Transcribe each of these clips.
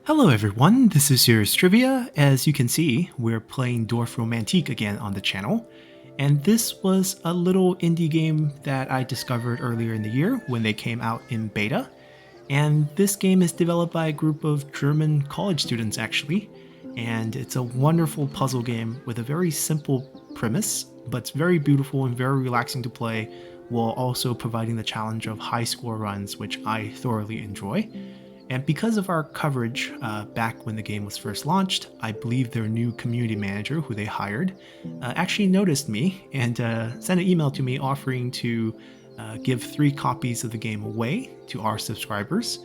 Hello everyone, this is your Trivia. As you can see, we're playing Dorfromantik again on the channel, and this was a little indie game that I discovered earlier in the year when they came out in beta. And this game is developed by a group of German college students actually, and it's a wonderful puzzle game with a very simple premise, but it's very beautiful and very relaxing to play, while also providing the challenge of high score runs, which I thoroughly enjoy. And because of our coverage back when the game was first launched, I believe their new community manager, who they hired, actually noticed me and sent an email to me offering to give 3 copies of the game away to our subscribers.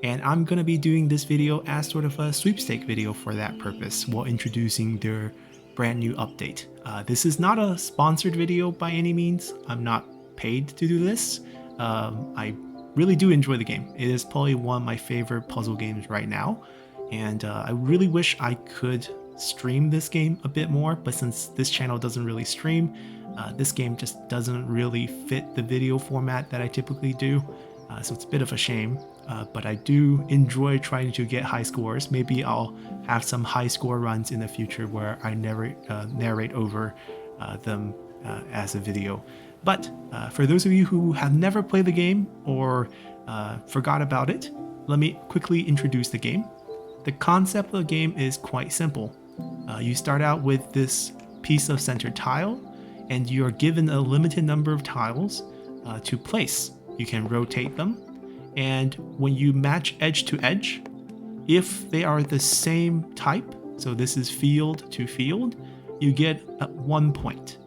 And I'm going to be doing this video as sort of a sweepstake video for that purpose while introducing their brand new update. This is not a sponsored video by any means. I'm not paid to do this. I really do enjoy the game. It is probably one of my favorite puzzle games right now, and I really wish I could stream this game a bit more, but since this channel doesn't really stream, this game just doesn't really fit the video format that I typically do, so it's a bit of a shame, but I do enjoy trying to get high scores. Maybe I'll have some high score runs in the future where I narrate over them as a video. But for those of you who have never played the game or forgot about it, let me quickly introduce the game. The concept of the game is quite simple. You start out with this piece of center tile, and you are given a limited number of tiles to place. You can rotate them, and when you match edge to edge, if they are the same type, so this is field to field, you get 1 point.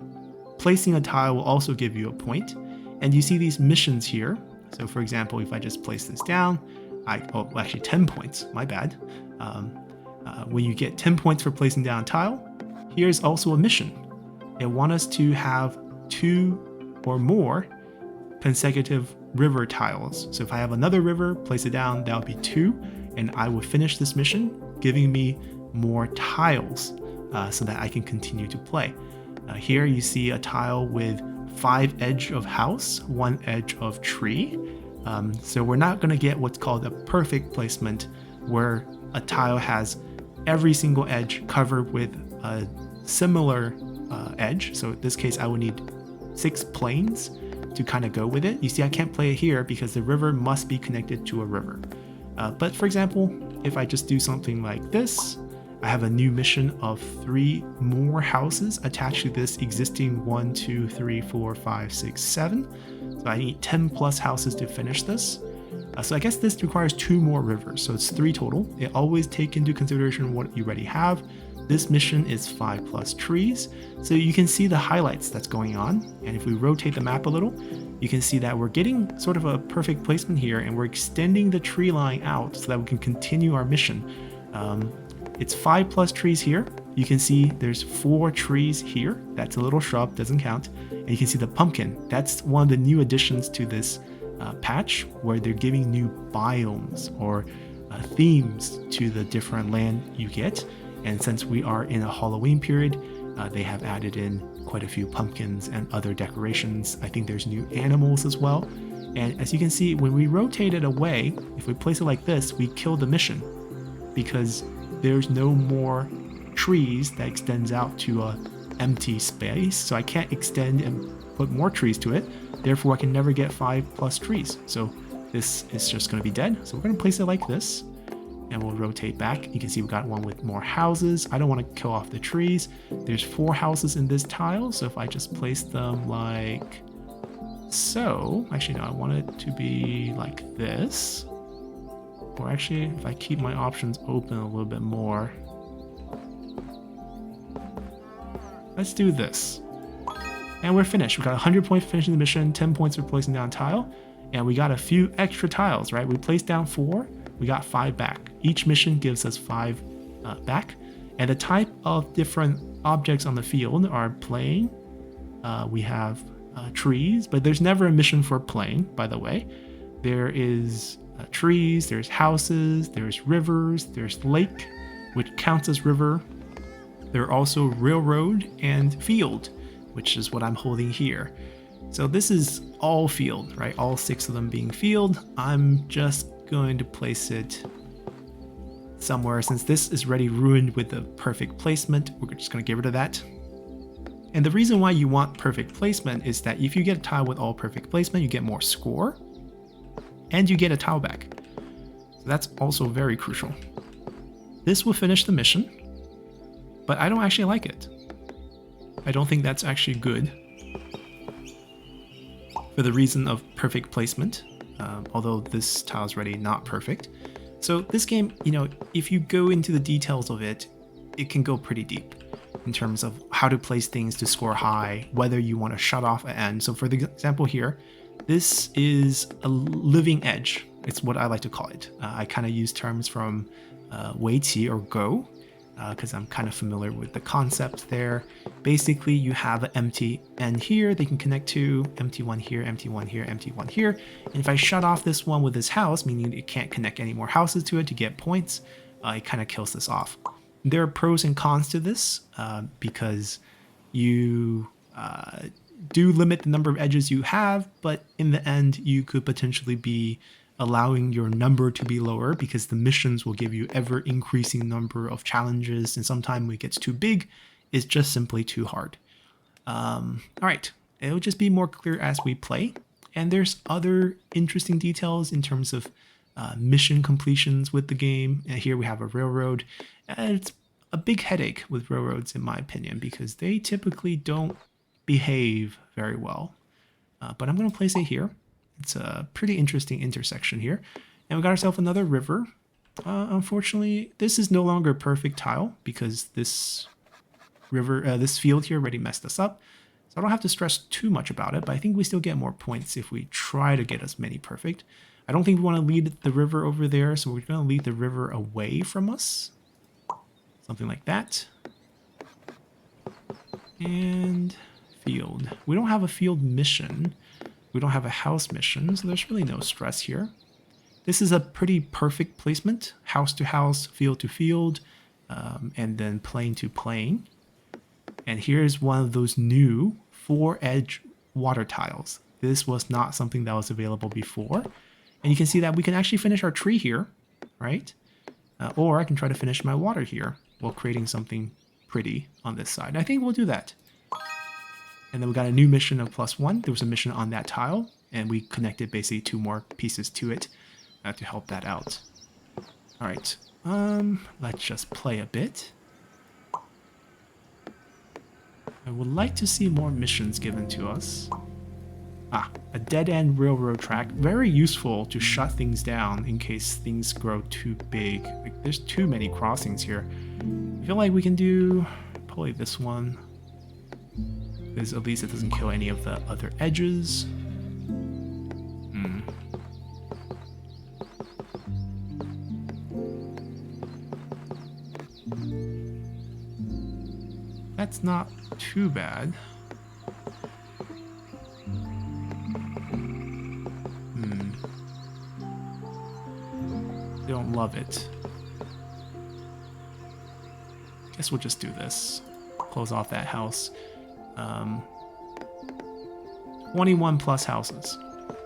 Placing a tile will also give you a point, and you see these missions here. So for example, if I just place this down, actually 10 points, my bad. When you get 10 points for placing down a tile, here's also a mission. They want us to have 2 or more consecutive river tiles. So if I have another river, place it down, that'll be 2, and I will finish this mission, giving me more tiles so that I can continue to play. Here you see a tile with 5 edge of house, 1 edge of tree. So we're not going to get what's called a perfect placement, where a tile has every single edge covered with a similar edge. So in this case, I would need 6 planes to kind of go with it. You see, I can't play it here because the river must be connected to a river. But for example, if I just do something like this, I have a new mission of 3 more houses attached to this existing 1, 2, 3, 4, 5, 6, 7. So I need 10 plus houses to finish this. So I guess this requires 2 more rivers, so it's 3 total. It always take into consideration what you already have. This mission is 5 plus trees, so you can see the highlights that's going on. And if we rotate the map a little, you can see that we're getting sort of a perfect placement here, and we're extending the tree line out so that we can continue our mission. It's 5 plus trees here. You can see there's 4 trees here. That's a little shrub, doesn't count. And you can see the pumpkin. That's one of the new additions to this patch, where they're giving new biomes or themes to the different land you get. And since we are in a Halloween period, they have added in quite a few pumpkins and other decorations. I think there's new animals as well. And as you can see, when we rotate it away, if we place it like this, we kill the mission, because there's no more trees that extends out to a empty space. So I can't extend and put more trees to it. Therefore, I can never get 5 plus trees. So this is just going to be dead. So we're going to place it like this, and we'll rotate back. You can see we got one with more houses. I don't want to kill off the trees. There's 4 houses in this tile. So if I just place them like so, actually no, I want it to be like this. Or actually, if I keep my options open a little bit more, let's do this. And we're finished. We got 100 points for finishing the mission, 10 points for placing down a tile, and we got a few extra tiles, right? We placed down 4, we got 5 back. Each mission gives us 5 back. And the type of different objects on the field are playing. We have trees, but there's never a mission for playing, by the way. There is trees, there's houses, there's rivers, there's lake, which counts as river. There are also railroad and field, which is what I'm holding here. So this is all field, right? All 6 of them being field. I'm just going to place it somewhere. Since this is already ruined with the perfect placement, we're just going to get rid of that. And the reason why you want perfect placement is that if you get a tile with all perfect placement, you get more score and you get a tile back. So that's also very crucial. This will finish the mission, but I don't actually like it. I don't think that's actually good for the reason of perfect placement, although this tile is already not perfect. So this game, you know, if you go into the details of it, it can go pretty deep in terms of how to place things to score high, whether you want to shut off an end. So for the example here, this is a living edge. It's what I like to call it. I kind of use terms from Weiqi or Go, because I'm kind of familiar with the concept there. Basically, you have an empty end here they can connect to, empty one here, empty one here, empty one here. And if I shut off this one with this house, meaning it can't connect any more houses to it to get points, it kind of kills this off. There are pros and cons to this because you do limit the number of edges you have, but in the end, you could potentially be allowing your number to be lower because the missions will give you ever increasing number of challenges, and sometimes when it gets too big, it's just simply too hard. All right, it'll just be more clear as we play. And there's other interesting details in terms of mission completions with the game. And here we have a railroad. And it's a big headache with railroads, in my opinion, because they typically don't behave very well. But I'm going to place it here. It's a pretty interesting intersection here. And we got ourselves another river. Unfortunately, this is no longer a perfect tile because this river, this field here already messed us up. So I don't have to stress too much about it, but I think we still get more points if we try to get as many perfect. I don't think we want to lead the river over there, so we're going to lead the river away from us. Something like that. And field. We don't have a field mission. We don't have a house mission, so there's really no stress here. This is a pretty perfect placement. House to house, field to field, and then plane to plane. And here's one of those new 4-edge water tiles. This was not something that was available before. And you can see that we can actually finish our tree here, right? Or I can try to finish my water here while creating something pretty on this side. I think we'll do that. And then we got a new mission of +1. There was a mission on that tile, and we connected basically 2 more pieces to it to help that out. All right, let's just play a bit. I would like to see more missions given to us. A dead-end railroad track. Very useful to shut things down in case things grow too big. Like, there's too many crossings here. I feel like we can do probably this one, because at least it doesn't kill any of the other edges. That's not too bad. Don't love it. Guess we'll just do this. Close off that house. 21 plus houses.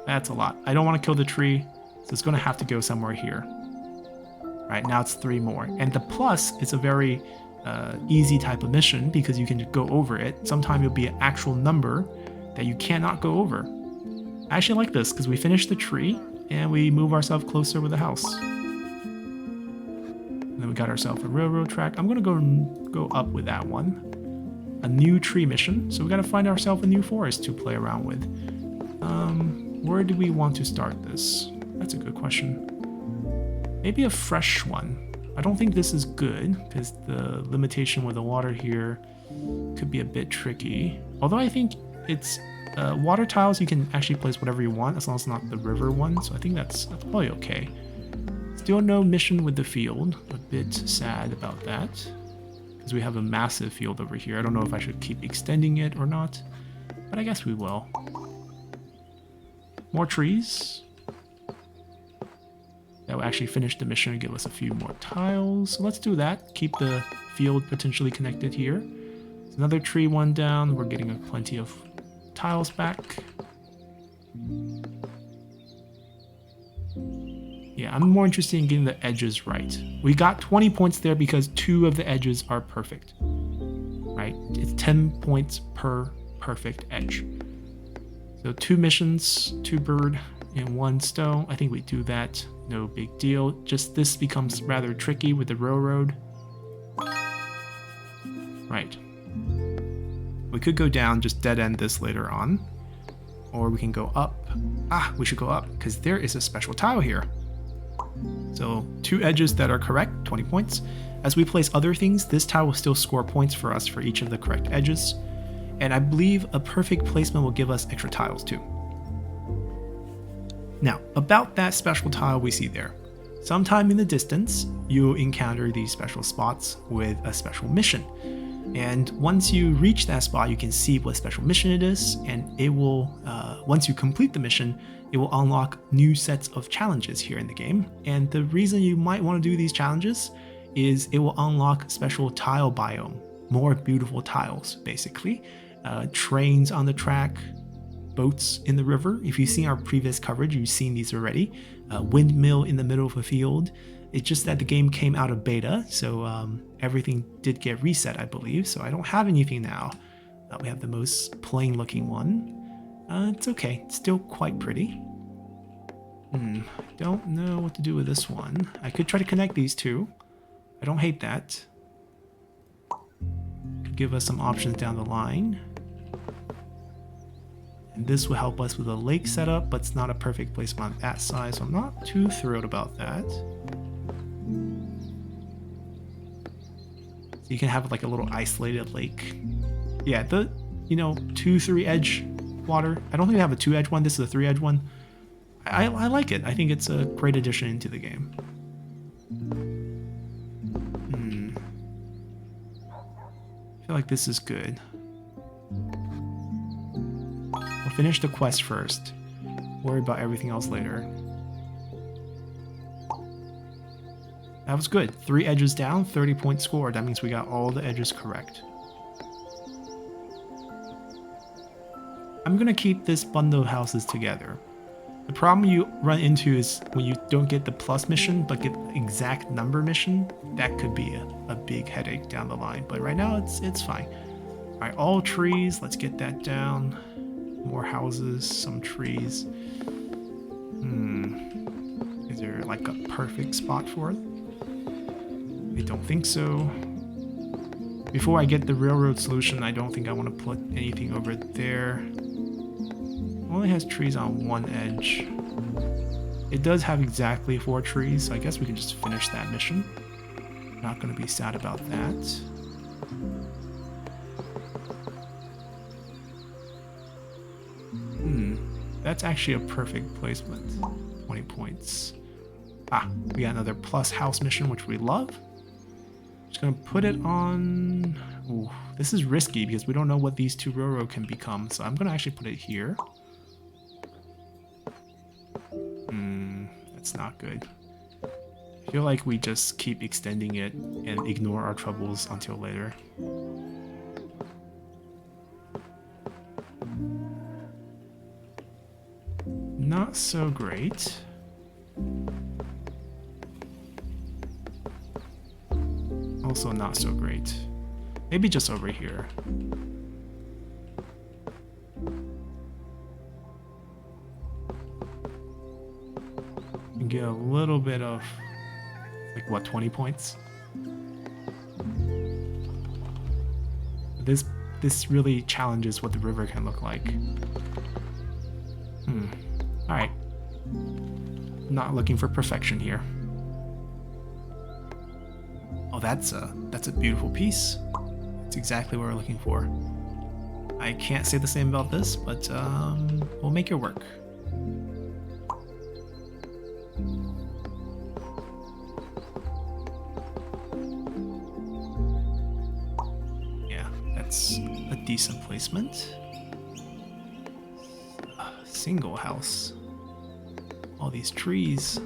That's a lot. I don't want to kill the tree, so it's going to have to go somewhere here. Right, now it's 3 more. And the plus is a very easy type of mission because you can go over it. Sometimes it'll be an actual number that you cannot go over. I actually like this because we finish the tree and we move ourselves closer with the house. And then we got ourselves a railroad track. I'm going to go up with that one. A new tree mission. So we got to find ourselves a new forest to play around with. Where do we want to start this? That's a good question. Maybe a fresh one. I don't think this is good because the limitation with the water here could be a bit tricky. Although I think it's water tiles, you can actually place whatever you want as long as it's not the river one. So I think that's probably okay. Still no mission with the field. A bit sad about that because we have a massive field over here. I don't know if I should keep extending it or not, but I guess we will. More trees. That will actually finish the mission and give us a few more tiles. So let's do that. Keep the field potentially connected here. There's another tree one down. We're getting plenty of tiles back. Yeah, I'm more interested in getting the edges right. We got 20 points there because 2 of the edges are perfect, right? It's 10 points per perfect edge. So 2 missions, 2 bird, and 1 stone. I think we do that, no big deal. Just this becomes rather tricky with the railroad. Right. We could go down, just dead end this later on. Or we can go up. We should go up, because there is a special tile here. So 2 edges that are correct, 20 points. As we place other things, this tile will still score points for us for each of the correct edges. And I believe a perfect placement will give us extra tiles too. Now, about that special tile we see there. Sometime in the distance, you'll encounter these special spots with a special mission. And once you reach that spot, you can see what special mission it is, and it will, once you complete the mission, it will unlock new sets of challenges here in the game. And the reason you might want to do these challenges is it will unlock special tile biome, more beautiful tiles, basically. Trains on the track, boats in the river. If you've seen our previous coverage, you've seen these already. Windmill in the middle of a field. It's just that the game came out of beta, so everything did get reset, I believe. So I don't have anything now. We have the most plain looking one. It's okay, it's still quite pretty. Don't know what to do with this one. I could try to connect these two. I don't hate that. Could give us some options down the line. And this will help us with a lake setup, but it's not a perfect placement on that side, so I'm not too thrilled about that. So you can have like a little isolated lake. Yeah, the 2-3 edge water. I don't think we have a 2-edge one. This is a 3-edge one. I like it. I think it's a great addition into the game. I feel like this is good. We'll finish the quest first. Worry about everything else later. That was good. 3 edges down, 30-point score. That means we got all the edges correct. I'm gonna keep this bundle of houses together. The problem you run into is when you don't get the plus mission, but get the exact number mission, that could be a big headache down the line. But right now, it's fine. All right, all trees, let's get that down. More houses, some trees. Is there like a perfect spot for it? I don't think so. Before I get the railroad solution, I don't think I want to put anything over there. Only has trees on one edge. It does have exactly 4 trees, so I guess we can just finish that mission. Not going to be sad about that. That's actually a perfect placement. 20 points. We got another plus house mission, which we love. Just gonna put it on... Ooh, this is risky because we don't know what these 2 railroad can become, so I'm gonna actually put it here. That's not good. I feel like we just keep extending it and ignore our troubles until later. Not so great. Also not so great. Maybe just over here. And get a little bit of, like, what, 20 points? This really challenges what the river can look like. Alright. Not looking for perfection here. Oh, that's a beautiful piece. That's exactly what we're looking for. I can't say the same about this, but we'll make it work. Yeah, that's a decent placement. Single house. All these trees.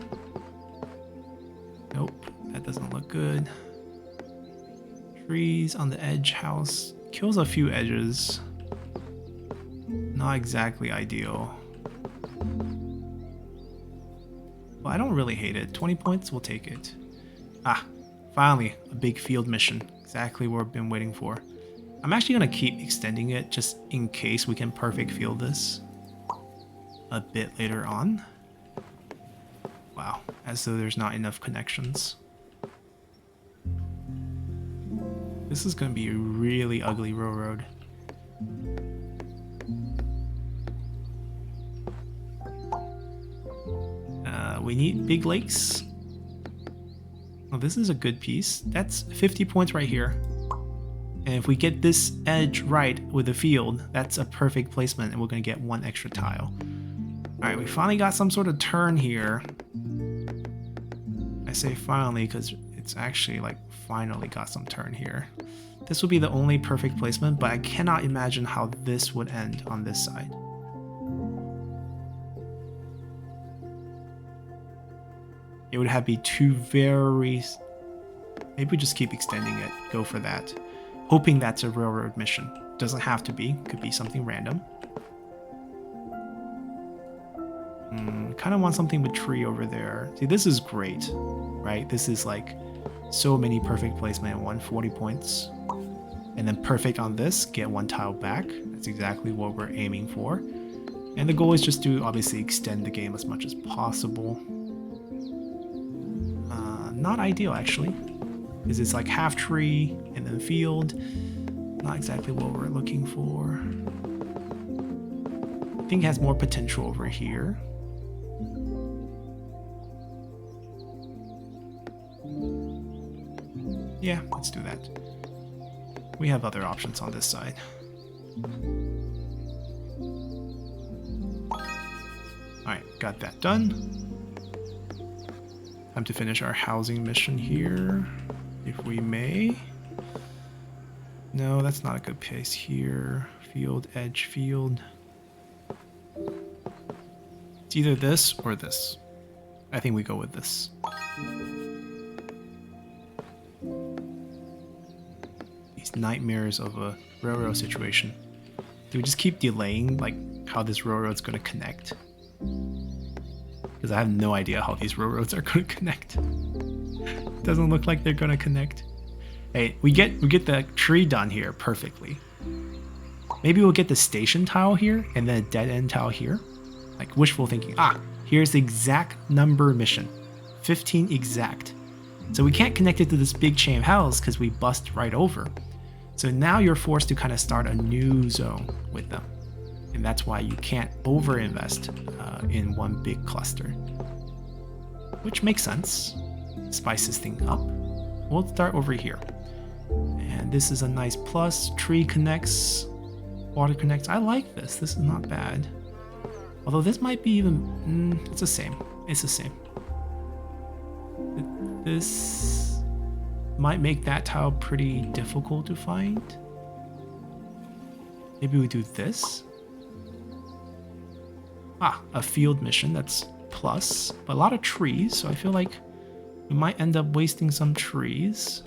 Nope, that doesn't look good. Trees on the edge house. Kills a few edges. Not exactly ideal. Well, I don't really hate it. 20 points, we'll take it. Ah, finally, a big field mission. Exactly what we've been waiting for. I'm actually going to keep extending it just in case we can perfect field this a bit later on. Wow, as though there's not enough connections. This is going to be a really ugly railroad. We need big lakes. Oh, this is a good piece. That's 50 points right here. And if we get this edge right with the field, that's a perfect placement and we're going to get 1 extra tile. Alright, we finally got some sort of turn here. I say finally because it's actually like finally got some turn here. This would be the only perfect placement, but I cannot imagine how this would end on this side. It would have to be two very... Maybe we just keep extending it. Go for that. Hoping that's a railroad mission. Doesn't have to be. Could be something random. Kind of want something with tree over there. See, this is great, right? This is like so many perfect placement and 140 points. And then perfect on this, get 1 tile back. That's exactly what we're aiming for. And the goal is just to obviously extend the game as much as possible. Not ideal actually, because it's like half tree and then field. Not exactly what we're looking for. I think it has more potential over here. Yeah, let's do that. We have other options on this side. Alright, got that done. Time to finish our housing mission here, if we may. No, that's not a good place here. Field, edge, field. It's either this or this. I think we go with this. These nightmares of a railroad situation. Do we just keep delaying like how this railroad's going to connect? Because I have no idea how these railroads are going to connect. Doesn't look like they're going to connect. Hey, we get the tree done here perfectly. Maybe we'll get the station tile here and then a dead end tile here. Like wishful thinking. Ah, here's the exact number mission. 15 exact. So we can't connect it to this big chain of houses because we bust right over. So now you're forced to kind of start a new zone with them. And that's why you can't overinvest in one big cluster. Which makes sense. Spices things up. We'll start over here. And this is a nice plus. Tree connects. Water connects. I like this. This is not bad. Although this might be even... it's the same. It's the same. This might make that tile pretty difficult to find. Maybe we do this. Ah, a field mission, that's plus, but a lot of trees, so I feel like we might end up wasting some trees.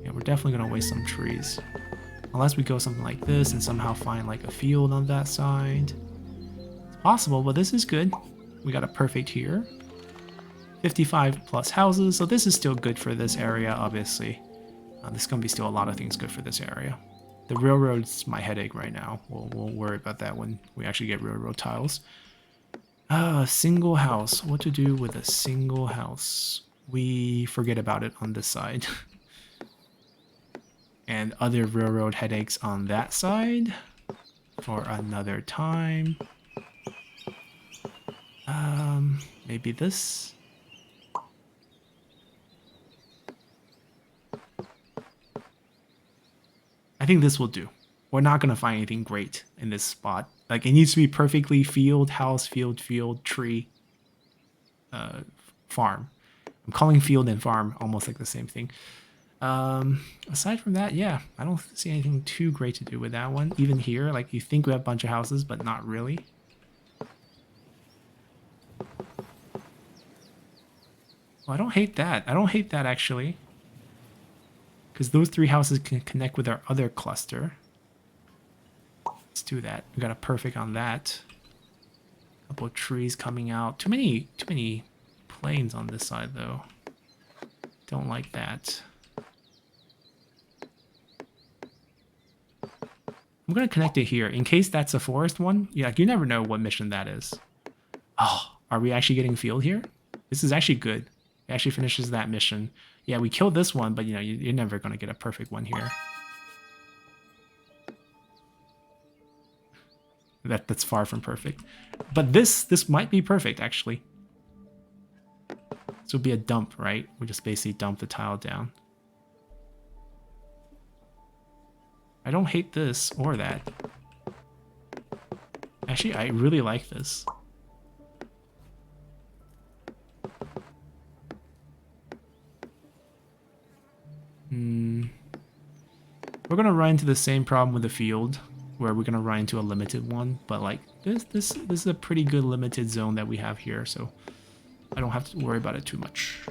Yeah, we're definitely gonna waste some trees. Unless we go something like this and somehow find like a field on that side. It's possible, but this is good. We got a perfect here. 55 plus houses, so this is still good for this area, obviously. There's gonna be still a lot of things good for this area. The railroad's my headache right now. We'll worry about that when we actually get railroad tiles. Single house. What to do with a single house? We forget about it on this side. And other railroad headaches on that side for another time. Maybe this. I think this will do. We're not going to find anything great in this spot. Like, it needs to be perfectly field, house, field, tree, farm. I'm calling field and farm almost like the same thing. Aside from that, yeah, I don't see anything too great to do with that one. Even here, like, you think we have a bunch of houses, but not really. Well, I don't hate that. I don't hate that, actually. Because those 3 houses can connect with our other cluster. Let's do that. We got a perfect on that. Couple of trees coming out. Too many planes on this side though. Don't like that. I'm gonna connect it here in case that's a forest one. Yeah, you never know what mission that is. Oh, are we actually getting field here? This is actually good. It actually finishes that mission. Yeah, we killed this one, but you know, you're never gonna get a perfect one here. That's far from perfect. But this might be perfect actually. This would be a dump, right? We just basically dump the tile down. I don't hate this or that. Actually, I really like this. We're gonna run into the same problem with the field, where we're gonna run into a limited one. But like this is a pretty good limited zone that we have here, so I don't have to worry about it too much.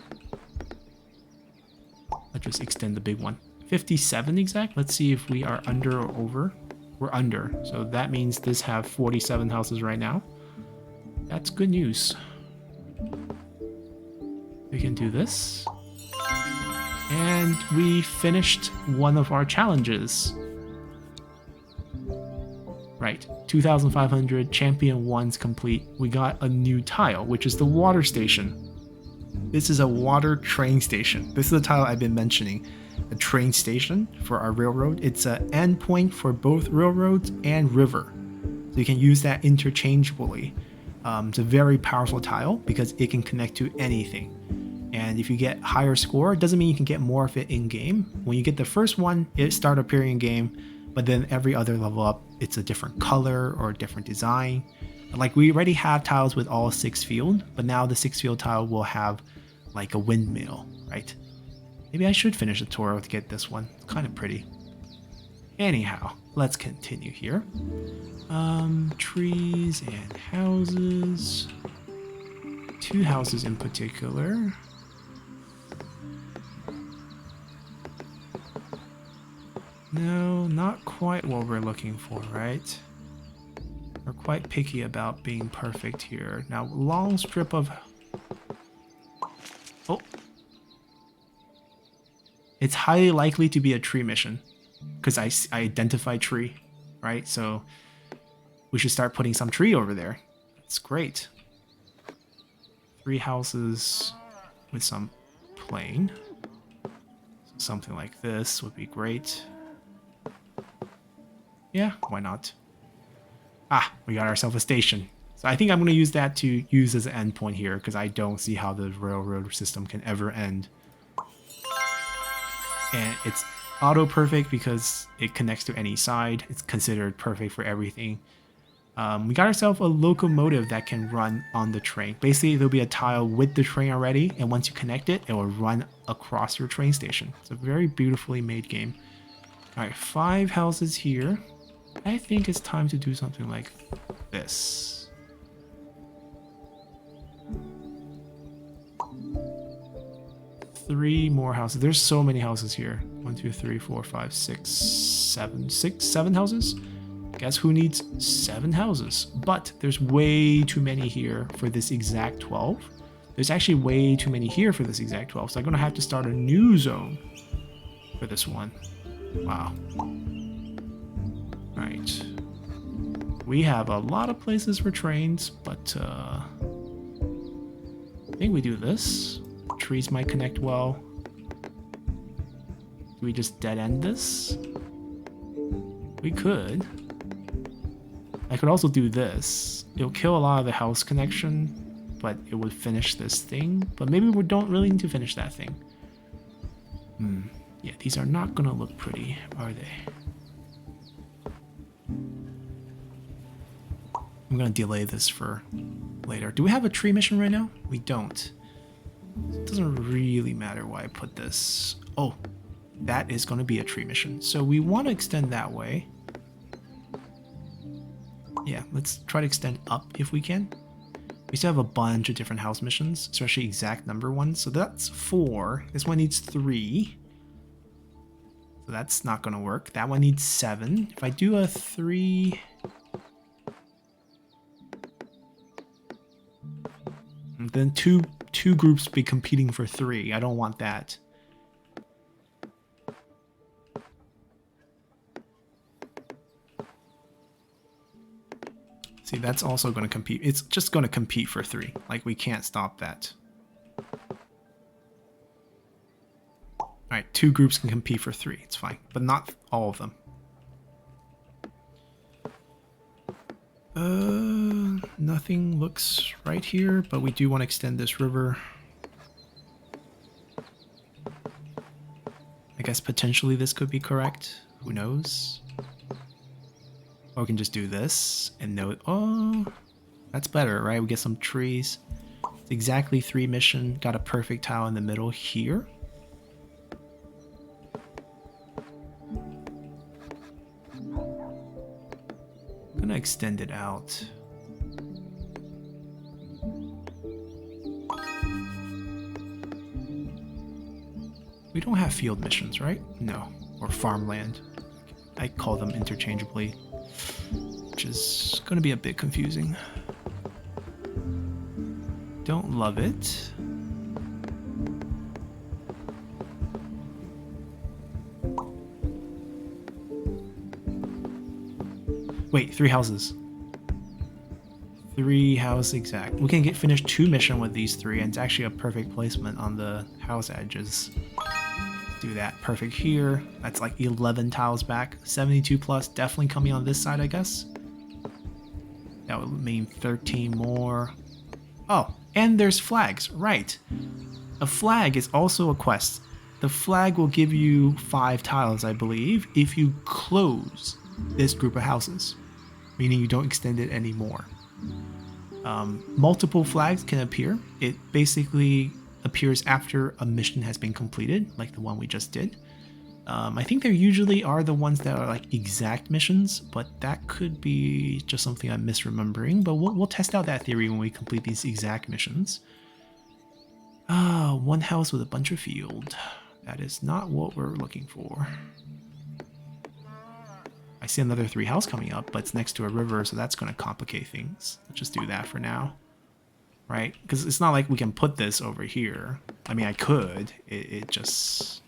Let's just extend the big one. 57 exact. Let's see if we are under or over. We're under, so that means this have 47 houses right now. That's good news. We can do this. And we finished one of our challenges. Right, 2,500 champion 1's complete. We got a new tile, which is the water station. This is a water train station. This is the tile I've been mentioning. A train station for our railroad. It's an endpoint for both railroads and river. So you can use that interchangeably. It's a very powerful tile because it can connect to anything. And if you get higher score, it doesn't mean you can get more of it in game. When you get the first one, it starts appearing in game, but then every other level up, it's a different color or a different design. Like we already have tiles with all 6 field, but now the 6 field tile will have like a windmill, right? Maybe I should finish the tutorial to get this one. It's kind of pretty. Anyhow, let's continue here. Trees and houses. 2 houses in particular. No, not quite what we're looking for, right? We're quite picky about being perfect here. Now, long strip of... Oh. It's highly likely to be a tree mission because I identify tree, right? So we should start putting some tree over there. That's great. 3 houses with some plain. Something like this would be great. Yeah, why not? Ah, we got ourselves a station. So I think I'm going to use that to use as an endpoint here because I don't see how the railroad system can ever end. And it's auto perfect because it connects to any side. It's considered perfect for everything. We got ourselves a locomotive that can run on the train. Basically, there'll be a tile with the train already, and once you connect it, it will run across your train station. It's a very beautifully made game. All right, 5 houses here. I think it's time to do something like this. Three more houses. There's so many houses here. 1, 2, 3, 4, 5, 6, 7. 7 houses? Guess who needs 7 houses? But there's way too many here for this exact 12. There's actually way too many here for this exact 12. So I'm going to have to start a new zone for this one. Wow. Right. We have a lot of places for trains, but I think we do this. Trees might connect well. Do we just dead end this? We could. I could also do this. It'll kill a lot of the house connection, but it would finish this thing. But maybe we don't really need to finish that thing. Yeah, these are not gonna look pretty, are they? I'm gonna delay this for later. Do we have a tree mission right now? We don't. It doesn't really matter why I put this. Oh, that is gonna be a tree mission. So we want to extend that way. Yeah, let's try to extend up if we can. We still have a bunch of different house missions, especially exact number ones. So that's 4. This one needs 3. So that's not going to work. That one needs 7. If I do a 3... Then two groups be competing for 3. I don't want that. See, that's also going to compete. It's just going to compete for 3. Like, we can't stop that. Alright, 2 groups can compete for 3. It's fine. But not all of them. Nothing looks right here, but we do want to extend this river. I guess potentially this could be correct. Who knows? Or we can just do this and know. Oh, that's better, right? We get some trees. It's exactly 3 mission. Got a perfect tile in the middle here. I'm gonna extend it out. We don't have field missions, right? No. Or farmland. I call them interchangeably, which is going to be a bit confusing. Don't love it. Wait, 3 houses. 3 house exact. We can finished 2 mission with these 3, and it's actually a perfect placement on the house edges. Do that. Perfect here. That's like 11 tiles back. 72 plus, definitely coming on this side, I guess. That would mean 13 more. Oh, and there's flags, right. A flag is also a quest. The flag will give you 5 tiles, I believe, if you close this group of houses, meaning you don't extend it anymore. Multiple flags can appear. It basically appears after a mission has been completed, like the one we just did. I think there usually are the ones that are like exact missions, but that could be just something I'm misremembering. But we'll test out that theory when we complete these exact missions. One house with a bunch of field. That is not what we're looking for. I see another 3 house coming up, but it's next to a river, so that's going to complicate things. Let's just do that for now. Right? Because it's not like we can put this over here. I mean, I could. It just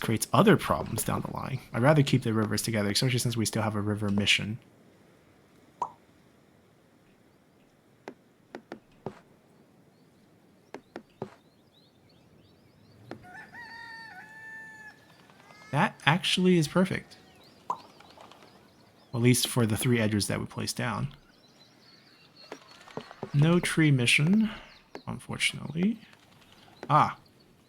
creates other problems down the line. I'd rather keep the rivers together, especially since we still have a river mission. That actually is perfect. At least for the 3 edges that we placed down. No tree mission, unfortunately. Ah,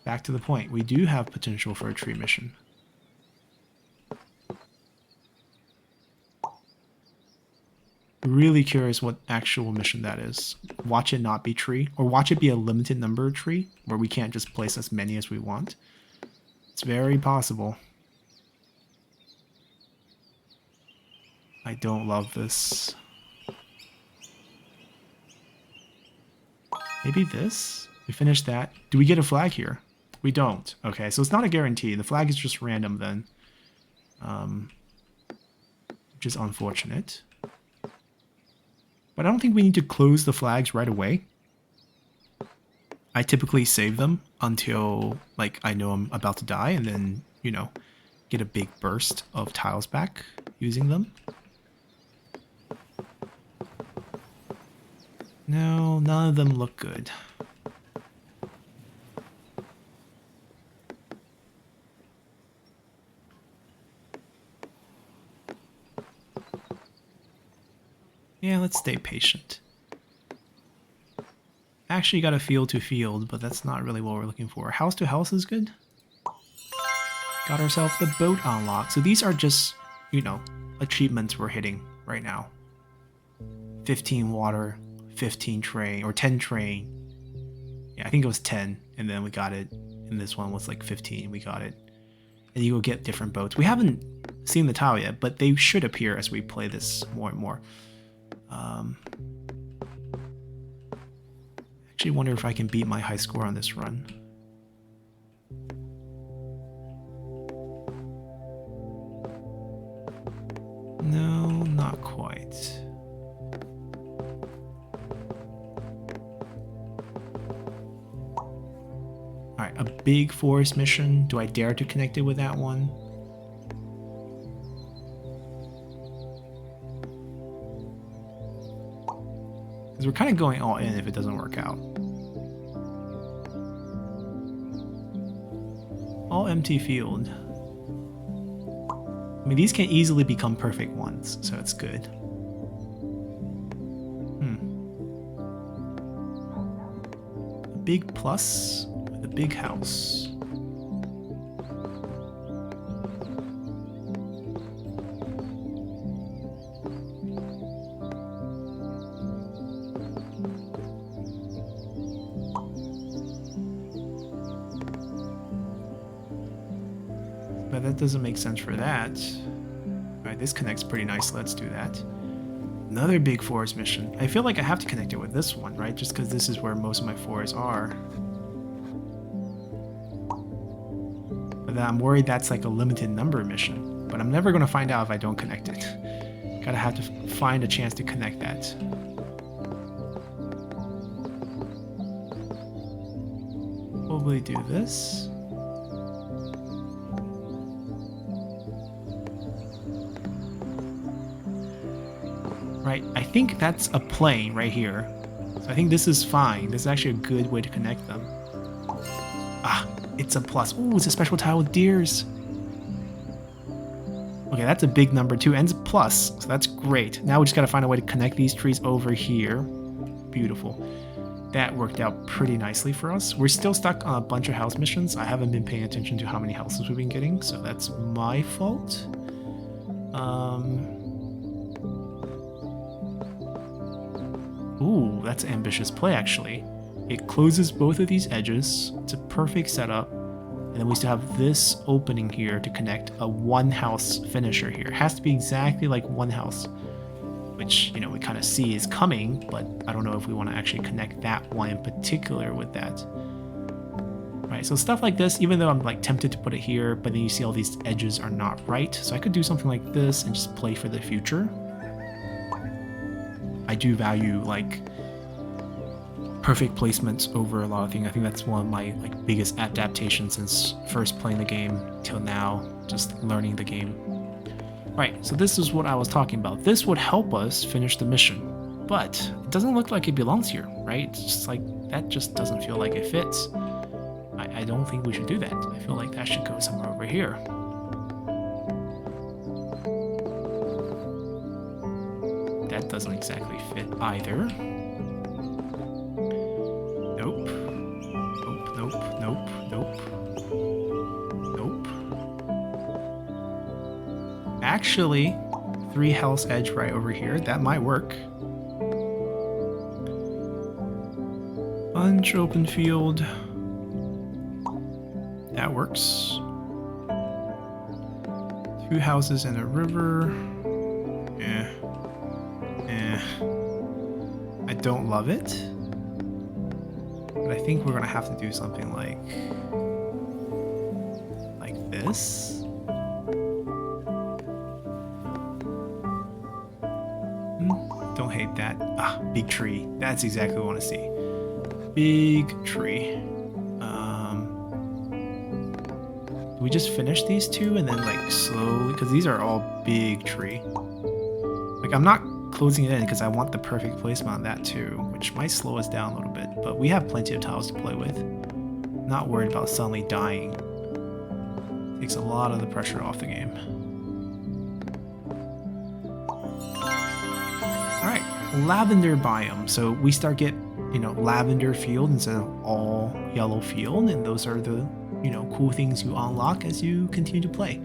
back to the point. We do have potential for a tree mission. Really curious what actual mission that is. Watch it not be tree, or watch it be a limited number of tree, where we can't just place as many as we want. It's very possible. I don't love this. Maybe this? We finished that. Do we get a flag here? We don't. Okay, so it's not a guarantee. The flag is just random then. Which is unfortunate. But I don't think we need to close the flags right away. I typically save them until, like, I know I'm about to die, and then, you know, get a big burst of tiles back using them. No, none of them look good. Yeah, let's stay patient. Actually got a field to field, but that's not really what we're looking for. House to house is good. Got ourselves the boat unlocked. So these are just, you know, achievements we're hitting right now. 15 water, 15 train, or 10 train. Yeah, I think it was 10, and then we got it. And this one was like 15, we got it. And you will get different boats. We haven't seen the tile yet, but they should appear as we play this more and more. Actually wonder if I can beat my high score on this run. No, not quite. Alright, a big forest mission. Do I dare to connect it with that one? Because we're kind of going all in if it doesn't work out. All empty field. I mean, these can easily become perfect ones, so it's good. A big plus with a big house. But that doesn't make sense for that. Alright, this connects pretty nicely. Let's do that. Another big forest mission. I feel like I have to connect it with this one, right? Just because this is where most of my forests are. But then I'm worried that's like a limited number mission. But I'm never going to find out if I don't connect it. Gotta have to find a chance to connect that. Probably do this. Right, I think that's a plane right here. So I think this is fine. This is actually a good way to connect them. Ah, it's a plus. Ooh, it's a special tile with deers. Okay, that's a big number too, and it's plus, so that's great. Now we just gotta find a way to connect these trees over here. Beautiful. That worked out pretty nicely for us. We're still stuck on a bunch of house missions. I haven't been paying attention to how many houses we've been getting, so that's my fault. Ooh, that's an ambitious play, actually. It closes both of these edges. It's a perfect setup. And then we still have this opening here to connect a one-house finisher here. It has to be exactly like one house, which, you know, we kind of see is coming, but I don't know if we want to actually connect that one in particular with that. Right, so stuff like this, even though I'm like tempted to put it here, but then you see all these edges are not right. So I could do something like this and just play for the future. I do value like perfect placements over a lot of things. I think that's one of my like biggest adaptations since first playing the game till now, just learning the game. Right, so this is what I was talking about. This would help us finish the mission, but it doesn't look like it belongs here, right? It's just like, that just doesn't feel like it fits. I don't think we should do that. I feel like that should go somewhere over here. That doesn't exactly fit either. Nope. Nope, nope, nope, nope. Nope. Actually, 3 house edge right over here. That might work. Bunch open field. That works. 2 houses and a river. I don't love it, but I think we're gonna have to do something like this. Don't hate that. Ah, big tree. That's exactly what I want to see. Big tree. Do we just finish these 2 and then like slowly, because these are all big tree. Like, I'm not closing it in because I want the perfect placement on that too, which might slow us down a little bit, but we have plenty of tiles to play with. Not worried about suddenly dying. Takes a lot of the pressure off the game. Alright, lavender biome. So we start get, you know, lavender field instead of all yellow field, and those are the, you know, cool things you unlock as you continue to play.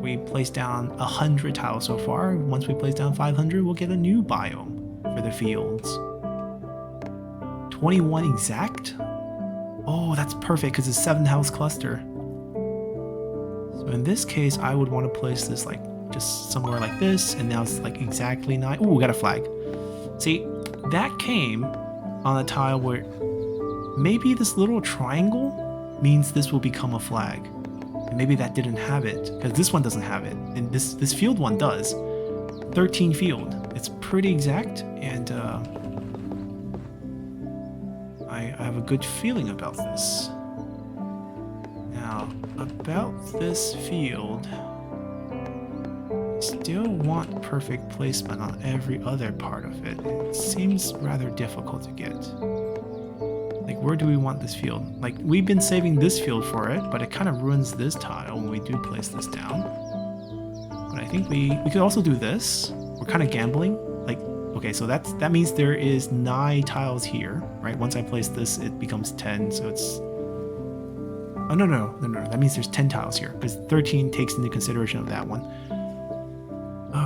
We placed down 100 tiles so far. Once we place down 500, we'll get a new biome for the fields. 21 exact? Oh, that's perfect because it's a 7-house cluster. So in this case, I would want to place this like just somewhere like this, and now it's like exactly 9. Oh, we got a flag. See, that came on a tile where maybe this little triangle means this will become a flag. And maybe that didn't have it, because this one doesn't have it, and this field one does. 13 field. It's pretty exact, and I have a good feeling about this. Now, about this field, still want perfect placement on every other part of it. It seems rather difficult to get. Like, where do we want this field? Like, we've been saving this field for it, but it kind of ruins this tile when we do place this down. But I think we could also do this. We're kind of gambling. Like, okay, so that means there is 9 tiles here, right? Once I place this, it becomes 10, so it's... Oh, no. That means there's 10 tiles here, because 13 takes into consideration of that one.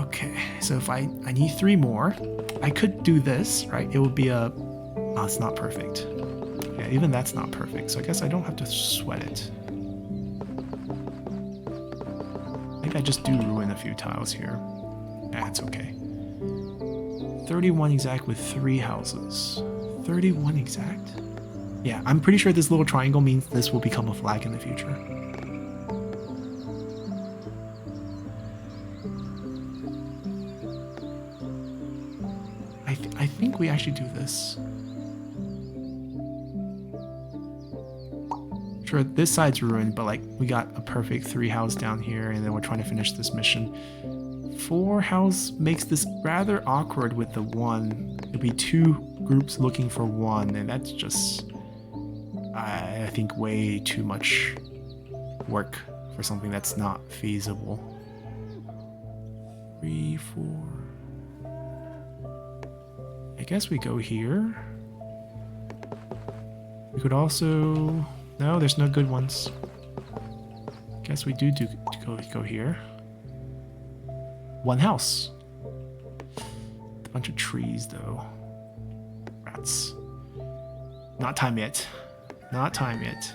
Okay, so if I need 3 more, I could do this, right? It would be a... Oh, it's not perfect. Yeah, even that's not perfect, so I guess I don't have to sweat it. Maybe I just do ruin a few tiles here. That's okay. 31 exact with 3 houses. 31 exact? Yeah, I'm pretty sure this little triangle means this will become a flag in the future. I think we actually do this. Sure, this side's ruined, but like we got a perfect 3 house down here, and then we're trying to finish this mission. 4 house makes this rather awkward with the 1. It'll be 2 groups looking for 1, and that's just, I think, way too much work for something that's not feasible. 3, 4. I guess we go here. We could also... No, there's no good ones. Guess we do go here. 1 house. A bunch of trees, though. Rats. Not time yet. Not time yet.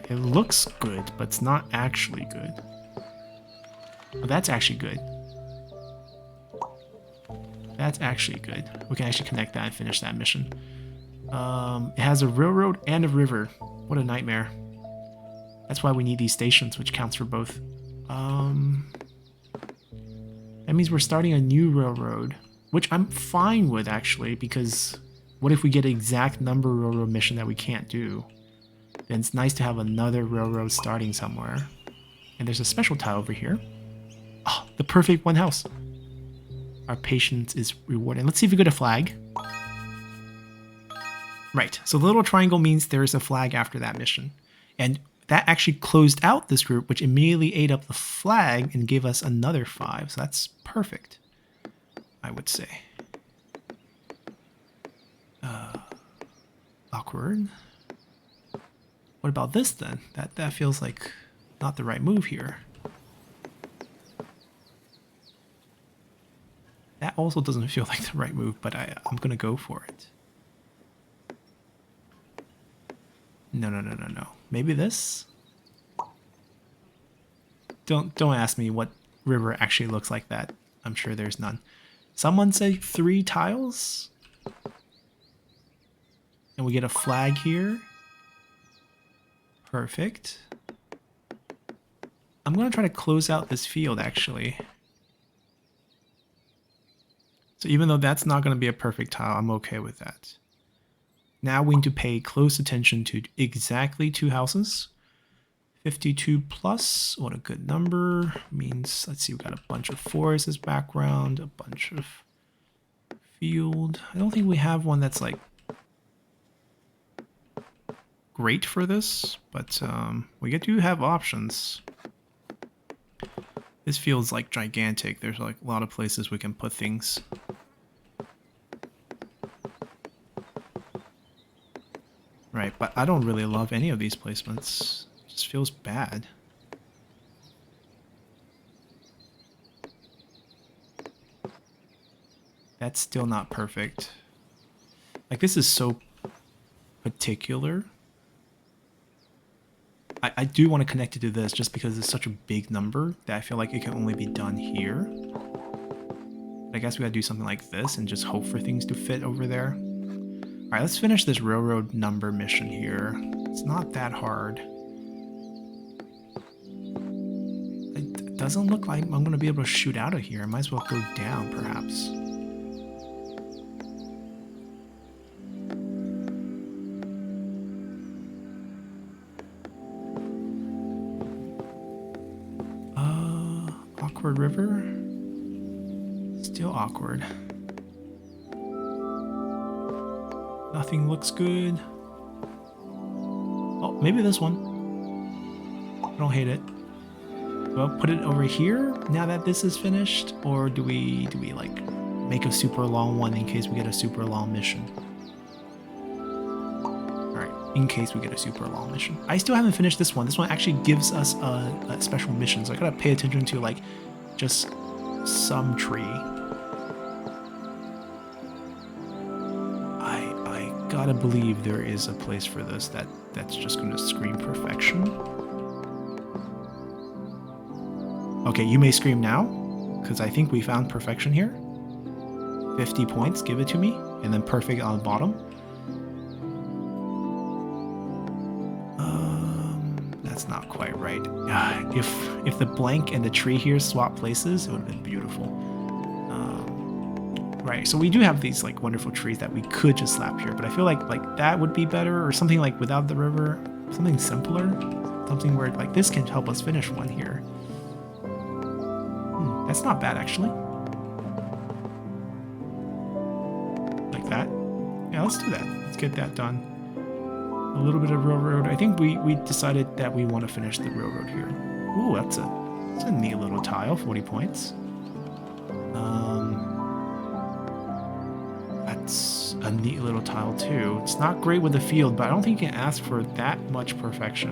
It looks good, but it's not actually good. Oh, that's actually good. That's actually good. We can actually connect that and finish that mission. It has a railroad and a river. What a nightmare. That's why we need these stations, which counts for both. That means we're starting a new railroad, which I'm fine with, actually, because what if we get an exact number railroad mission that we can't do? Then it's nice to have another railroad starting somewhere. And there's a special tile over here. Oh, the perfect 1 house. Our patience is rewarded. Let's see if we get a flag. Right, so the little triangle means there is a flag after that mission. And that actually closed out this group, which immediately ate up the flag and gave us another 5. So that's perfect, I would say. Awkward. What about this then? That feels like not the right move here. That also doesn't feel like the right move, but I'm gonna go for it. No. Maybe this? Don't ask me what river actually looks like that. I'm sure there's none. Someone say 3 tiles? And we get a flag here. Perfect. I'm gonna try to close out this field, actually. So even though that's not going to be a perfect tile, I'm okay with that. Now we need to pay close attention to exactly 2 houses. 52 plus, what a good number. Means, let's see, we got a bunch of forest as background, a bunch of field. I don't think we have one that's like great for this, but we do have options. This field's like gigantic. There's like a lot of places we can put things. Right, but I don't really love any of these placements. It just feels bad. That's still not perfect. Like, this is so particular. I do want to connect it to this just because it's such a big number that I feel like it can only be done here. But I guess we gotta do something like this and just hope for things to fit over there. Alright, let's finish this railroad number mission here. It's not that hard. It doesn't look like I'm going to be able to shoot out of here. I might as well go down, perhaps. awkward river. Still awkward. Nothing looks good. Oh, maybe this one. I don't hate it. Do I put it over here now that this is finished? Or do we like make a super long one in case we get a super long mission? Alright, in case we get a super long mission. I still haven't finished this one. This one actually gives us a special mission, so I gotta pay attention to like just some tree. I gotta believe there is a place for this that's just gonna scream perfection. Okay, you may scream now, because I think we found perfection here. 50 points, give it to me, and then perfect on the bottom. That's not quite right. If the blank and the tree here swap places, it would have been beautiful. Right, so we do have these like wonderful trees that we could just slap here, but I feel like that would be better, or something like without the river, something simpler, something where like this can help us finish one here. That's not bad actually. Like that. Yeah, let's do that. Let's get that done. A little bit of railroad. I think we decided that we want to finish the railroad here. Ooh, that's a neat little tile, 40 points. That's a neat little tile too. It's not great with the field, but I don't think you can ask for that much perfection.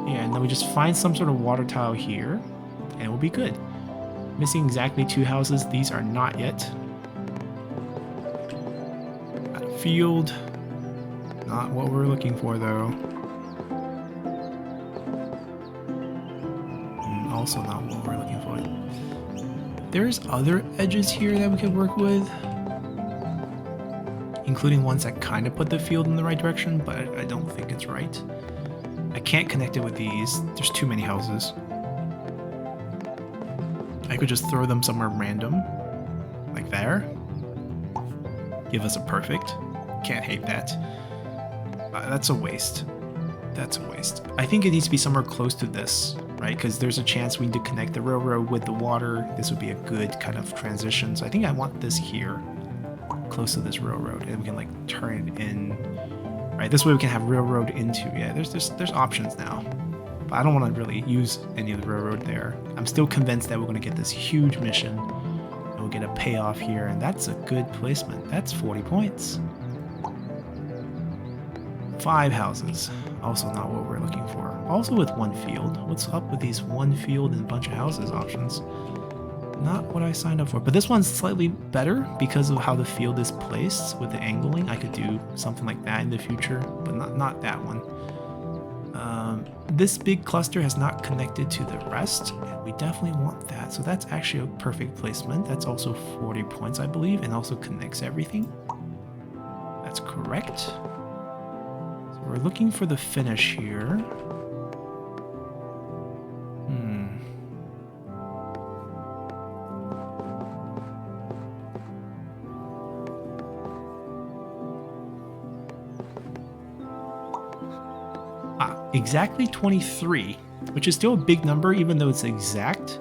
Yeah, and then we just find some sort of water tile here, and we'll be good. Missing exactly 2 houses. These are not yet. Got a field. Not what we're looking for, though. And also not what we're looking for. There's other edges here that we could work with, including ones that kind of put the field in the right direction, but I don't think it's right. I can't connect it with these. There's too many houses. I could just throw them somewhere random, like there. Give us a perfect. Can't hate that. That's a waste. That's a waste. I think it needs to be somewhere close to this, right? Because there's a chance we need to connect the railroad with the water. This would be a good kind of transition. So I think I want this here, close to this railroad, and we can like turn it in. Right, this way we can have railroad into. Yeah, there's options now. But I don't want to really use any of the railroad there. I'm still convinced that we're going to get this huge mission. And we'll get a payoff here, and that's a good placement. That's 40 points. 5 houses. Also not what we're looking for. Also with 1 field. What's up with these 1 field and a bunch of houses options? Not what I signed up for. But this one's slightly better because of how the field is placed with the angling. I could do something like that in the future, but not that one. This big cluster has not connected to the rest, and we definitely want that. So that's actually a perfect placement. That's also 40 points, I believe, and also connects everything. That's correct. So we're looking for the finish here. Exactly 23, which is still a big number even though it's exact.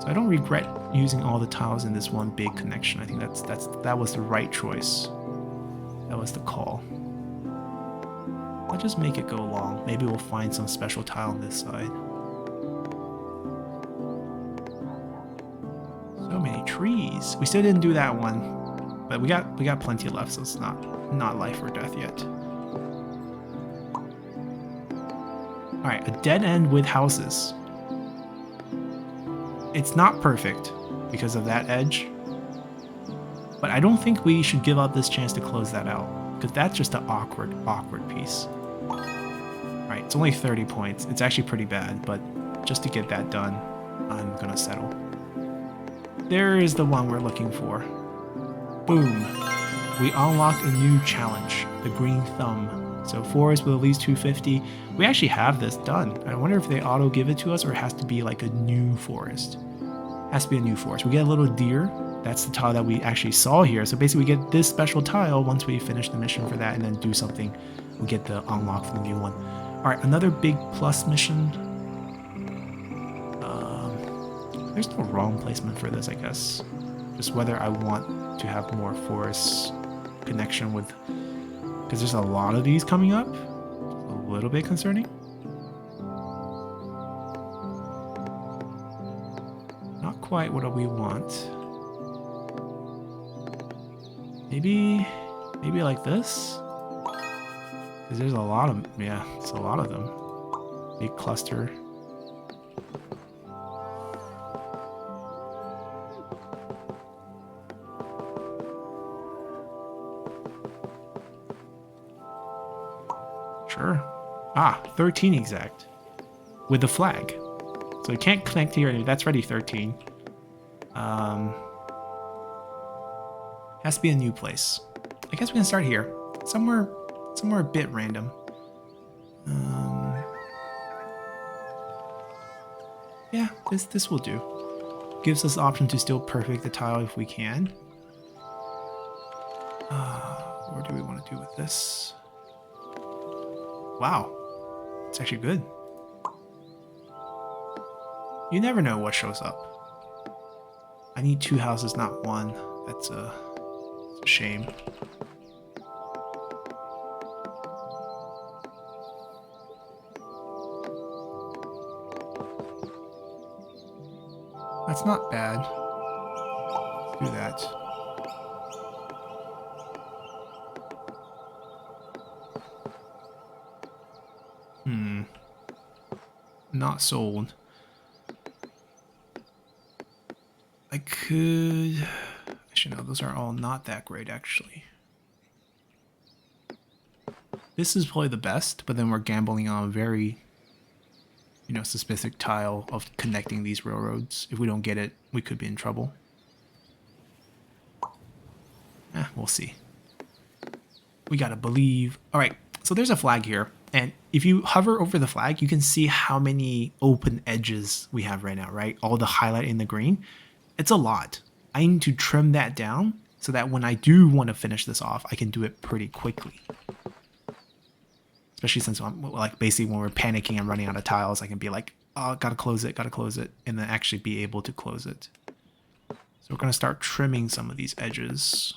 So I don't regret using all the tiles in this one big connection. I think that was the right choice. That was the call. I'll just make it go long. Maybe we'll find some special tile on this side. So many trees. We still didn't do that one, but we got plenty left, so it's not life or death yet. Alright, a dead end with houses. It's not perfect because of that edge, but I don't think we should give up this chance to close that out, because that's just an awkward piece. Alright, it's only 30 points. It's actually pretty bad, but just to get that done, I'm gonna settle. There is the one we're looking for. Boom. We unlocked a new challenge, the green thumb. So forest with at least 250. We actually have this done. I wonder if they auto give it to us or it has to be like a new forest. It has to be a new forest. We get a little deer That's the tile that we actually saw here. So basically we get this special tile once we finish the mission for that and then do something. We get the unlock for the new one. All right, another big plus mission. There's no wrong placement for this, I guess. Just whether I want to have more forest connection with, because there's a lot of these coming up. A little bit concerning. Not quite what we want. Maybe like this? Because there's a lot of, yeah, it's a lot of them. Big cluster. Sure. Ah, 13 exact. With the flag. So we can't connect here. That's already 13. Has to be a new place. I guess we can start here. Somewhere a bit random. Yeah, this will do. Gives us the option to still perfect the tile if we can. What do we want to do with this? Wow, it's actually good. You never know what shows up. I need 2 houses, not 1. That's a shame. That's not bad. Let's do that. Not sold. I could... Actually, no, those are all not that great, actually. This is probably the best, but then we're gambling on a very, specific tile of connecting these railroads. If we don't get it, we could be in trouble. We'll see. We gotta believe. All right, so there's a flag here. And if you hover over the flag, you can see how many open edges we have right now, right? All the highlight in the green. It's a lot. I need to trim that down so that when I do want to finish this off, I can do it pretty quickly. Especially since I'm like basically when we're panicking and running out of tiles, I can be like, oh, gotta close it, and then actually be able to close it. So we're gonna start trimming some of these edges.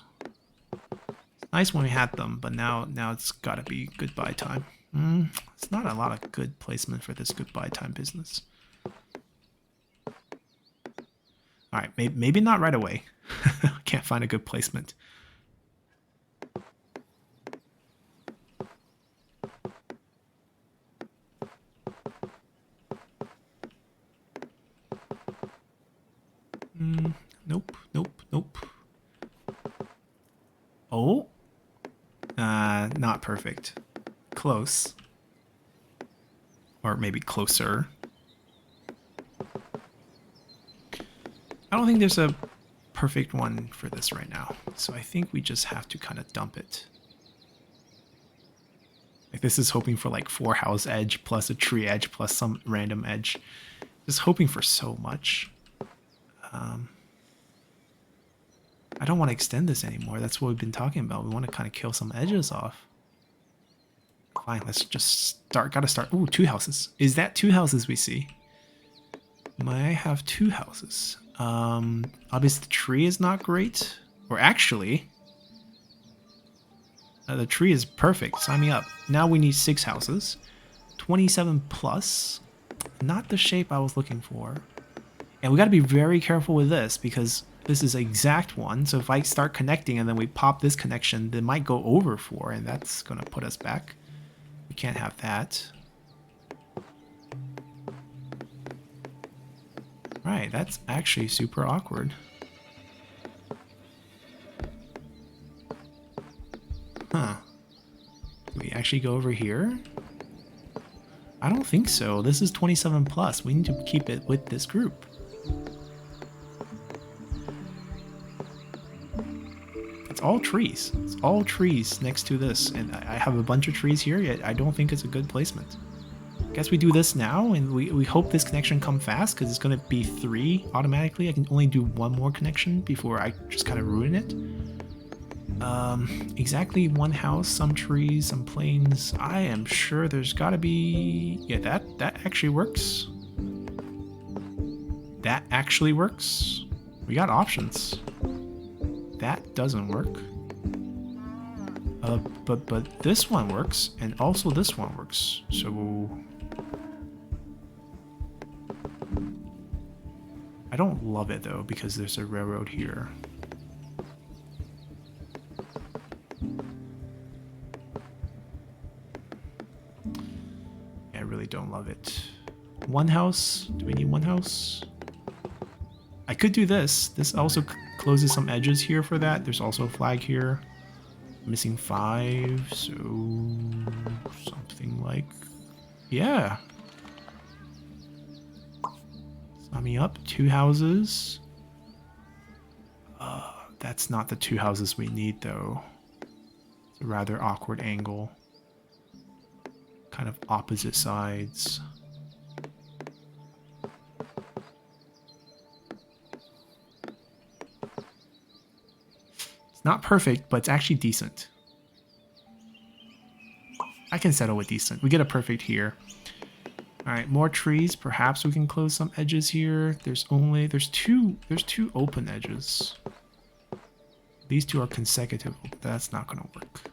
It's nice when we had them, but now it's gotta be goodbye time. It's not a lot of good placement for this goodbye time business. All right, maybe not right away. Can't find a good placement. Nope. Oh, not perfect. Close. Or maybe closer. I don't think there's a perfect one for this right now. So I think we just have to kind of dump it. Like this is hoping for like 4 house edge plus a tree edge plus some random edge. Just hoping for so much. I don't want to extend this anymore. That's what we've been talking about. We want to kind of kill some edges off. Fine, let's just start. Gotta start. Ooh, 2 houses. Is that 2 houses we see? Might I have 2 houses? Obviously the tree is not great. Or actually, the tree is perfect. Sign me up. Now we need 6 houses. 27 plus. Not the shape I was looking for. And we got to be very careful with this because this is an exact one. So if I start connecting and then we pop this connection, they might go over 4 and that's going to put us back. We can't have that. Right, that's actually super awkward. Huh. Do we actually go over here? I don't think so. This is 27 plus. We need to keep it with this group. It's all trees. It's all trees next to this. And I have a bunch of trees here, yet I don't think it's a good placement. guess we do this now, and we hope this connection come fast, because it's going to be 3 automatically. I can only do 1 more connection before I just kind of ruin it. Exactly 1 house, some trees, some plains. I am sure there's got to be... Yeah, that actually works. That actually works. We got options. That doesn't work. But this one works, and also this one works. So I don't love it though, because there's a railroad here. I really don't love it. 1 house? Do we need 1 house? I could do this. This also closes some edges here for that. There's also a flag here. Missing 5, so something like, yeah. Sign me up. 2 houses. That's not the 2 houses we need though. It's a rather awkward angle. Kind of opposite sides. Not perfect, but it's actually decent. I can settle with decent. We get a perfect here. All right, more trees. Perhaps we can close some edges here. There's two open edges. These 2 are consecutive. That's not gonna work.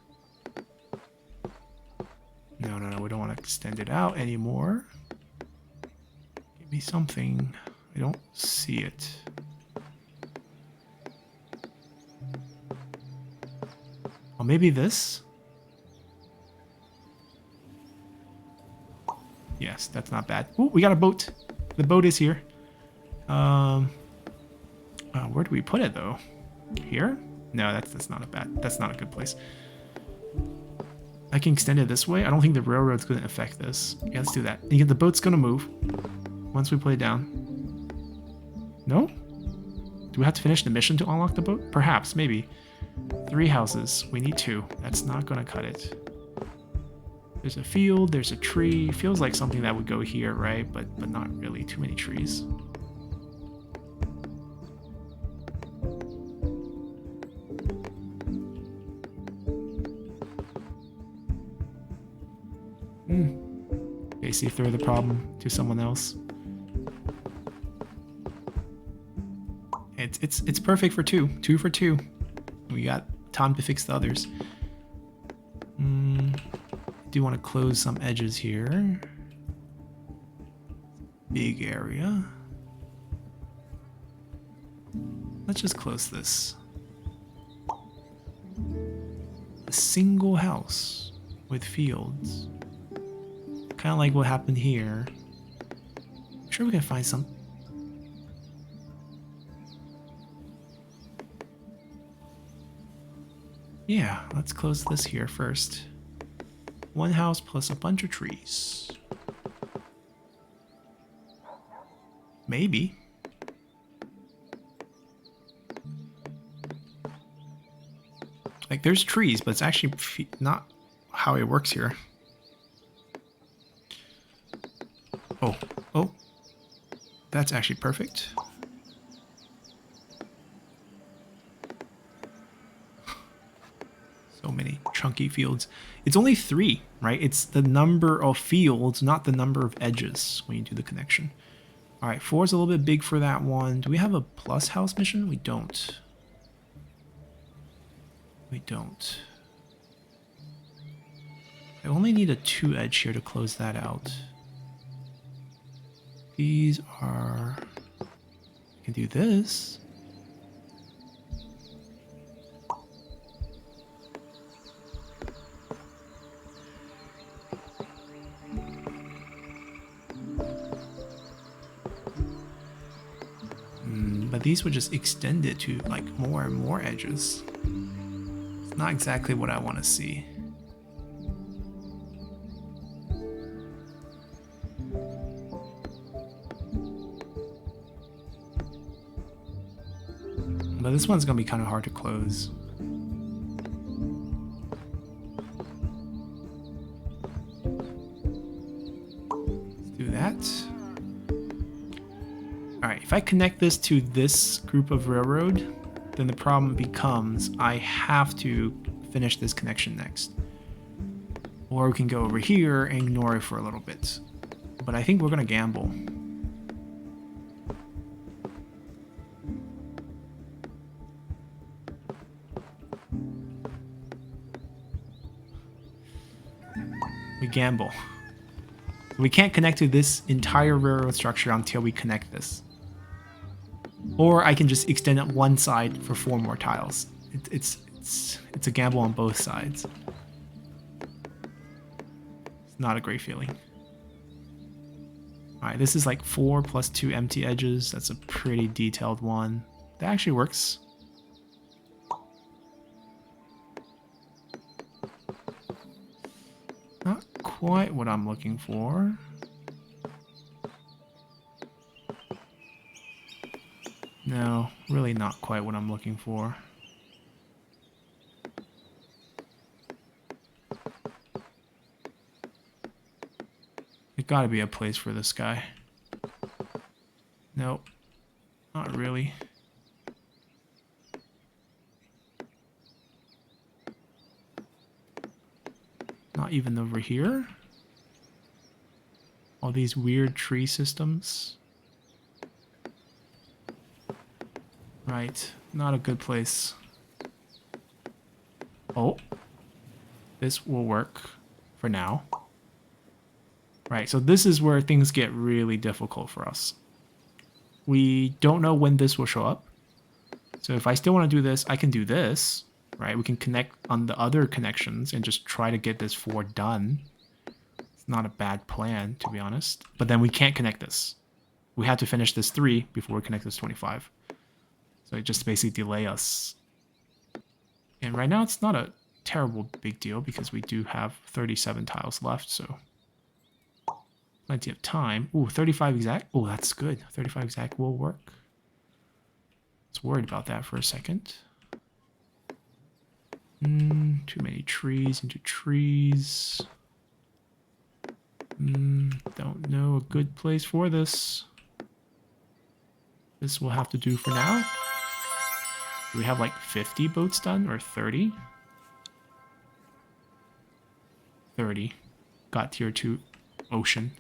No, we don't want to extend it out anymore. Give me something. I don't see it. Oh, maybe this? Yes, that's not bad. Oh, we got a boat. The boat is here. Where do we put it though? Here? No, that's not that's not a good place. I can extend it this way. I don't think the railroad's gonna affect this. Yeah, let's do that. And the boat's gonna move once we play it down. No? Do we have to finish the mission to unlock the boat? Perhaps, maybe. 3 houses. We need 2. That's not gonna cut it. There's a field, there's a tree. Feels like something that would go here, right? But not really. Too many trees. Basically throw the problem to someone else. It's perfect for 2. 2 for 2. We got time to fix the others. Do want to close some edges here. Big area. Let's just close this. A single house with fields. Kind of like what happened here. I'm sure we can find some. Yeah, let's close this here first. 1 house plus a bunch of trees. Maybe. Like, there's trees, but it's actually not how it works here. Oh. That's actually perfect. So many chunky fields. It's only 3, right? It's the number of fields, not the number of edges when you do the connection. All right, 4 is a little bit big for that one. Do we have a plus house mission? We don't. We don't. I only need a 2 edge here to close that out. These are... I can do this. But these would just extend it to like more and more edges. It's not exactly what I want to see. But this one's gonna be kind of hard to close. I connect this to this group of railroad, then the problem becomes I have to finish this connection next. Or we can go over here and ignore it for a little bit. But I think we're gonna gamble. We gamble. We can't connect to this entire railroad structure until we connect this. Or I can just extend it one side for 4 more tiles. It's a gamble on both sides. It's not a great feeling. Alright, this is like 4 plus 2 empty edges. That's a pretty detailed one. That actually works. Not quite what I'm looking for. No, really not quite what I'm looking for. There's gotta be a place for this guy. Nope, not really. Not even over here. All these weird tree systems. Right, not a good place. Oh, this will work for now. Right, so this is where things get really difficult for us. We don't know when this will show up. So if I still want to do this, I can do this, right? We can connect on the other connections and just try to get this 4 done. It's not a bad plan, to be honest. But then we can't connect this. We have to finish this 3 before we connect this 25. So it just basically delay us. And right now it's not a terrible big deal because we do have 37 tiles left, so plenty of time. Ooh, 35 exact. Oh, that's good. 35 exact will work. I was worried about that for a second. Too many trees into trees. Don't know a good place for this. This will have to do for now. Do we have like 50 boats done or 30? 30. Got tier 2 ocean.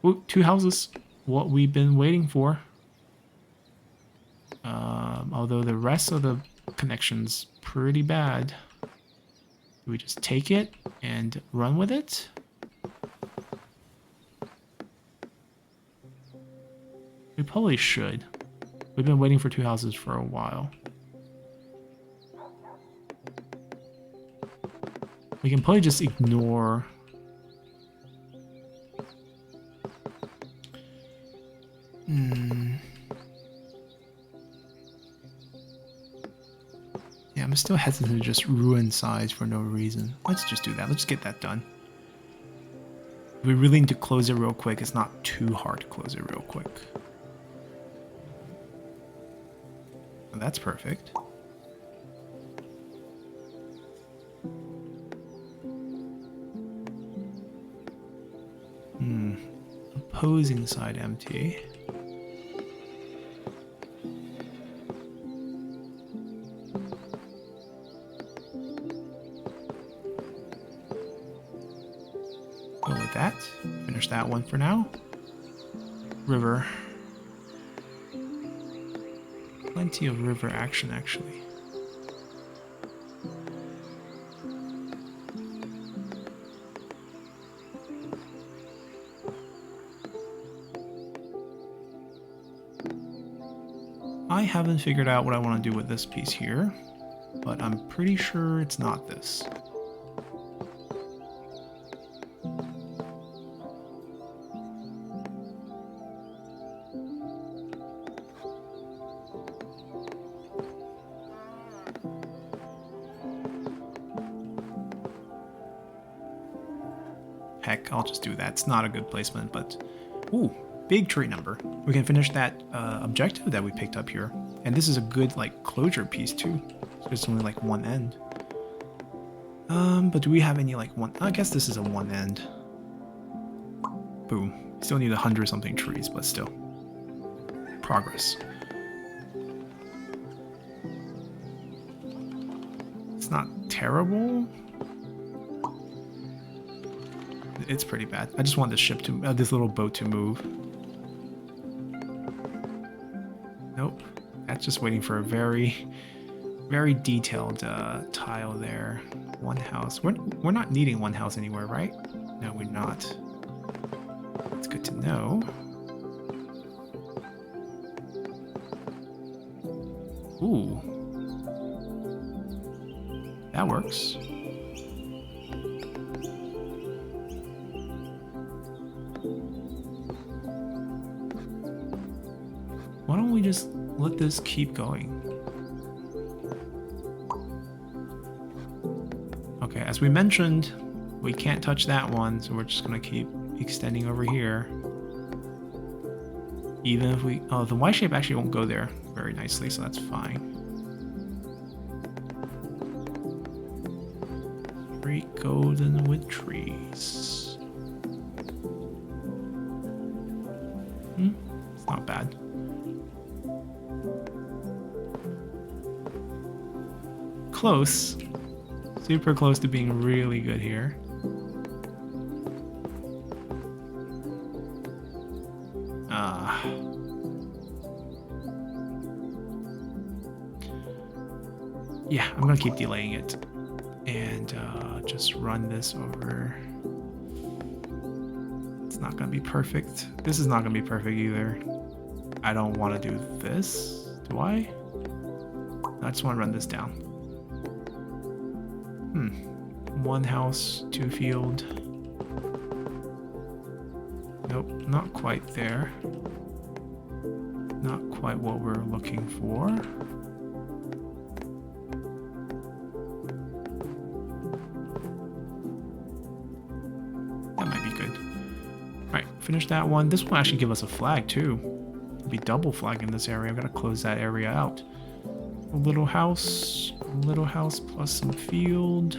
Ooh, 2 houses. What we've been waiting for. Although the rest of the connection's pretty bad. Do we just take it and run with it? We probably should. We've been waiting for 2 houses for a while. We can probably just ignore... Yeah, I'm still hesitant to just ruin size for no reason. Let's just do that. Let's get that done. We really need to close it real quick. It's not too hard to close it real quick. And that's perfect. Opposing side empty. Go with that. Finish that one for now. River. Plenty of river action, actually. I haven't figured out what I want to do with this piece here, but I'm pretty sure it's not this. Heck, I'll just do that. It's not a good placement, but... Ooh, big tree number. We can finish that objective that we picked up here. And this is a good, like, closure piece, too. So it's only, like, one end. But do we have any, like, one... I guess this is a one end. Boom. Still need 100-something trees, but still. progress. It's not terrible. It's pretty bad. I just want this ship to, this little boat to move. Nope. That's just waiting for a very, very detailed tile there. One house. We're not needing one house anywhere, right? No, we're not. It's good to know. Ooh. That works. Why don't we just let this keep going? Okay, as we mentioned, we can't touch that one, so we're just gonna keep extending over here. Even if we... Oh, the Y shape actually won't go there very nicely, so that's fine. Great golden with trees. It's not bad. Close. Super close to being really good here. Yeah, I'm gonna keep delaying it and just run this over. It's not gonna be perfect. This is not gonna be perfect either. I don't want to do this. Do I? I just want to run this down. One house, two field. Nope, not quite there. Not quite what we're looking for. That might be good. Alright, finish that one. This will actually give us a flag too. It'll be double flag in this area. I'm gonna close that area out. A little house plus some field.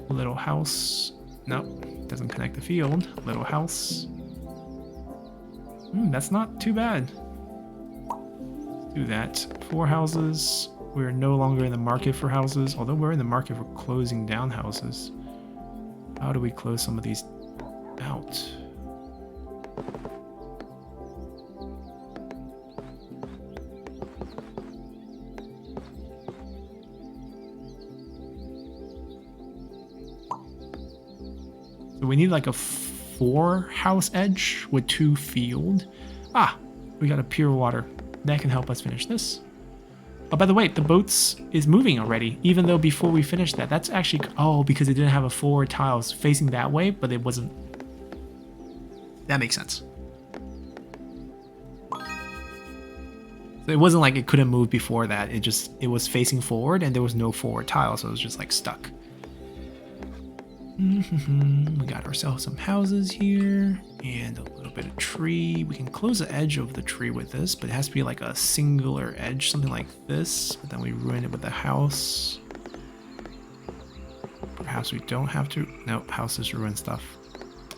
Little house. Nope, doesn't connect the field. Little house. That's not too bad. Let's do that. 4 houses. We're no longer in the market for houses, although we're in the market for closing down houses. How do we close some of these out? So we need like a 4 house edge with 2 field. Ah, we got a pure water. That can help us finish this. Oh, by the way, the boats is moving already, even though before we finished that, that's actually, oh, because it didn't have a 4 tiles facing that way, but it wasn't. That makes sense. So it wasn't like it couldn't move before that. It was facing forward and there was no forward tile, so it was just like stuck. We got ourselves some houses here and a little bit of tree. We can close the edge of the tree with this, but it has to be like a singular edge, something like this. But then we ruin it with a house. Perhaps we don't have to. Nope, houses ruin stuff.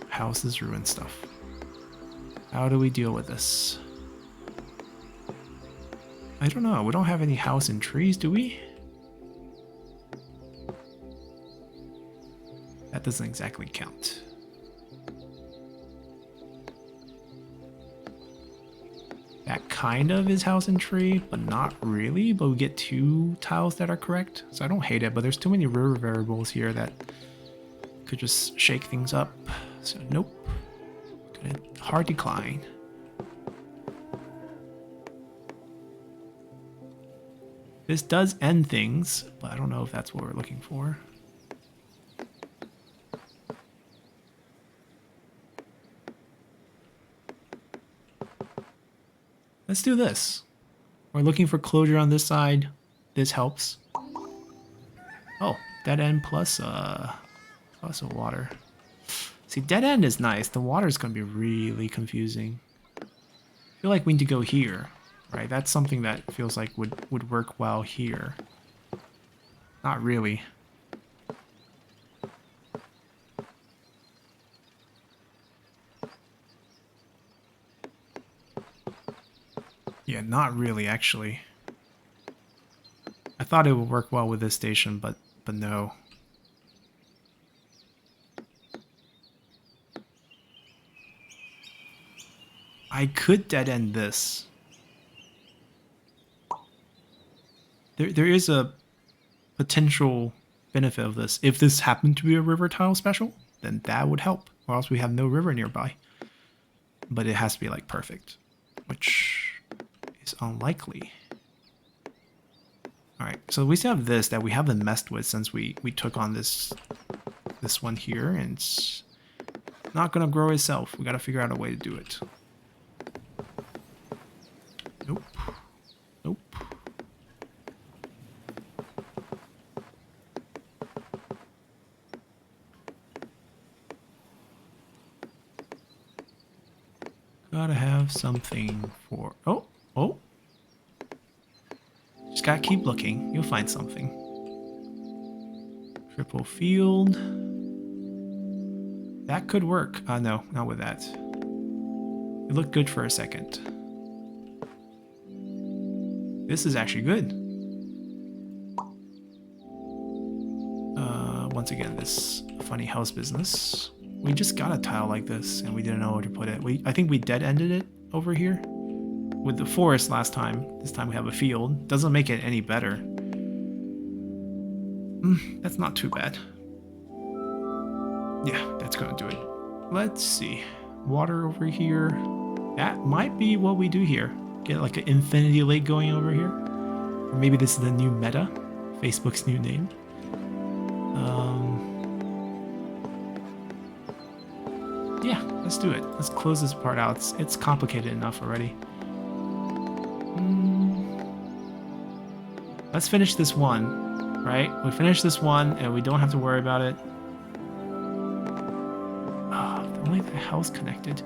Houses ruin stuff. How do we deal with this? I don't know. We don't have any house and trees, do we? That doesn't exactly count. That kind of is house and tree, but not really. But we get 2 tiles that are correct. So I don't hate it, but there's too many river variables here that could just shake things up. So nope. Gonna hard decline. This does end things, but I don't know if that's what we're looking for. Let's do this. We're looking for closure on this side. This helps. Oh, dead end plus a water. See, dead end is nice. The water is going to be really confusing. I feel like we need to go here, right? That's something that feels like would work well here. Not really. Yeah, not really, actually. I thought it would work well with this station, but no. I could dead end this. There is a potential benefit of this. If this happened to be a river tile special, then that would help. Or else we have no river nearby. But it has to be like perfect, which is unlikely. Alright, so we still have this that we haven't messed with since we took on this one here, and it's not gonna grow itself. We gotta figure out a way to do it. Nope. Nope. Gotta have something for... Oh! Oh! Just gotta keep looking. You'll find something. Triple field. That could work. No, not with that. It looked good for a second. This is actually good. Once again, this funny house business. We just got a tile like this, and we didn't know where to put it. I think we dead-ended it over here with the forest last time. This time we have a field. Doesn't make it any better. That's not too bad. Yeah, that's gonna do it. Let's see. Water over here. That might be what we do here. Get like an infinity lake going over here. Or maybe this is the new meta. Facebook's new name. Yeah, let's do it. Let's close this part out. It's complicated enough already. Let's finish this one, right? We finish this one and we don't have to worry about it. Oh, if only the house connected.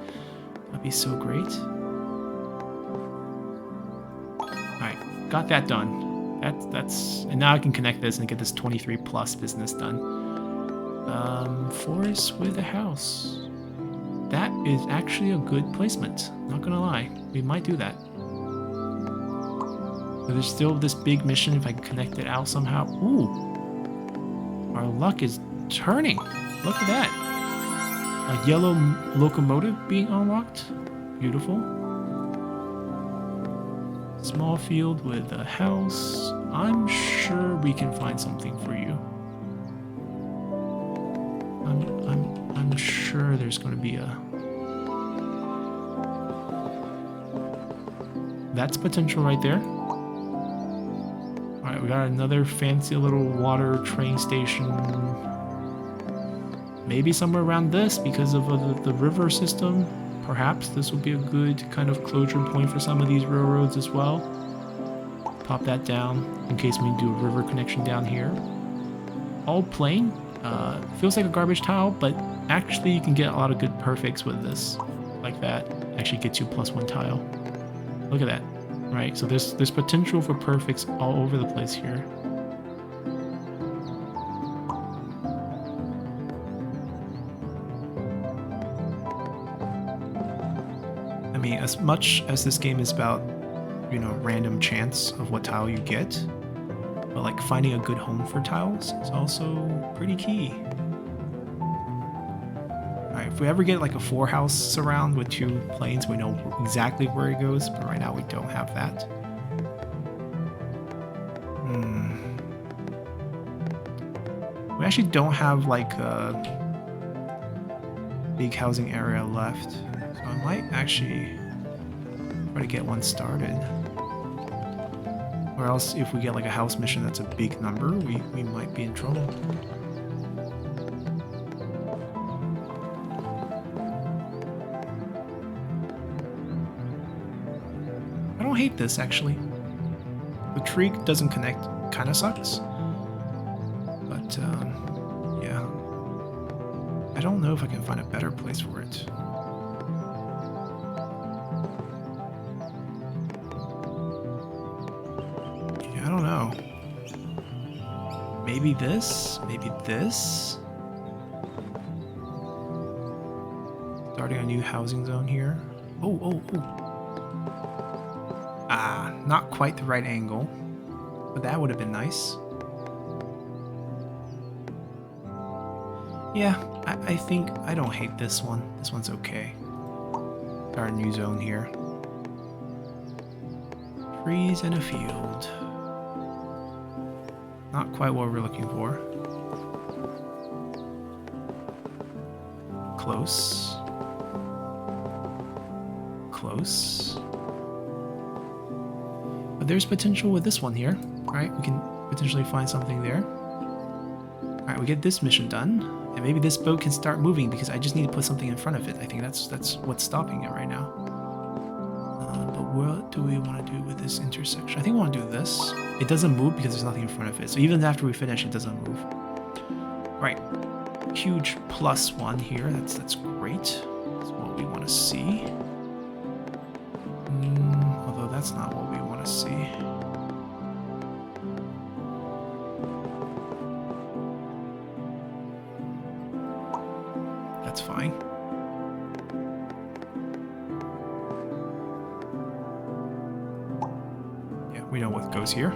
That'd be so great. Alright, got that done. That's and now I can connect this and get this 23 plus business done. Forest with a house. That is actually a good placement. Not gonna lie. We might do that. But there's still this big mission if I can connect it out somehow. Ooh. Our luck is turning. Look at that. A yellow locomotive being unlocked. Beautiful. Small field with a house. I'm sure we can find something for you. I'm sure there's going to be a... That's potential right there. Alright, we got another fancy little water train station. Maybe somewhere around this because of the river system. Perhaps this will be a good kind of closure point for some of these railroads as well. Pop that down in case we do a river connection down here. All plain. Feels like a garbage tile, but actually you can get a lot of good perfects with this. Like that. Actually gets you +1 tile. Look at that. Right, so there's potential for perfects all over the place here. I mean, as much as this game is about, you know, random chance of what tile you get, but like finding a good home for tiles is also pretty key. Alright, if we ever get like a 4-house surround with 2 planes, we know exactly where it goes, but right now we don't have that. We actually don't have like a big housing area left, so I might actually try to get one started. Or else if we get like a house mission that's a big number, we might be in trouble. I don't hate this actually. The tree doesn't connect, kinda sucks. But yeah. I don't know if I can find a better place for it. Yeah, I don't know. Maybe this? Maybe this? Starting a new housing zone here. Oh. Ah, not quite the right angle, but that would have been nice. Yeah, I think I don't hate this one. This one's okay. Our new zone here. Trees and a field. Not quite what we're looking for. Close. Close. But there's potential with this one here, right? We can potentially find something there. Alright, we get this mission done, and maybe this boat can start moving because I just need to put something in front of it. I think that's what's stopping it right now. But what do we want to do with this intersection? I think we want to do this. It doesn't move because there's nothing in front of it. So even after we finish, it doesn't move. Right. Huge +1 here. That's great. That's what we want to see. Although that's not what we want to see. That's fine. Yeah, we know what goes here.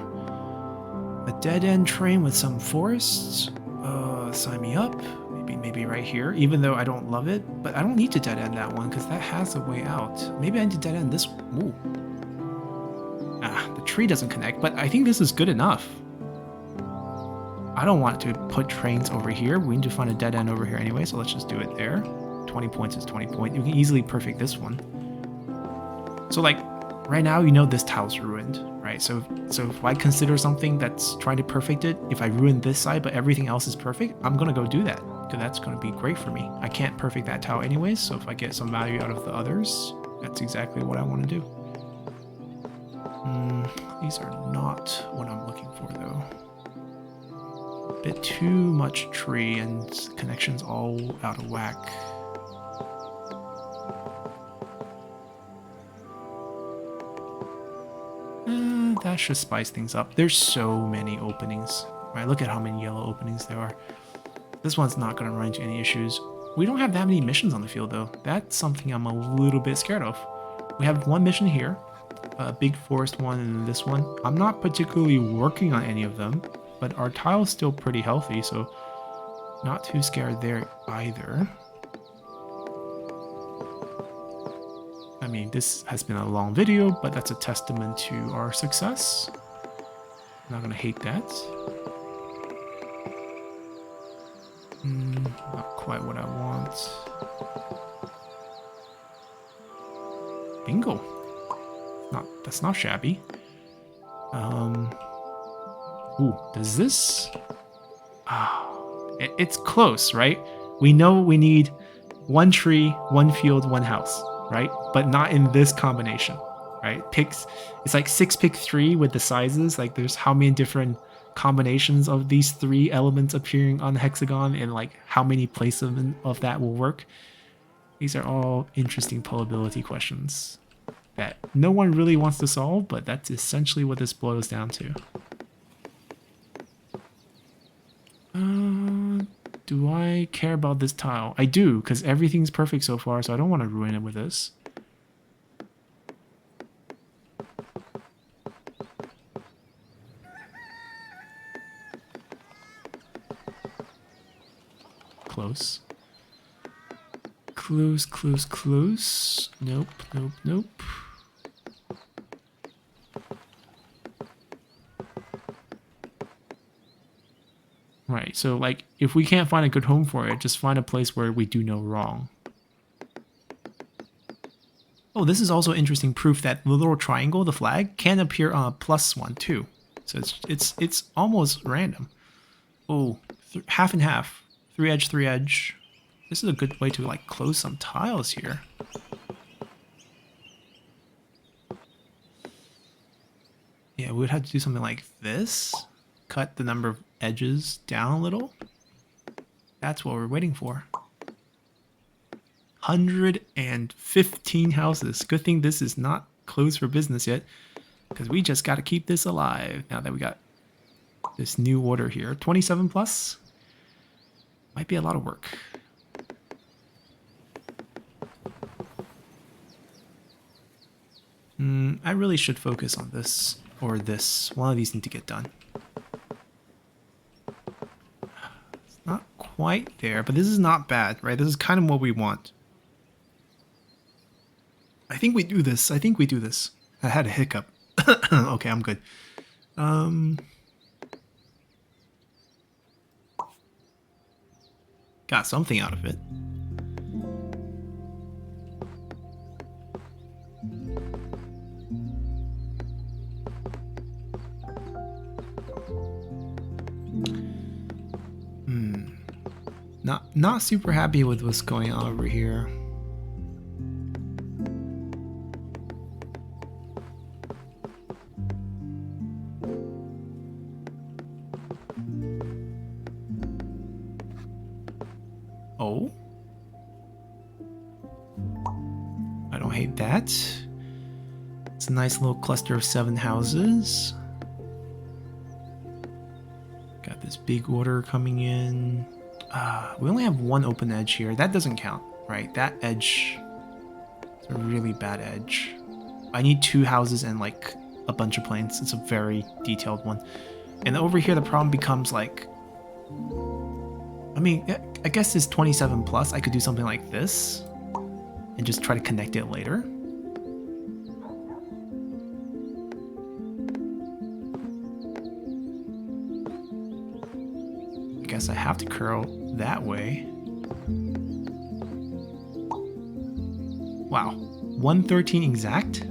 A dead-end train with some forests. Sign me up. Maybe right here, even though I don't love it, but I don't need to dead-end that one because that has a way out. Maybe I need to dead-end this one. Ooh. Ah, the tree doesn't connect, but I think this is good enough. I don't want to put trains over here. We need to find a dead end over here anyway, so let's just do it there. 20 points is 20 points. You can easily perfect this one. So like, right now, you know this tile's ruined, right? So if I consider something that's trying to perfect it, if I ruin this side but everything else is perfect, I'm gonna go do that. Because that's gonna be great for me. I can't perfect that tile anyways, so if I get some value out of the others, that's exactly what I want to do. These are not what I'm looking for though. A bit too much tree and connections all out of whack. That should spice things up. There's so many openings. Right, look at how many yellow openings there are. This one's not going to run into any issues. We don't have that many missions on the field though. That's something I'm a little bit scared of. We have one mission here, a big forest one, and this one. I'm not particularly working on any of them, but our tile's still pretty healthy, so not too scared there either. I mean, this has been a long video, but that's a testament to our success. I'm not gonna hate that. Not quite what I want. Bingo. That's not shabby. Ooh, does this? It's close, right? We know we need one tree, one field, one house, right? But not in this combination, right? It's like 6 pick 3 with the sizes. Like there's how many different combinations of these 3 elements appearing on the hexagon and like how many placement of that will work. These are all interesting probability questions that no one really wants to solve, but that's essentially what this boils down to. Do I care about this tile? I do, because everything's perfect so far, so I don't want to ruin it with this. Close. Close, close, close. Nope, nope, nope. Right, so like, if we can't find a good home for it, just find a place where we do no wrong. Oh, this is also interesting proof that the little triangle, the flag, can appear on a +1 too. So it's almost random. Oh, half and half. 3 edge, 3 edge. This is a good way to like close some tiles here. Yeah, we would have to do something like this. Cut the number of edges down a little. That's what we're waiting for. 115 houses. Good thing this is not closed for business yet, because we just got to keep this alive now that we got this new order here. 27 plus. Might be a lot of work. I really should focus on this or this. One of these need to get done. It's not quite there, but this is not bad, right? This is kind of what we want. I think we do this. I think we do this. I had a hiccup. Okay, I'm good. Got something out of it. Not super happy with what's going on over here. Oh. I don't hate that. It's a nice little cluster of 7 houses. Got this big order coming in. We only have 1 open edge here. That doesn't count, right? That edge is a really bad edge. I need 2 houses and like a bunch of planes. It's a very detailed one. And over here, the problem becomes like, I mean, I guess it's 27 plus. I could do something like this and just try to connect it later. I guess I have to curl that way. Wow, 113 exact?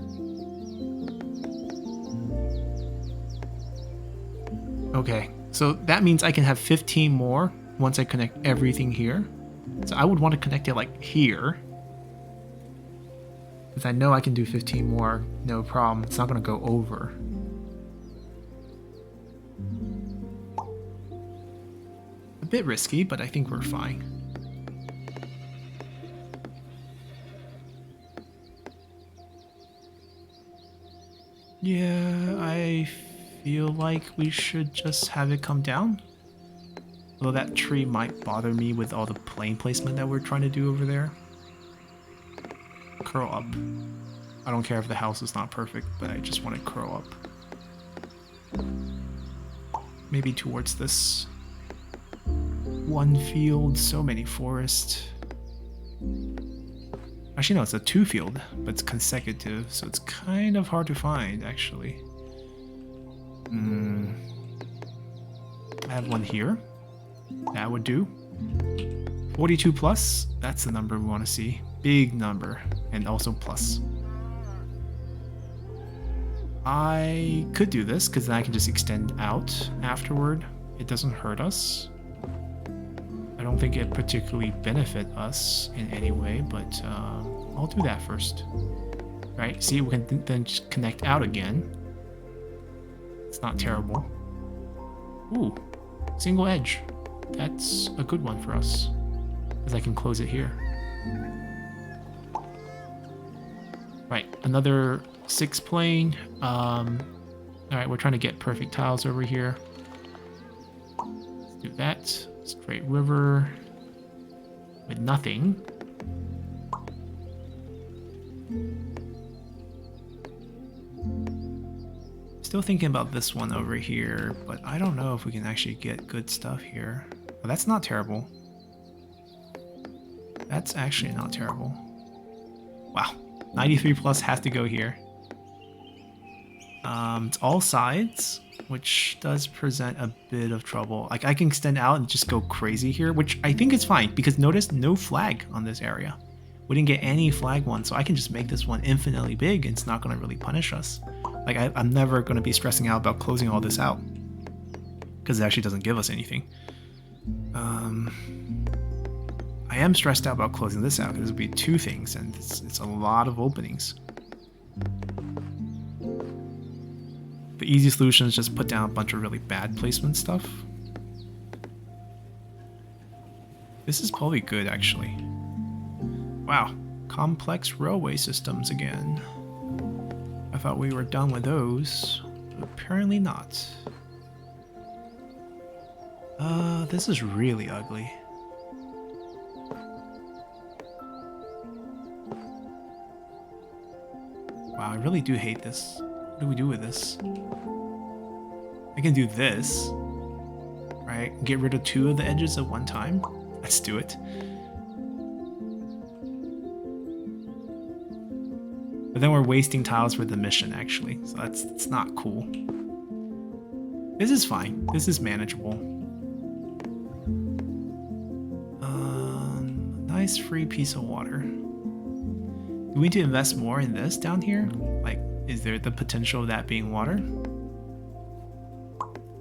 Okay, so that means I can have 15 more once I connect everything here. So I would want to connect it like here. Because I know I can do 15 more, no problem. It's not going to go over. A bit risky, but I think we're fine. Yeah, I feel like we should just have it come down. Although that tree might bother me with all the plane placement that we're trying to do over there. Curl up. I don't care if the house is not perfect, but I just want to curl up. Maybe towards this one field, so many forests. Actually, no, it's a 2 field, but it's consecutive, so it's kind of hard to find, actually. I have one here. That would do. 42 plus, that's the number we want to see. Big number, and also plus. I could do this, because then I can just extend out afterward. It doesn't hurt us. I don't think it particularly benefit us in any way, but I'll do that first. Right, see, we can then just connect out again. It's not terrible. Ooh, single edge. That's a good one for us, because I can close it here. Right, another 6 plane. Alright, we're trying to get perfect tiles over here. Let's do that. Straight river with nothing. Still thinking about this one over here, but I don't know if we can actually get good stuff here. Well, that's not terrible. That's actually not terrible. Wow, 93 plus has to go here. It's all sides, which does present a bit of trouble. Like, I can extend out and just go crazy here, which I think is fine, because notice no flag on this area. We didn't get any flag one, so I can just make this one infinitely big and it's not going to really punish us. Like, I'm never going to be stressing out about closing all this out, because it actually doesn't give us anything. I am stressed out about closing this out, because it would be 2 things, and it's a lot of openings. The easy solution is just put down a bunch of really bad placement stuff. This is probably good, actually. Wow, complex railway systems again. I thought we were done with those, but apparently not. This is really ugly. Wow, I really do hate this. What do we do with this? I can do this, right? Get rid of 2 of the edges at one time. Let's do it. But then we're wasting tiles for the mission, actually. So that's not cool. This is fine. This is manageable. Nice free piece of water. Do we need to invest more in this down here? Like, is there the potential of that being water?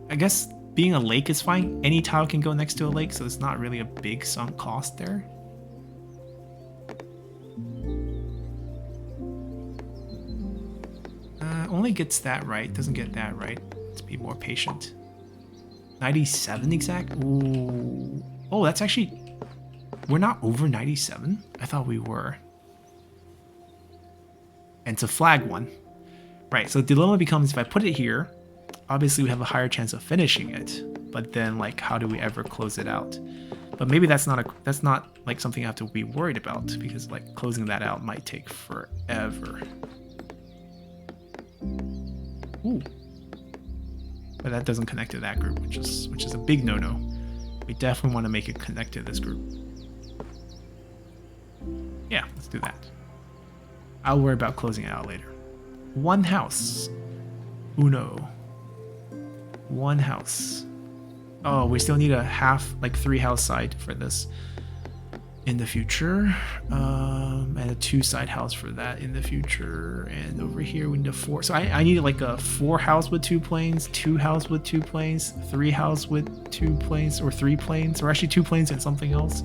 I guess being a lake is fine. Any tile can go next to a lake, so it's not really a big sunk cost there. Only gets that right, doesn't get that right. Let's be more patient. 97 exact? Ooh. Oh, that's actually... We're not over 97? I thought we were. And to flag one. Right, so the dilemma becomes if I put it here, obviously we have a higher chance of finishing it. But then, like, how do we ever close it out? But maybe that's not like something I have to be worried about, because like closing that out might take forever. Ooh. But that doesn't connect to that group, which is a big no-no. We definitely want to make it connect to this group. Yeah, let's do that. I'll worry about closing it out later. 1 house. Uno. 1 house. Oh, we still need a half, like 3 house side for this in the future. And a 2 side house for that in the future. And over here we need a 4. So I need like a 4 house with 2 planes, 2 house with 2 planes, 3 house with 2 planes, or 3 planes, or actually 2 planes and something else.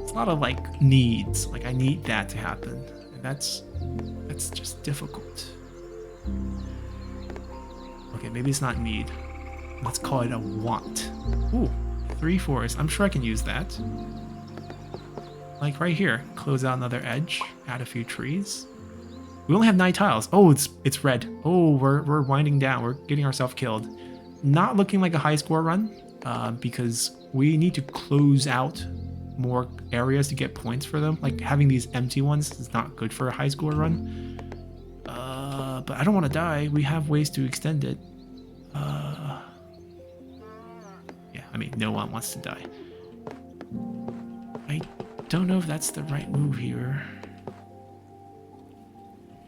It's a lot of like needs. Like I need that to happen. And that's just difficult. Okay, maybe it's not need. Let's call it a want. Ooh, 3 forests. I'm sure I can use that. Like right here, close out another edge, add a few trees. We only have 9 tiles. Oh, it's red. Oh, we're winding down. We're getting ourselves killed. Not looking like a high score run, because we need to close out more areas to get points for them. Like having these empty ones is not good for a high score run. But I don't want to die. We have ways to extend it. Yeah, I mean, no one wants to die. I don't know if that's the right move here.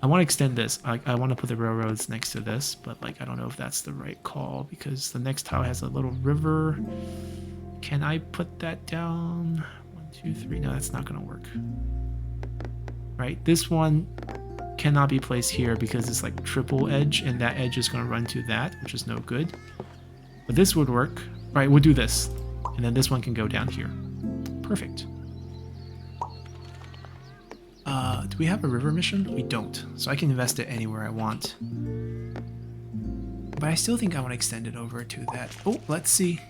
I want to extend this. I want to put the railroads next to this, but like I don't know if that's the right call because the next tile has a little river. Can I put that down? 1, 2, 3. No, that's not going to work. Right, this one cannot be placed here because it's like triple edge, and that edge is going to run to that, which is no good. But this would work. Right, we'll do this, and then this one can go down here. Perfect. Do we have a river mission? We don't, so I can invest it anywhere I want. But I still think I want to extend it over to that. Oh, let's see.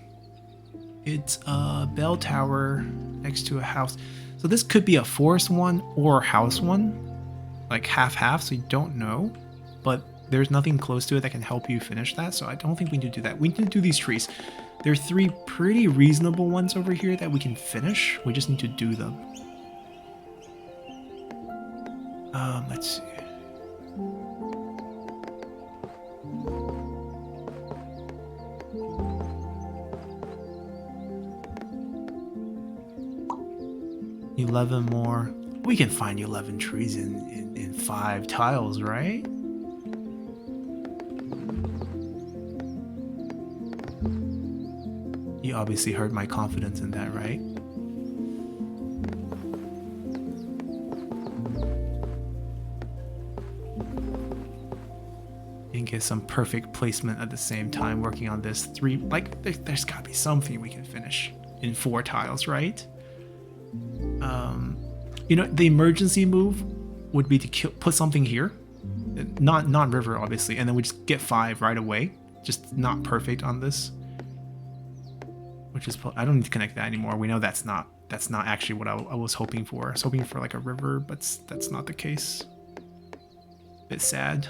It's a bell tower next to a house. So this could be a forest one or house one, like half-half, so you don't know. But there's nothing close to it that can help you finish that, so I don't think we need to do that. We need to do these trees. There are 3 pretty reasonable ones over here that we can finish. We just need to do them. Let's see. $11 more. We can find 11 trees in 5 tiles, right? You obviously heard my confidence in that, right? And get some perfect placement at the same time working on this 3. Like, there's gotta be something we can finish in 4 tiles, right? You know, the emergency move would be to put something here, not river obviously, and then we just get 5 right away. Just not perfect on this, which is I don't need to connect that anymore. We know that's not actually what I was hoping for. I was hoping for like a river, but that's not the case. Bit sad.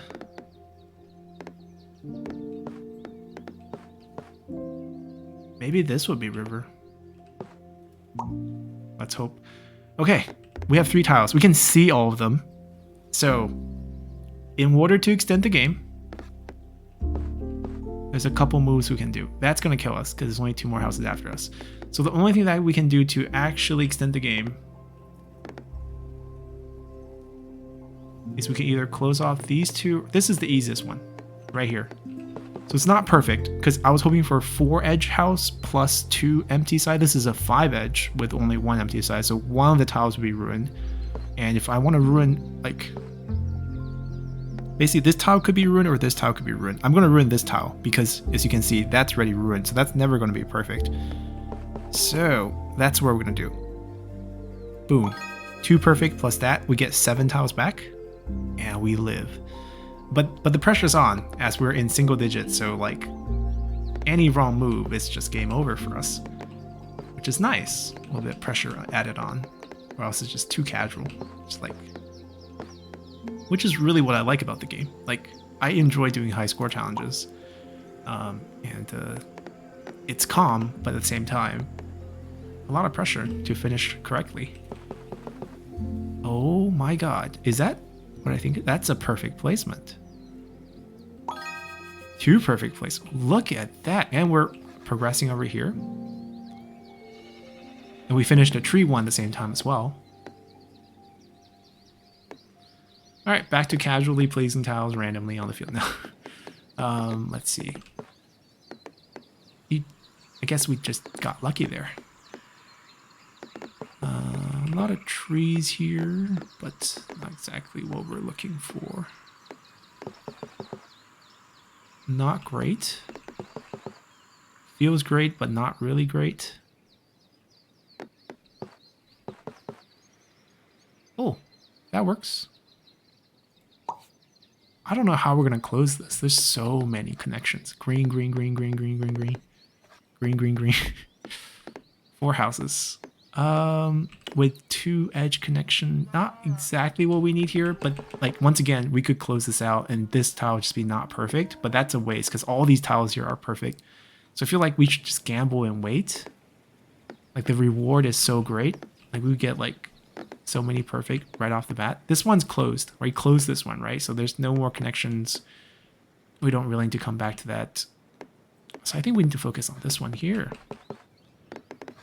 Maybe this would be river. Let's hope. Okay, we have 3 tiles. We can see all of them. So in order to extend the game, there's a couple moves we can do. That's going to kill us because there's only 2 more houses after us. So the only thing that we can do to actually extend the game is we can either close off these 2. This is the easiest one right here. So it's not perfect because I was hoping for a 4-edge house plus 2 empty side. This is a 5-edge with only 1 empty side. So one of the tiles would be ruined. And if I want to ruin, like, basically this tile could be ruined or this tile could be ruined. I'm going to ruin this tile because, as you can see, that's already ruined. So that's never going to be perfect. So that's what we're going to do. Boom. 2 perfect plus that. We get 7 tiles back and we live. But the pressure's on as we're in single digits. So like any wrong move, it's just game over for us, which is nice. A little bit of pressure added on, or else it's just too casual. Just like, which is really what I like about the game. Like, I enjoy doing high score challenges, and it's calm, but at the same time, a lot of pressure to finish correctly. Oh my god, is that what I think? That's a perfect placement. 2 perfect placements. Look at that, and we're progressing over here. And we finished a tree one at the same time as well. All right, back to casually placing tiles randomly on the field now. Let's see. I guess we just got lucky there. A lot of trees here, but not exactly what we're looking for. Not great. Feels great, but not really great. Oh, that works. I don't know how we're going to close this. There's so many connections. Green, green, green, green, green, green, green. Green, green, green. 4 houses. With 2 edge connection. Not exactly what we need here, but like once again, we could close this out and this tile would just be not perfect, but that's a waste because all these tiles here are perfect. So I feel like we should just gamble and wait. Like the reward is so great. Like we would get like so many perfect right off the bat. This one's closed, right? Close this one, right? So there's no more connections. We don't really need to come back to that. So I think we need to focus on this one here.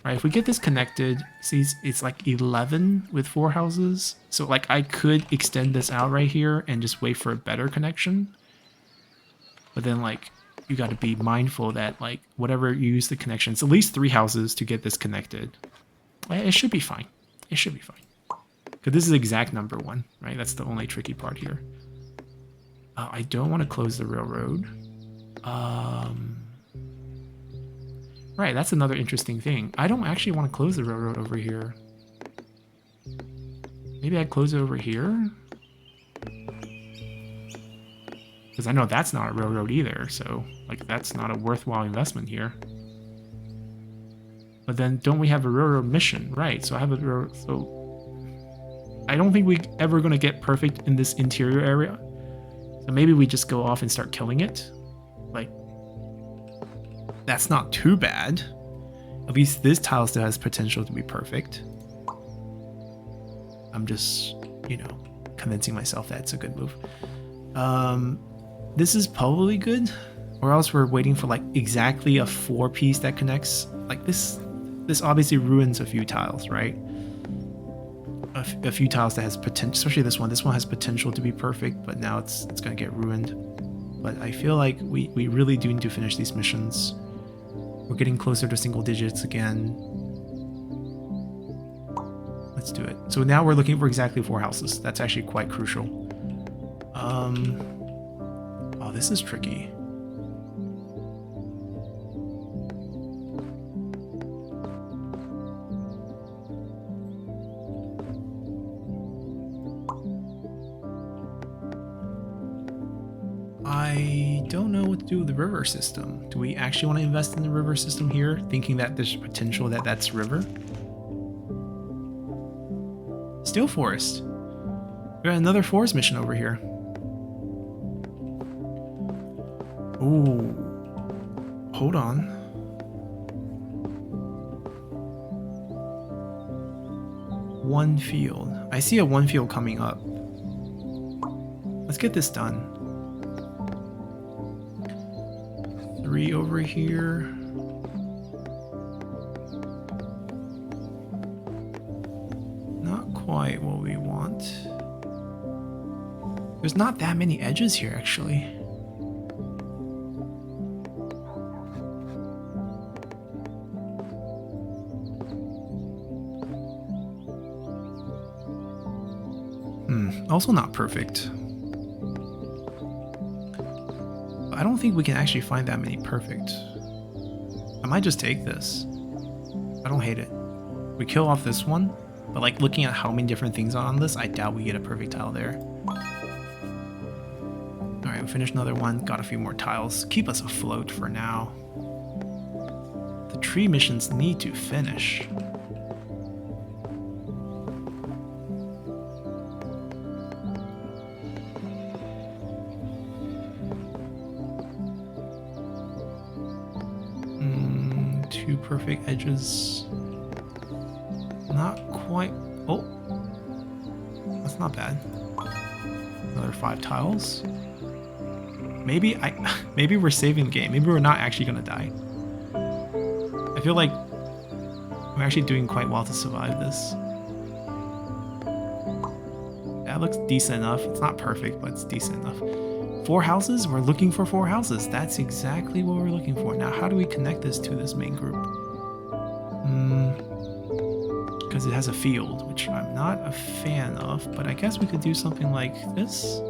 Right, if we get this connected, see, it's like 11 with 4 houses. So like I could extend this out right here and just wait for a better connection. But then like you got to be mindful that like whatever you use the connections, at least 3 houses to get this connected. It should be fine. It should be fine. Because this is exact number 1, right? That's the only tricky part here. I don't want to close the railroad. Right, that's another interesting thing. I don't actually want to close the railroad over here. Maybe I'd close it over here? Because I know that's not a railroad either, so like that's not a worthwhile investment here. But then don't we have a railroad mission? Right, so I have a railroad, so I don't think we're ever going to get perfect in this interior area. So maybe we just go off and start killing it. Like, that's not too bad. At least this tile still has potential to be perfect. I'm just, you know, convincing myself that it's a good move. This is probably good, or else we're waiting for like exactly a 4-piece that connects. Like this obviously ruins a few tiles, right? A few tiles that has potential, especially this one. This one has potential to be perfect, but now it's gonna get ruined. But I feel like we really do need to finish these missions. We're getting closer to single digits again. Let's do it. So now we're looking for exactly 4 houses. That's actually quite crucial. Oh, this is tricky. I don't know what to do with the river system. Do we actually want to invest in the river system here, thinking that there's potential that that's river? Still forest. We got another forest mission over here. Ooh. Hold on. One field. I see a 1 field coming up. Let's get this done. 3 over here. Not quite what we want. There's not that many edges here, actually. Also not perfect. I don't think we can actually find that many perfect. I might just take this. I don't hate it. We kill off this one, but like looking at how many different things are on this, I doubt we get a perfect tile there. Alright, we finished another one, got a few more tiles. Keep us afloat for now. The tree missions need to finish. Two perfect edges. Not quite. Oh, that's not bad. Another 5 tiles. Maybe we're saving the game. Maybe we're not actually gonna die. I feel like we're actually doing quite well to survive this. That looks decent enough. It's not perfect, but it's decent enough. 4 houses? We're looking for 4 houses. That's exactly what we're looking for. Now, how do we connect this to this main group? Because it has a field, which I'm not a fan of, but I guess we could do something like this.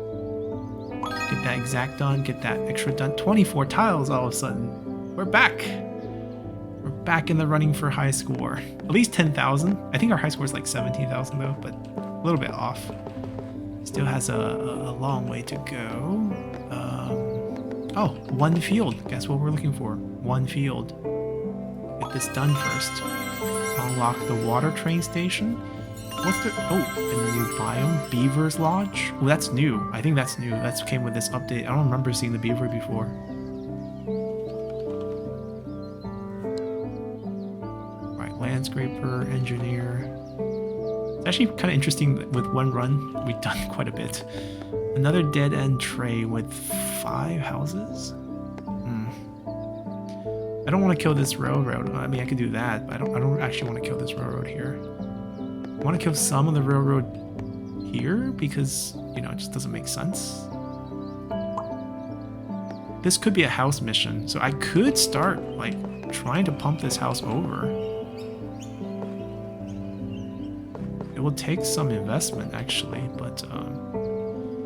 Get that exact done, get that extra done. 24 tiles all of a sudden. We're back. We're back in the running for high score. At least 10,000. I think our high score is like 17,000 though, but a little bit off. Still has a long way to go. Oh, 1 field. Guess what we're looking for? 1 field. Get this done first. Unlock the water train station. What's the... Oh, a new biome. Beaver's Lodge. Oh, that's new. I think that's new. That came with this update. I don't remember seeing the beaver before. Alright, landscaper, engineer. It's actually kind of interesting that with 1 run, we've done quite a bit. Another dead-end tray with 5 houses? I don't want to kill this railroad. I mean, I could do that, but I don't actually want to kill this railroad here. I want to kill some of the railroad here because, you know, it just doesn't make sense. This could be a house mission, so I could start, like, trying to pump this house over. It will take some investment, actually, but,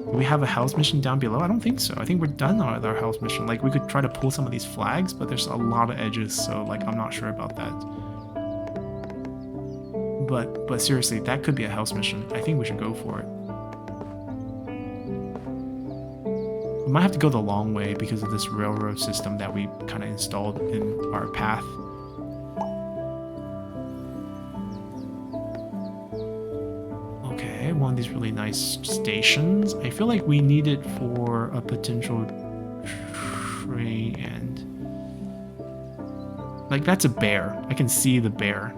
do we have a house mission down below? I don't think so. I think we're done with our house mission. Like, we could try to pull some of these flags, but there's a lot of edges, so, like, I'm not sure about that. But seriously, that could be a house mission. I think we should go for it. We might have to go the long way because of this railroad system that we kind of installed in our path. Okay, one of these really nice stations. I feel like we need it for a potential train and... Like, that's a bear. I can see the bear.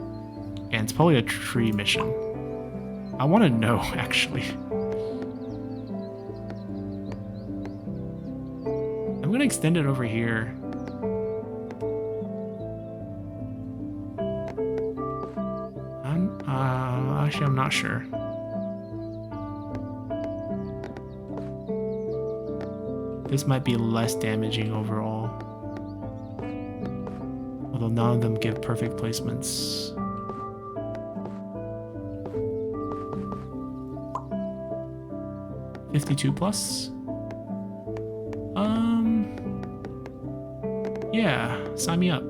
And it's probably a tree mission. I want to know, actually. I'm going to extend it over here. Actually, I'm not sure. This might be less damaging overall. Although none of them give perfect placements. $52 plus? Yeah, sign me up.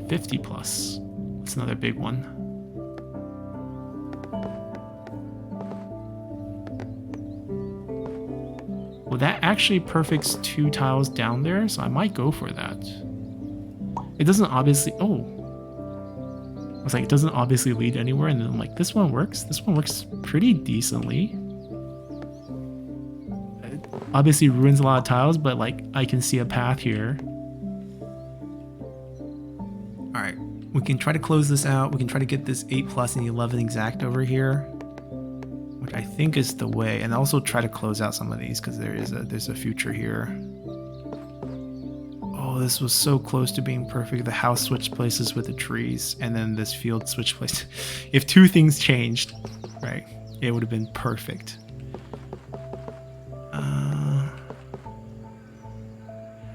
50 plus. That's another big one. Well, that actually perfects 2 tiles down there, so I might go for that. It doesn't obviously... Oh. I was like, it doesn't obviously lead anywhere, and then I'm like, this one works. This one works pretty decently. It obviously ruins a lot of tiles, but like, I can see a path here. Alright, we can try to close this out. We can try to get this 8 plus and 11 exact over here. We'll I think is the way. And also try to close out some of these because there's a future here. Oh, this was so close to being perfect. The house switched places with the trees, and then this field switched places. If two things changed, right, it would have been perfect.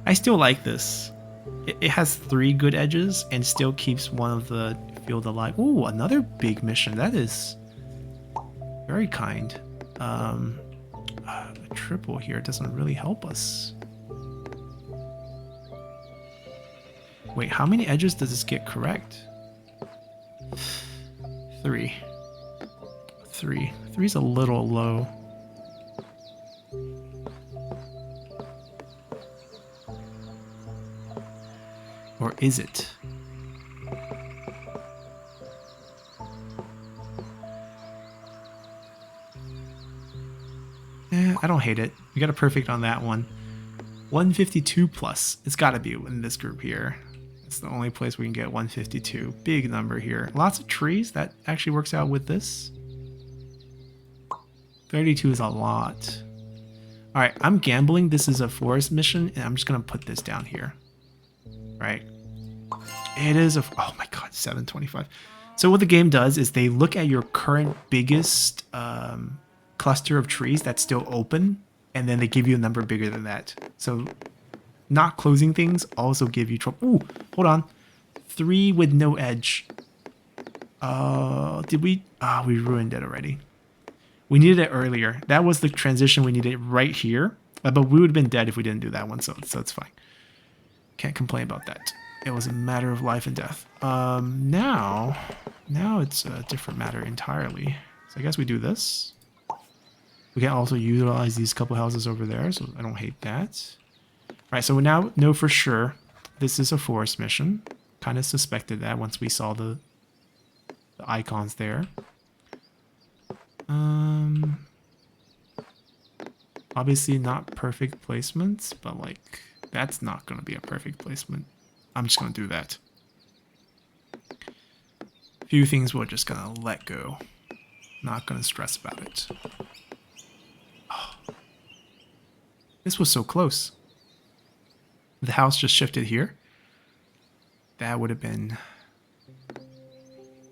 I still like this. It has 3 good edges and still keeps one of the field alive. Ooh, another big mission. That is very kind. A triple here doesn't really help us. Wait, how many edges does this get correct? 3. 3. 3's a little low. Or is it? I don't hate it. We got a perfect on that one. 152 plus. It's got to be in this group here. It's the only place we can get 152. Big number here. Lots of trees. That actually works out with this. 32 is a lot. All right, I'm gambling. This is a forest mission, and I'm just going to put this down here. Right? It is a... Oh my god, 725. So what the game does is they look at your current biggest cluster of trees that's still open, and then they give you a number bigger than that. So not closing things also give you trouble. Ooh, hold on. 3 with no edge. Did we... we ruined it already. We needed it earlier. That was the transition we needed right here. But we would have been dead if we didn't do that one, so it's fine. Can't complain about that. It was a matter of life and death. Now it's a different matter entirely. So I guess we do this. We can also utilize these couple houses over there, so I don't hate that. All right, so we now know for sure this is a forest mission. Kind of suspected that once we saw the icons there. Obviously not perfect placements, but like that's not going to be a perfect placement. I'm just going to do that. A few things we're just going to let go. Not going to stress about it. Oh. This was so close. The house just shifted here. That would have been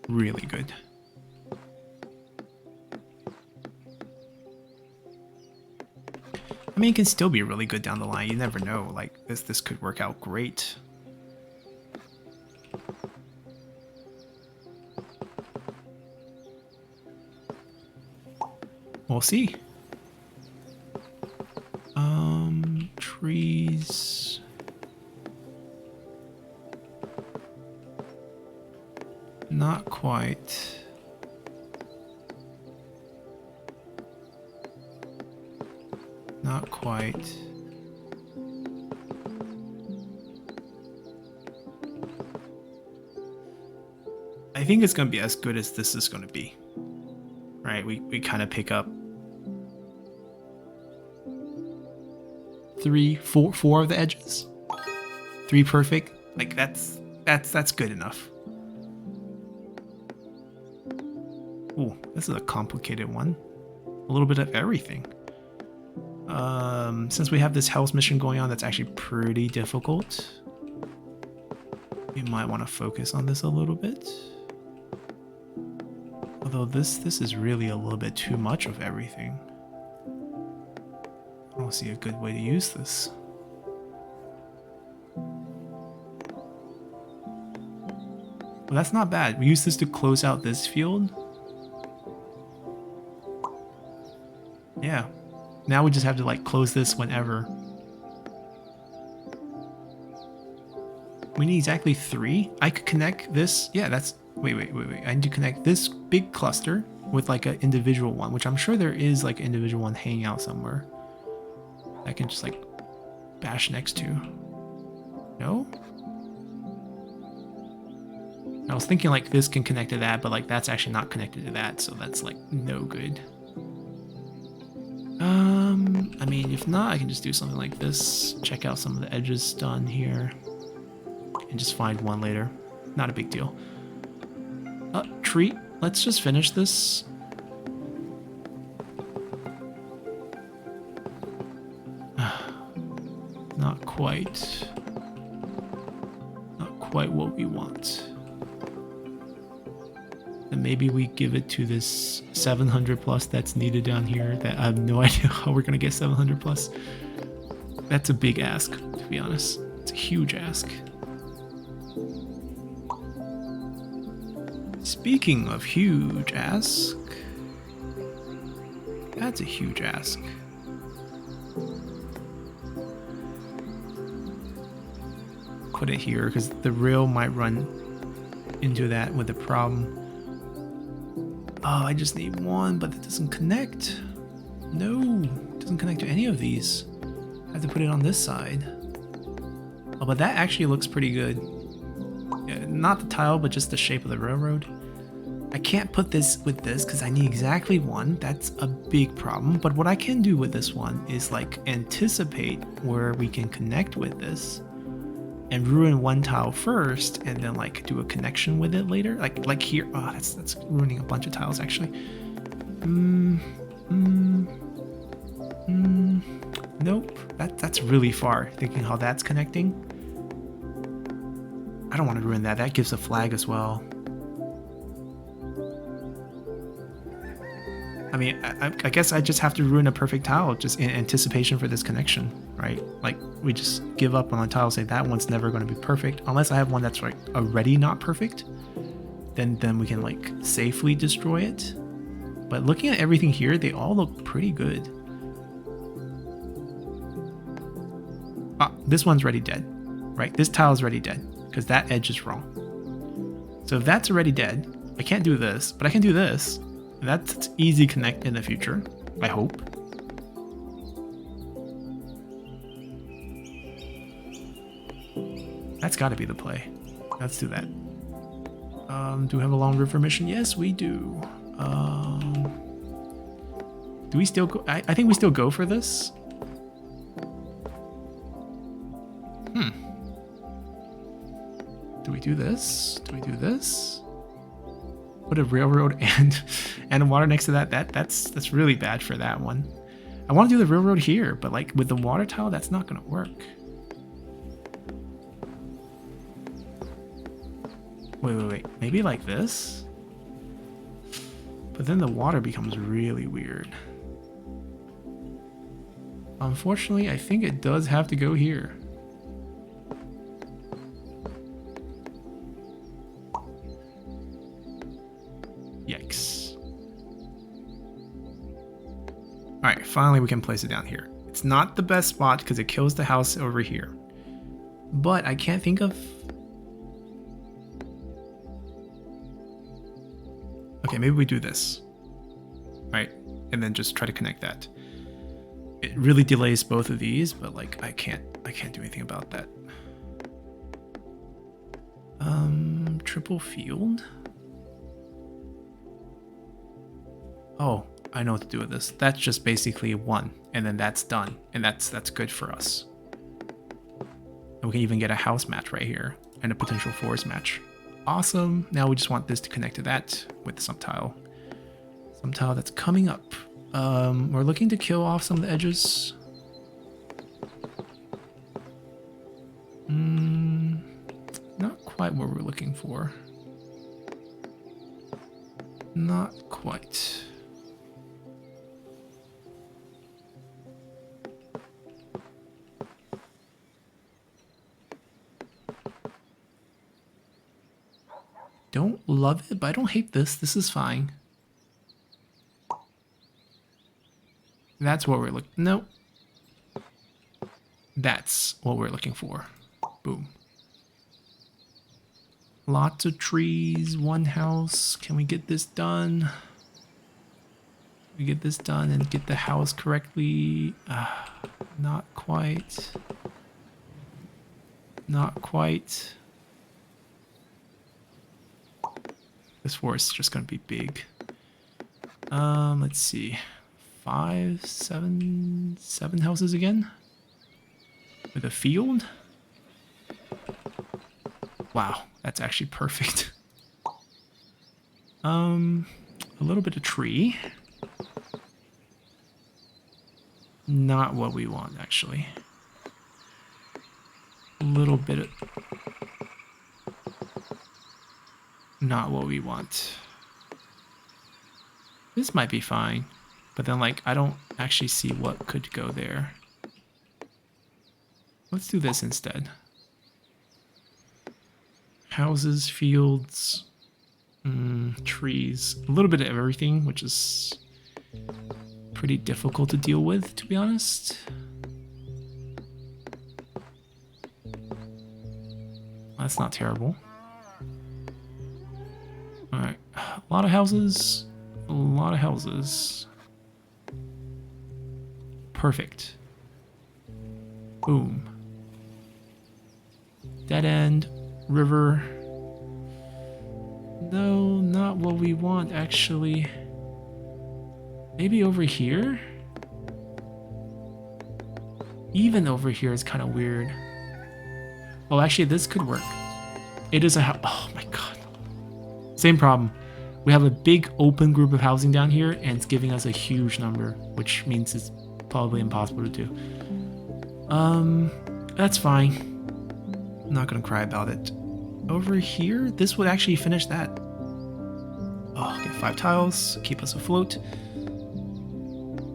really good. I mean, it can still be really good down the line. You never know. Like, this could work out great. We'll see. Trees. Not quite. Not quite. I think it's going to be as good as this is going to be. Right? We kind of pick up 4 of the edges. 3 perfect. Like that's good enough. Ooh, this is a complicated one. A little bit of everything. Since we have this house mission going on, that's actually pretty difficult. We might want to focus on this a little bit. Although this is really a little bit too much of everything. I don't see a good way to use this. Well, that's not bad. We use this to close out this field. Yeah. Now we just have to like close this whenever. We need exactly 3. I could connect this. Yeah, that's... Wait. I need to connect this big cluster with like an individual one, which I'm sure there is like an individual one hanging out somewhere. I can just like bash next to. No? I was thinking like this can connect to that, but like that's actually not connected to that, so that's like no good. I mean, if not, I can just do something like this. Check out some of the edges done here. And just find one later. Not a big deal. Tree. Let's just finish this. Not quite. Not quite what we want. And maybe we give it to this 700 plus that's needed down here that I have no idea how we're gonna get 700 plus. That's a big ask, to be honest. It's a huge ask. Speaking of huge ask, that's a huge ask. Put it here because the rail might run into that with a problem. Oh, I just need one, but it doesn't connect. No, it doesn't connect to any of these. I have to put it on this side. Oh, but that actually looks pretty good. Yeah, not the tile, but just the shape of the railroad. I can't put this with this because I need exactly one. That's a big problem. But what I can do with this one is like anticipate where we can connect with this and ruin one tile first and then like do a connection with it later. Like here. Oh, that's ruining a bunch of tiles actually. Nope. That's really far. Thinking how that's connecting. I don't want to ruin that. That gives a flag as well. I mean, I guess I just have to ruin a perfect tile just in anticipation for this connection, right? Like, we just give up on a tile, say that one's never going to be perfect. Unless I have one that's like already not perfect, then we can like safely destroy it. But looking at everything here, they all look pretty good. Ah, this one's already dead, right? This tile's already dead because that edge is wrong. So if that's already dead, I can't do this, but I can do this. That's easy connect in the future, I hope. That's got to be the play. Let's do that. Do we have a long river mission? Yes, we do. Do we still go? I think we still go for this. Do we do this? Do we do this? Put a railroad and water next to that. That's really bad for that one. I want to do the railroad here, but like with the water tile, that's not gonna work. Wait. Maybe like this? But then the water becomes really weird. Unfortunately, I think it does have to go here. Yikes. Alright, finally we can place it down here. It's not the best spot because it kills the house over here. But I can't think of... Okay, maybe we do this. Right? And then just try to connect that. It really delays both of these, but like I can't do anything about that. Triple field? Oh, I know what to do with this. That's just basically one, and then that's done, and that's good for us. And we can even get a house match right here, and a potential forest match. Awesome. Now we just want this to connect to that with some tile. Some tile that's coming up. We're looking to kill off some of the edges. Not quite what we're looking for. Not quite. Don't love it, but I don't hate this. This is fine. That's what we're looking... Nope. That's what we're looking for. Boom. Lots of trees, one house. Can we get this done? We get this done and get the house correctly. Not quite. Not quite. This forest is just going to be big. Let's see. 7 houses again? With a field? Wow, that's actually perfect. A little bit of tree. Not what we want, actually. a little bit of not what we want. This might be fine, but then like I don't actually see what could go there. Let's do this instead. Houses, fields, trees, a little bit of everything, which is pretty difficult to deal with, to be honest. That's not terrible. Alright, a lot of houses, a lot of houses. Perfect. Boom. Dead end, river. No, not what we want, actually. Maybe over here? Even over here is kind of weird. Oh, actually, this could work. It is a house. Oh my god. Same problem. We have a big open group of housing down here, and it's giving us a huge number, which means it's probably impossible to do. That's fine. I'm not gonna cry about it. Over here, this would actually finish that. Oh, get 5 tiles, keep us afloat.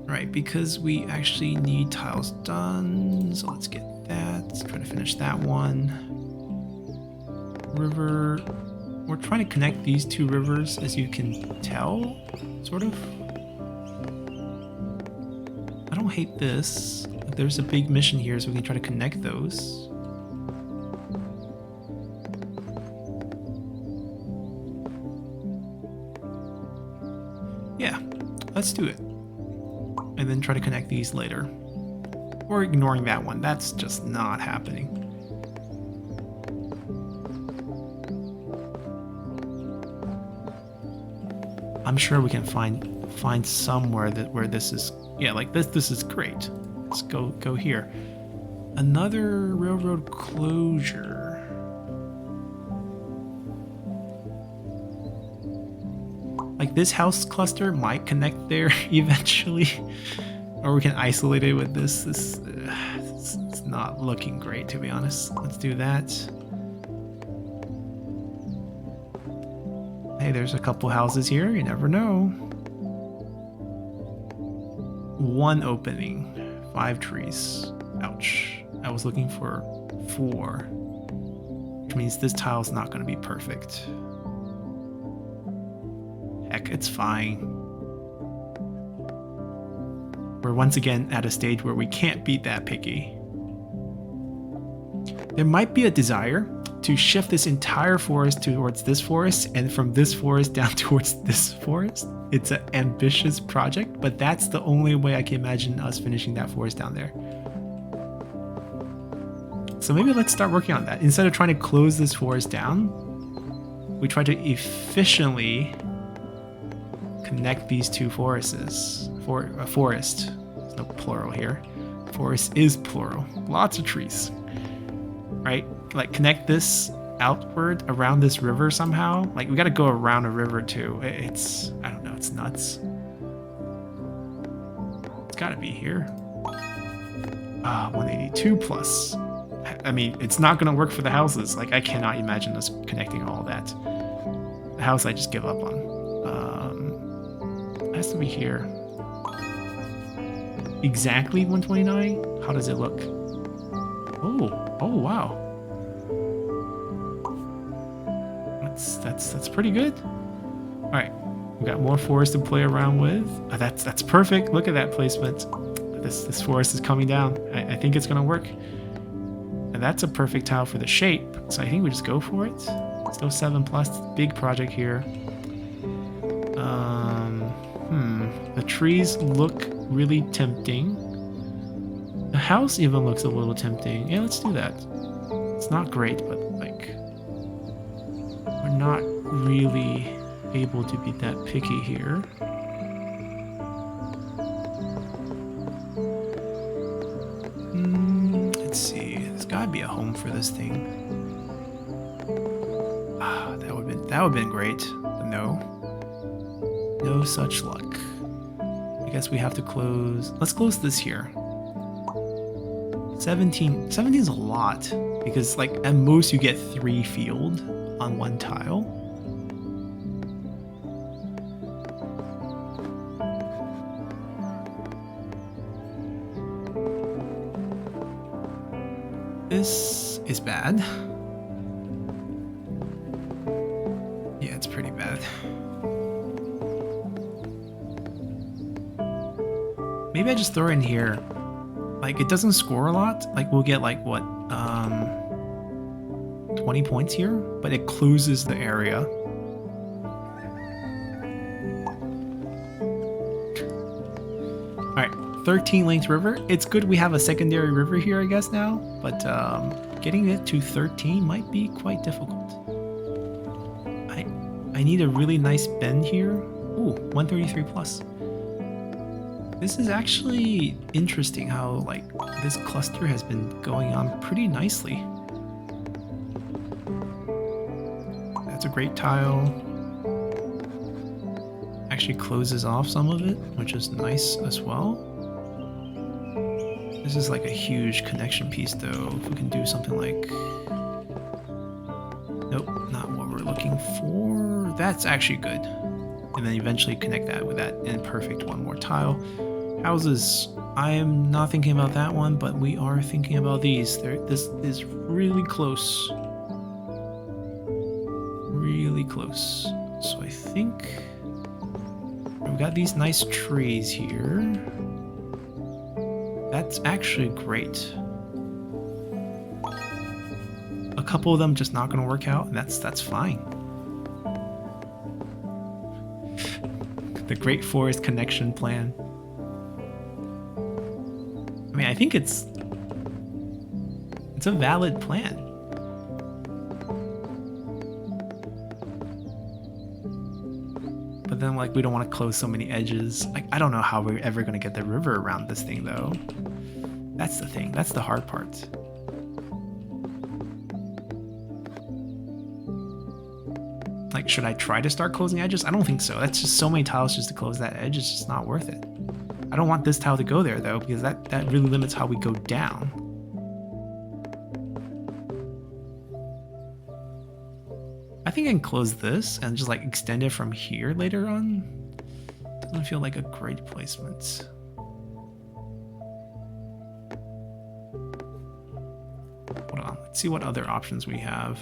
Right, because we actually need tiles done, so let's get that. Let's try to finish that one. River. We're trying to connect these 2 rivers, as you can tell, sort of. I don't hate this. There's a big mission here, so we can try to connect those. Yeah, let's do it. And then try to connect these later. Or ignoring that one. That's just not happening. I'm sure we can find somewhere where this is, yeah, like this is great. Let's go here. Another railroad closure. Like this house cluster might connect there eventually, or we can isolate it with this. It's not looking great, to be honest. Let's do that. Hey, there's a couple houses here. You never know. 1 opening, 5 trees. Ouch. I was looking for 4, which means this tile's not going to be perfect. Heck, it's fine. We're once again at a stage where we can't be that picky. There might be a desire to shift this entire forest towards this forest, and from this forest down towards this forest. It's an ambitious project, but that's the only way I can imagine us finishing that forest down there. So maybe let's start working on that. Instead of trying to close this forest down, we try to efficiently connect these 2 forests. Forest. There's no plural here. Forest is plural. Lots of trees. Right? Like connect this outward around this river somehow. Like we got to go around a river too. It's, I don't know, it's nuts. It's got to be here. 182 plus. I mean, it's not going to work for the houses. Like I cannot imagine us connecting all that. The house I just give up on. It has to be here. Exactly 129? How does it look? Oh wow. That's pretty good. All right, we got more forest to play around with. That's perfect. Look at that placement. This forest is coming down. I think it's gonna work. And that's a perfect tile for the shape. So I think we just go for it. Still 7 plus. Big project here. The trees look really tempting. The house even looks a little tempting. Yeah, let's do that. It's not great, but like we're not really able to be that picky here. Let's see. There's gotta be a home for this thing. That would have been great, but no such luck. I guess we have to close. Let's close this here. 7 17. 17 is a lot because like at most you get 3 field on one tile. This is bad. Yeah, it's pretty bad. Maybe I just throw it in here. Like, it doesn't score a lot. Like, we'll get, like, what, 20 points here? But it closes the area. Alright, 13 length river. It's good we have a secondary river here, I guess, now. But, getting it to 13 might be quite difficult. I need a really nice bend here. Ooh, 133 plus. This is actually interesting how, like, this cluster has been going on pretty nicely. That's a great tile. Actually closes off some of it, which is nice as well. This is like a huge connection piece, though. If we can do something like... Nope, not what we're looking for. That's actually good. And then eventually connect that with that imperfect one more tile. Houses, I am not thinking about that one, but we are thinking about these. This is really close. Really close. So I think we've got these nice trees here. That's actually great. A couple of them just not going to work out, and that's fine. The Great Forest Connection Plan. I mean, I think it's a valid plan. But then, like, we don't want to close so many edges. Like, I don't know how we're ever going to get the river around this thing, though. That's the thing. That's the hard part. Like, should I try to start closing edges? I don't think so. That's just so many tiles just to close that edge. It's just not worth it. I don't want this tile to go there, though, because that really limits how we go down. I think I can close this and just, like, extend it from here later on. Doesn't feel like a great placement. Hold on. Let's see what other options we have.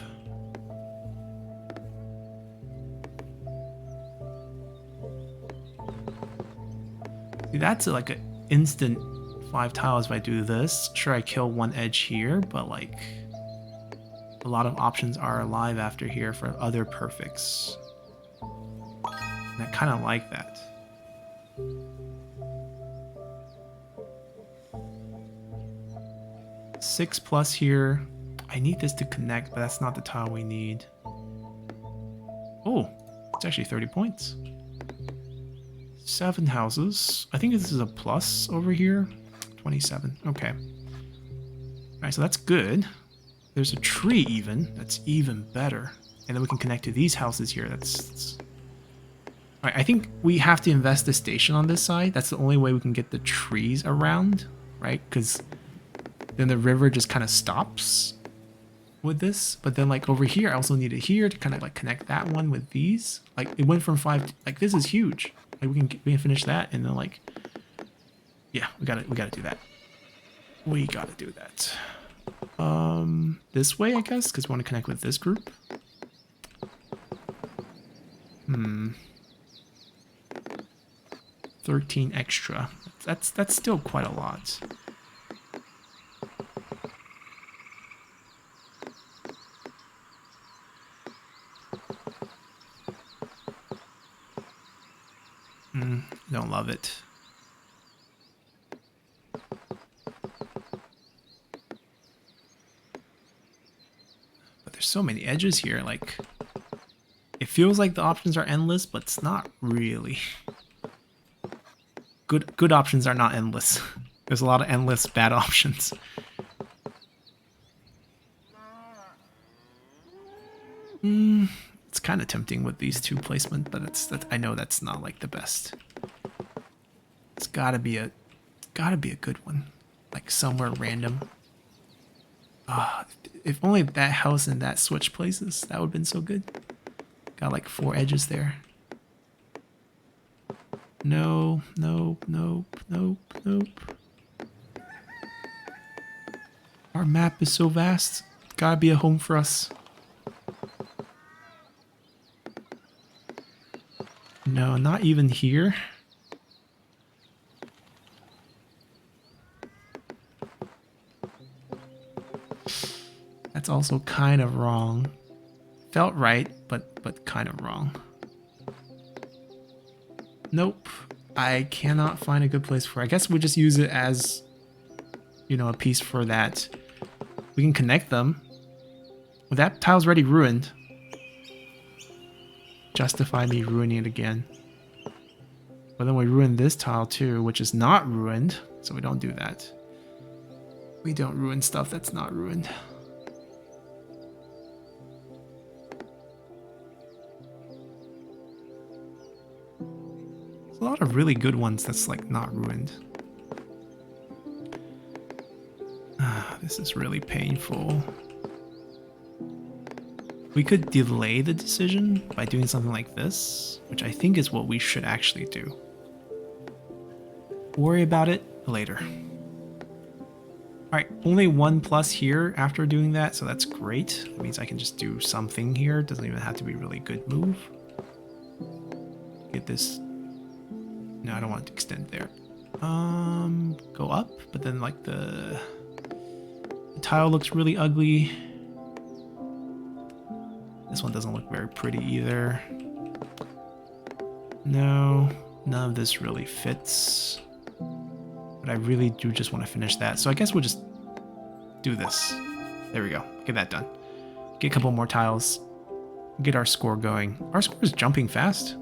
See, that's like an instant 5 tiles if I do this. Sure, I kill one edge here, but like a lot of options are alive after here for other perfects. And I kind of like that. Six plus here. I need this to connect, but that's not the tile we need. Oh, it's actually 30 points. 7 houses. I think this is a plus over here. 27. Okay. Alright, so that's good. There's a tree even. That's even better. And then we can connect to these houses here. That's... Alright, I think we have to invest the station on this side. That's the only way we can get the trees around, right? Because then the river just kind of stops with this. But then, like, over here, I also need it here to kind of, like, connect that one with these. Like, it went from 5 to, like, this is huge. Like, we can finish that, and then, like, yeah, we gotta do that. We gotta do that. This way, I guess, because we want to connect with this group. 13 extra. That's still quite a lot. Don't love it. But there's so many edges here, like, it feels like the options are endless, but it's not really. Good options are not endless. There's a lot of endless bad options. It's kind of tempting with these 2 placement, but I know that's not like the best. It's gotta be a good one, like somewhere random. If only that house and that switch places, that would have been so good. Got like 4 edges there. No, nope, nope, nope, nope. Our map is so vast. Gotta be a home for us. No, not even here. That's also kind of wrong. Felt right, but kind of wrong. Nope. I cannot find a good place for it. I guess we'll just use it as, you know, a piece for that. We can connect them. Well, that tile's already ruined. Justify me ruining it again. But then we ruin this tile too, which is not ruined. So we don't do that. We don't ruin stuff that's not ruined. There's a lot of really good ones that's like not ruined. This is really painful. We could delay the decision by doing something like this, which I think is what we should actually do. Worry about it later. Alright, only 1 plus here after doing that, so that's great. That means I can just do something here. Doesn't even have to be a really good move. Get this. No, I don't want to extend there. Go up, but then like the tile looks really ugly. This one doesn't look very pretty either. No, none of this really fits. But I really do just want to finish that. So I guess we'll just do this. There we go. Get that done. Get a couple more tiles. Get our score going. Our score is jumping fast.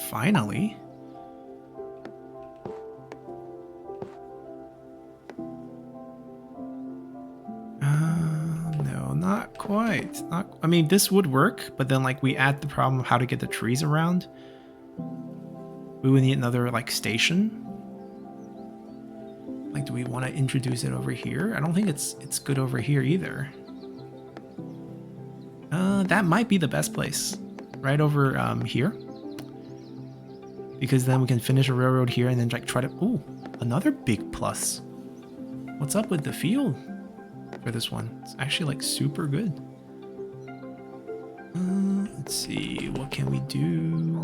Finally. No, not quite. I mean, this would work, but then like we add the problem of how to get the trees around. We would need another like station. Like, do we want to introduce it over here? I don't think it's good over here either. That might be the best place. Right over here. Because then we can finish a railroad here and then like try to... Ooh, another big plus. What's up with the field for this one? It's actually like super good. Let's see, what can we do?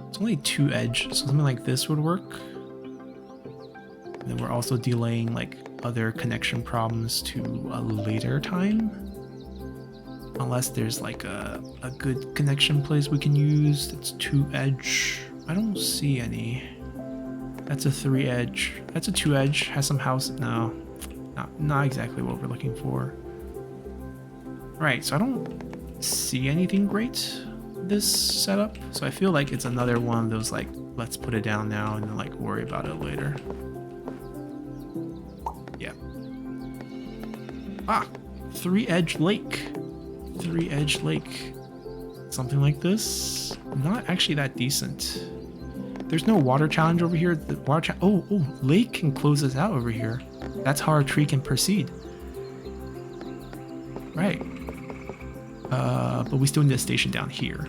It's only 2 edge, so something like this would work. And then we're also delaying like other connection problems to a later time. Unless there's like a good connection place we can use that's 2 edge. I don't see any. That's a 3 edge. That's a 2 edge. Has some house. No, not exactly what we're looking for. Right, so I don't see anything great this setup. So I feel like it's another one of those like, let's put it down now and then like worry about it later. Yeah. Ah, 3 edge lake. 3 edge lake. Something like this. Not actually that decent. There's no water challenge over here. The water oh, lake can close us out over here. That's how our tree can proceed. Right. But we still need a station down here.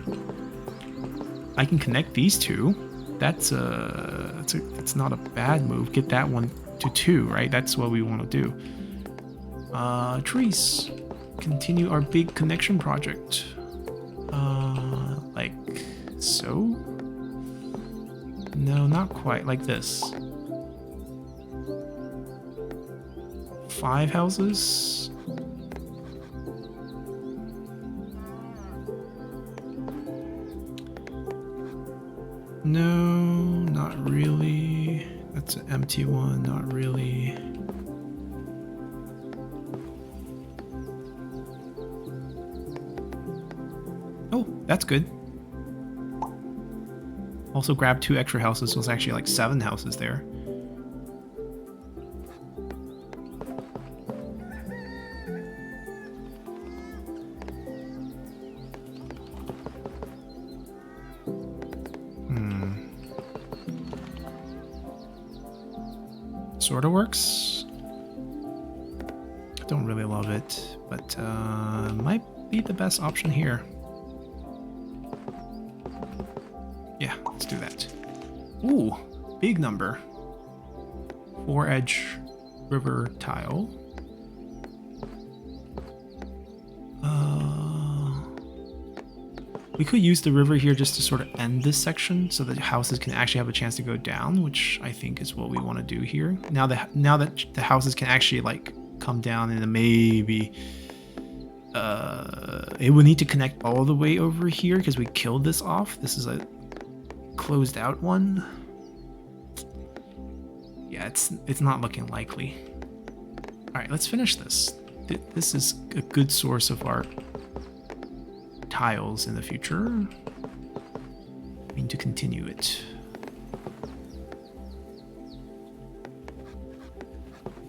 I can connect these two. That's not a bad move. Get that one to 2, right? That's what we want to do. Trees. Continue our big connection project. Like so? No, not quite. Like this. 5 houses. No, not really. That's an empty one, not really. Oh, that's good. Also grab 2 extra houses, so it's actually like 7 houses there. Sort of works. Don't really love it, but might be the best option here. Yeah, let's do that. Ooh, big number. 4-edge river tile. We could use the river here just to sort of end this section so that houses can actually have a chance to go down, which I think is what we want to do here. Now that the houses can actually like come down, and then maybe it would need to connect all the way over here because we killed this off. This is a closed out one. Yeah, it's not looking likely. All right, let's finish this. This is a good source of our tiles in the future. We need to continue it.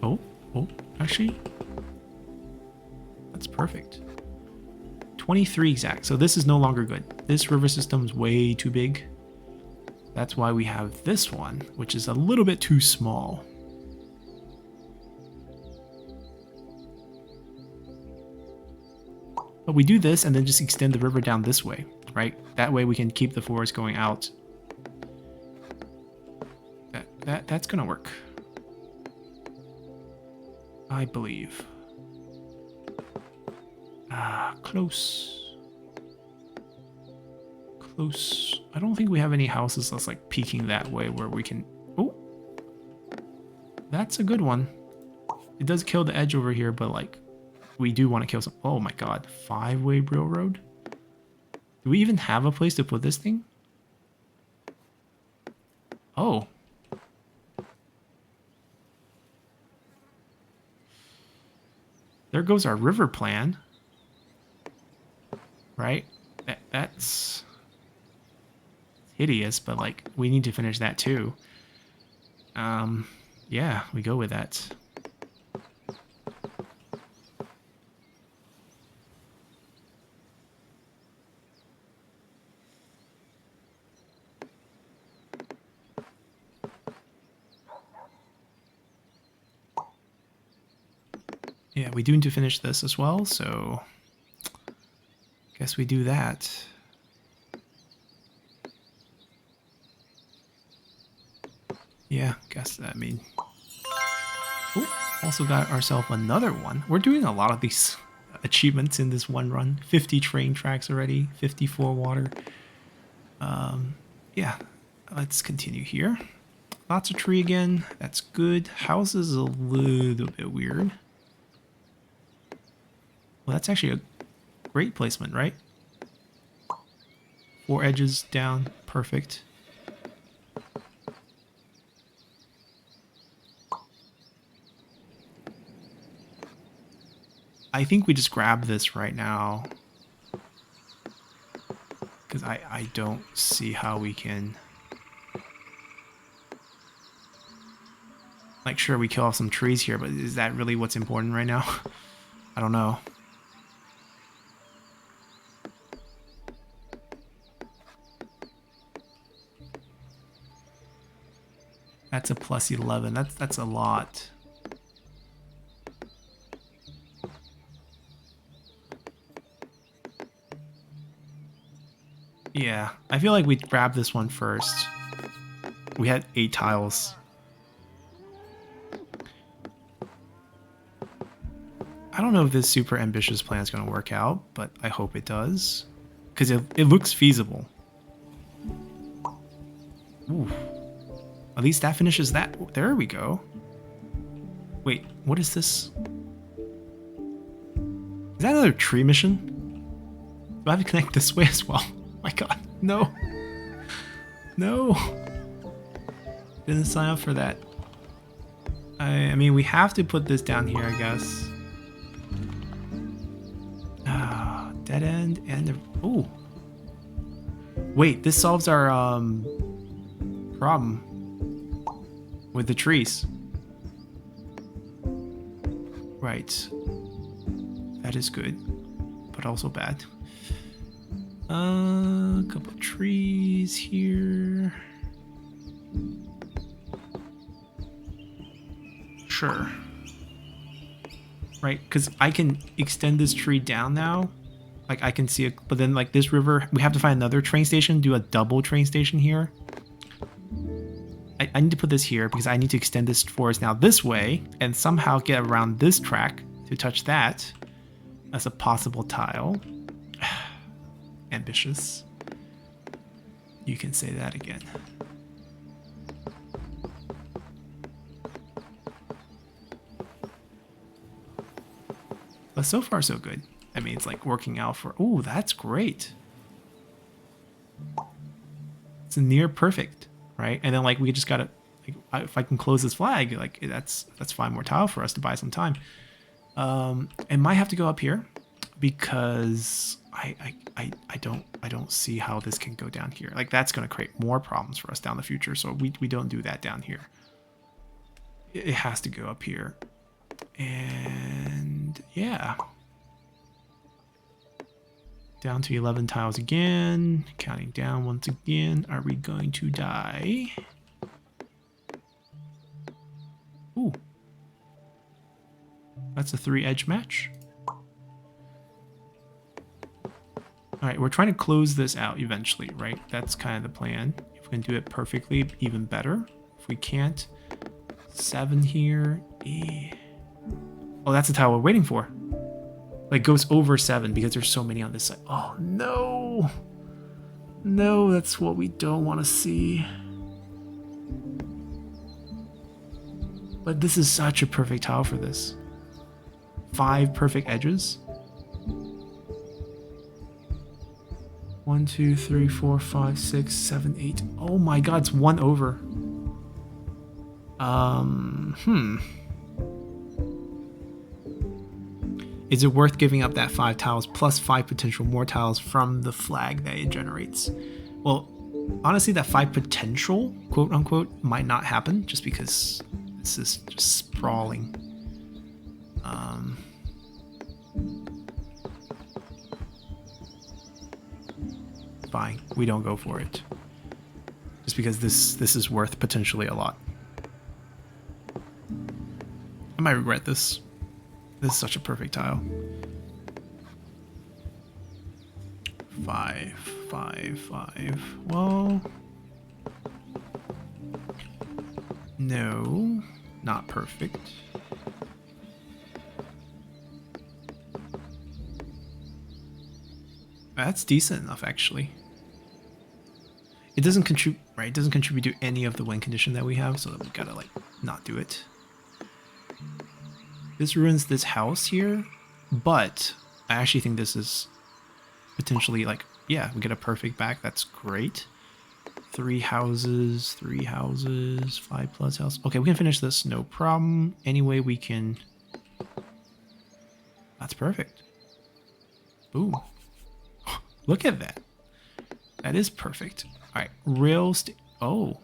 Oh, actually, that's perfect. 23 exact. So this is no longer good. This river system is way too big. That's why we have this one, which is a little bit too small. But we do this and then just extend the river down this way, right? That way we can keep the forest going out. That's gonna work, I believe. Close. Close. I don't think we have any houses that's like peeking that way where we can... Oh! That's a good one. It does kill the edge over here, but like... We do want to kill some... Oh my god. 5-way railroad? Do we even have a place to put this thing? Oh. There goes our river plan. Right? That's... hideous, but like, we need to finish that too. Yeah, we go with that. Yeah, we do need to finish this as well, so guess we do that. Yeah, guess that. I mean, ooh, also got ourselves another one. We're doing a lot of these achievements in this one run. 50 train tracks already, 54 water. Yeah, let's continue here. Lots of tree again. That's good. House is a little bit weird. Well, that's actually a great placement, right? 4 edges down. Perfect. I think we just grab this right now. Because I don't see how we can... Like, sure, we kill off some trees here, but is that really what's important right now? I don't know. That's a plus 11. That's a lot. Yeah, I feel like we grabbed this one first. We had 8 tiles. I don't know if this super ambitious plan is going to work out, but I hope it does. Because it looks feasible. Ooh. At least that finishes that. There we go. Wait, what is this? Is that another tree mission? Do I have to connect this way as well? Oh my god, no. No. Didn't sign up for that. I mean, we have to put this down here, I guess. Dead end and... Oh. Wait, this solves our problem with the trees. Right. That is good, but also bad. A couple of trees here. Sure. Right, because I can extend this tree down now. Like, I can see it, but then, like, this river, we have to find another train station, do a double train station here. I need to put this here because I need to extend this forest now this way and somehow get around this track to touch that as a possible tile. Ambitious. You can say that again. But so far, so good. I mean, it's like working out for... Oh, that's great. It's near perfect, right? And then, like, we just gotta... Like, if I can close this flag, like, that's 5 more tile for us to buy some time. It might have to go up here because I don't see how this can go down here. Like, that's gonna create more problems for us down the future. So we don't do that down here. It has to go up here. And yeah, down to 11 tiles again, counting down once again. Are we going to die? Ooh, that's a 3 edge match. All right, we're trying to close this out eventually, right? That's kind of the plan. If we can do it perfectly, even better. If we can't, 7 here. Oh, that's the tile we're waiting for. Like, goes over 7 because there's so many on this side. Oh, no. No, that's what we don't want to see. But this is such a perfect tile for this. 5 perfect edges. 1, 2, 3, 4, 5, 6, 7, 8. Oh my god, it's 1 over. Is it worth giving up that 5 tiles plus 5 potential more tiles from the flag that it generates? Well, honestly, that 5 potential, quote unquote, might not happen just because this is just sprawling. Fine, we don't go for it. Just because this is worth potentially a lot. I might regret this. This is such a perfect tile. 5, 5, 5. Well, no, not perfect. That's decent enough, actually. It doesn't contribute, right? It doesn't contribute to any of the win condition that we have, so we gotta, like, not do it. This ruins this house here, but I actually think this is potentially, like, yeah, we get a perfect back. That's great. 3 houses, 5 plus house. Okay, we can finish this, no problem. Anyway, we can... That's perfect. Boom. Look at that. That is perfect. All right, oh.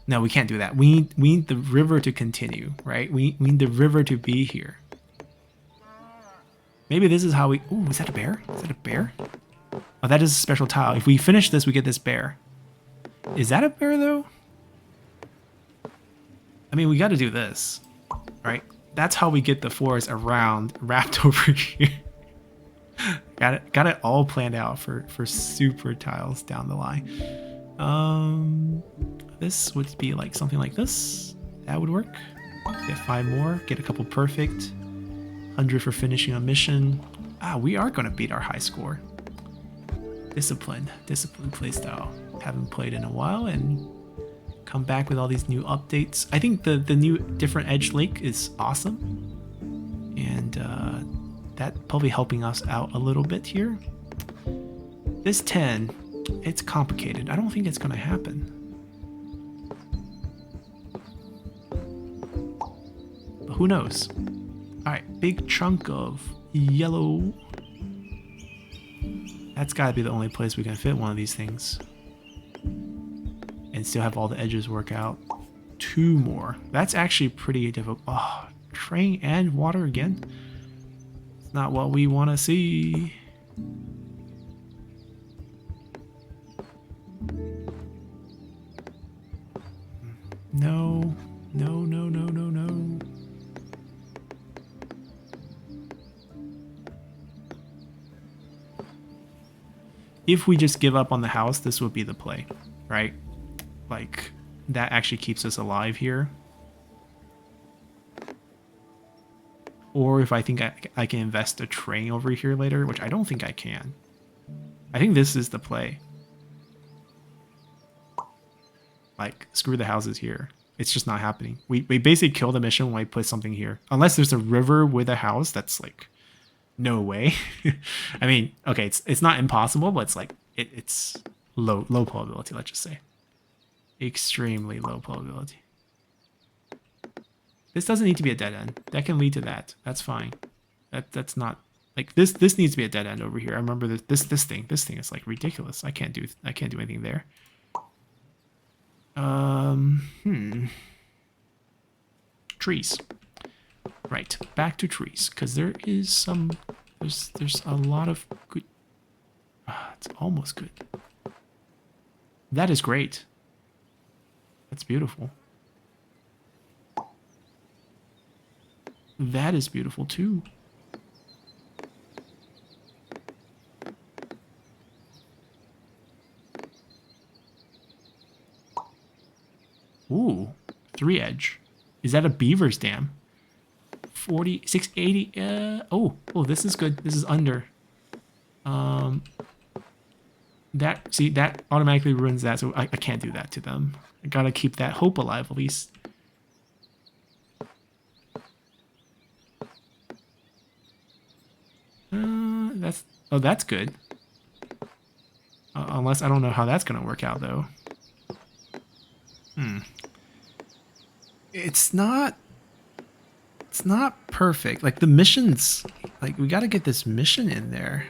No, we can't do that. We need the river to continue, right? We need the river to be here. Maybe this is how we... Ooh, is that a bear? Is that a bear? Oh, that is a special tile. If we finish this, we get this bear. Is that a bear, though? I mean, we got to do this, right? That's how we get the forest around, wrapped over here. Got it all planned out for super tiles down the line. This would be like something like this. That would work. Get 5 more. Get a couple perfect. 100 for finishing a mission. Ah, we are going to beat our high score. Discipline playstyle. Haven't played in a while and come back with all these new updates. I think the new different edge lake is awesome. And that probably helping us out a little bit here. This 10, it's complicated. I don't think it's going to happen. But who knows? All right, big chunk of yellow. That's got to be the only place we can fit one of these things. And still have all the edges work out. 2 more. That's actually pretty difficult. Oh, train and water again. It's not what we want to see. No. No, no, no, no, no. If we just give up on the house, this would be the play, right? Like, that actually keeps us alive here. Or if I think I can invest a train over here later, which I don't think I can. I think this is the play. Like, screw the houses here. It's just not happening. We basically kill the mission when I put something here. Unless there's a river with a house, that's like, no way. I mean, okay, it's not impossible, but it's like, it's low probability, let's just say. Extremely low probability. This doesn't need to be a dead end. That can lead to that. That's fine. That's not like this needs to be a dead end over here. I remember this thing is like ridiculous. I can't do anything there. Trees. Right, back to trees, because there is some there's a lot of good. It's almost good. That is great. That's beautiful. That is beautiful too. Ooh, 3 edge. Is that a beaver's dam? 4680. Oh, this is good. This is under. That automatically ruins that, so I can't do that to them. I gotta keep that hope alive at least. That's good. Unless I don't know how that's gonna work out though. It's not perfect. Like the missions, like we gotta get this mission in there.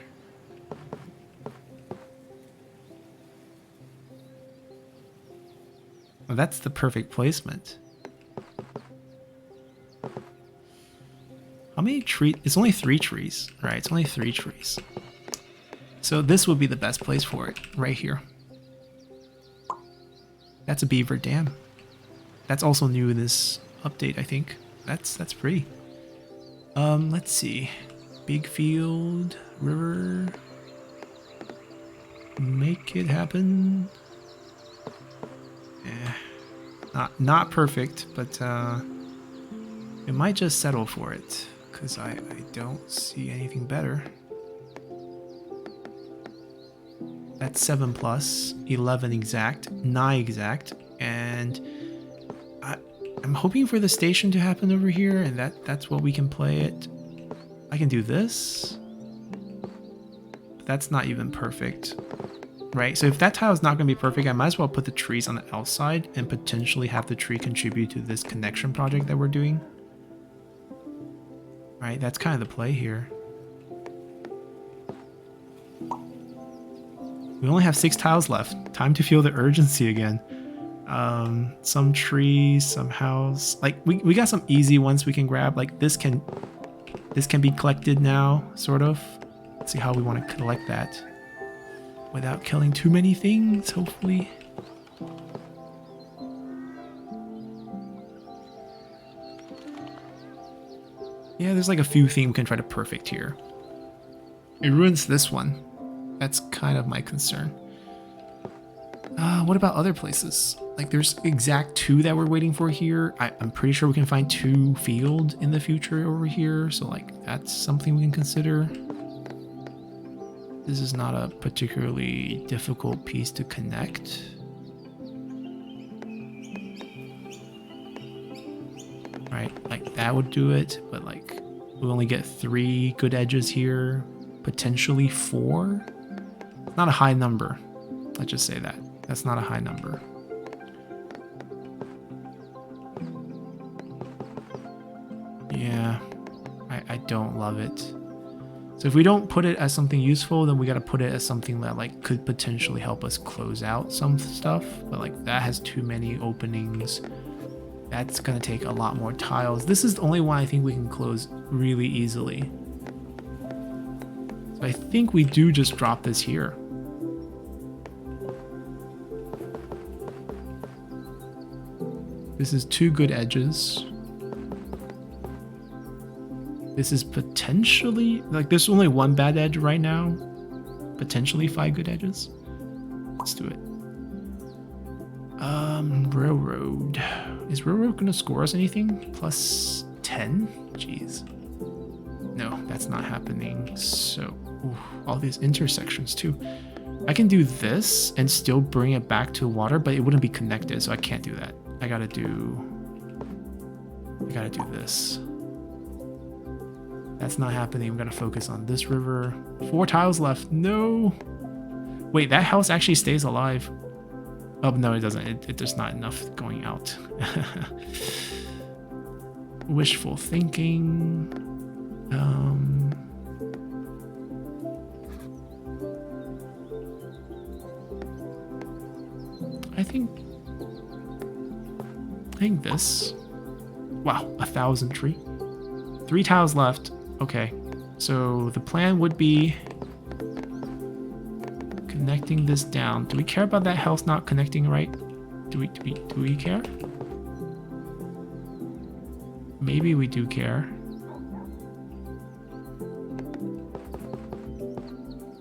Well, that's the perfect placement. How many trees? It's only 3 trees, right? It's only 3 trees. So this would be the best place for it, right here. That's a beaver dam. That's also new in this update, I think. That's pretty. Let's see. Big field, river. Make it happen. Not perfect, but it might just settle for it, because I don't see anything better. That's 7 plus, 11 exact, 9 exact, and I'm hoping for the station to happen over here, and that's what we can play it. I can do this, but that's not even perfect, right? So if that tile is not going to be perfect, I might as well put the trees on the outside and potentially have the tree contribute to this connection project that we're doing. Right, that's kind of the play here. We only have 6 tiles left. Time to feel the urgency again. Some trees, some house. Like we got some easy ones we can grab. Like this can be collected now, sort of. Let's see how we want to collect that without killing too many things, hopefully. Yeah, there's like a few things we can try to perfect here. It ruins this one. That's kind of my concern. What about other places? Like there's exact 2 that we're waiting for here. I'm pretty sure we can find 2 field in the future over here. So like that's something we can consider. This is not a particularly difficult piece to connect. Right, like that would do it, but like we only get 3 good edges here, potentially 4. It's not a high number. Let's just say that. That's not a high number. Yeah, I don't love it. So if we don't put it as something useful, then we got to put it as something that like could potentially help us close out some stuff. But like that has too many openings. That's gonna take a lot more tiles. This is the only one I think we can close really easily. So I think we do just drop this here. This is 2 good edges. This is potentially, like, there's only 1 bad edge right now. Potentially 5 good edges. Let's do it. Railroad. Is railroad gonna score us anything? Plus 10? Jeez. No, that's not happening. So, all these intersections too. I can do this and still bring it back to water, but it wouldn't be connected, so I can't do that. I gotta do this. That's not happening. I'm gonna focus on this river. 4 tiles left. No. Wait, that house actually stays alive. Oh, no, it doesn't. There's not enough going out. Wishful thinking. I think this. Wow, 1,000 tree. 3 tiles left. Okay, so the plan would be connecting this down. Do we care about that house not connecting right? Do we care? Maybe we do care.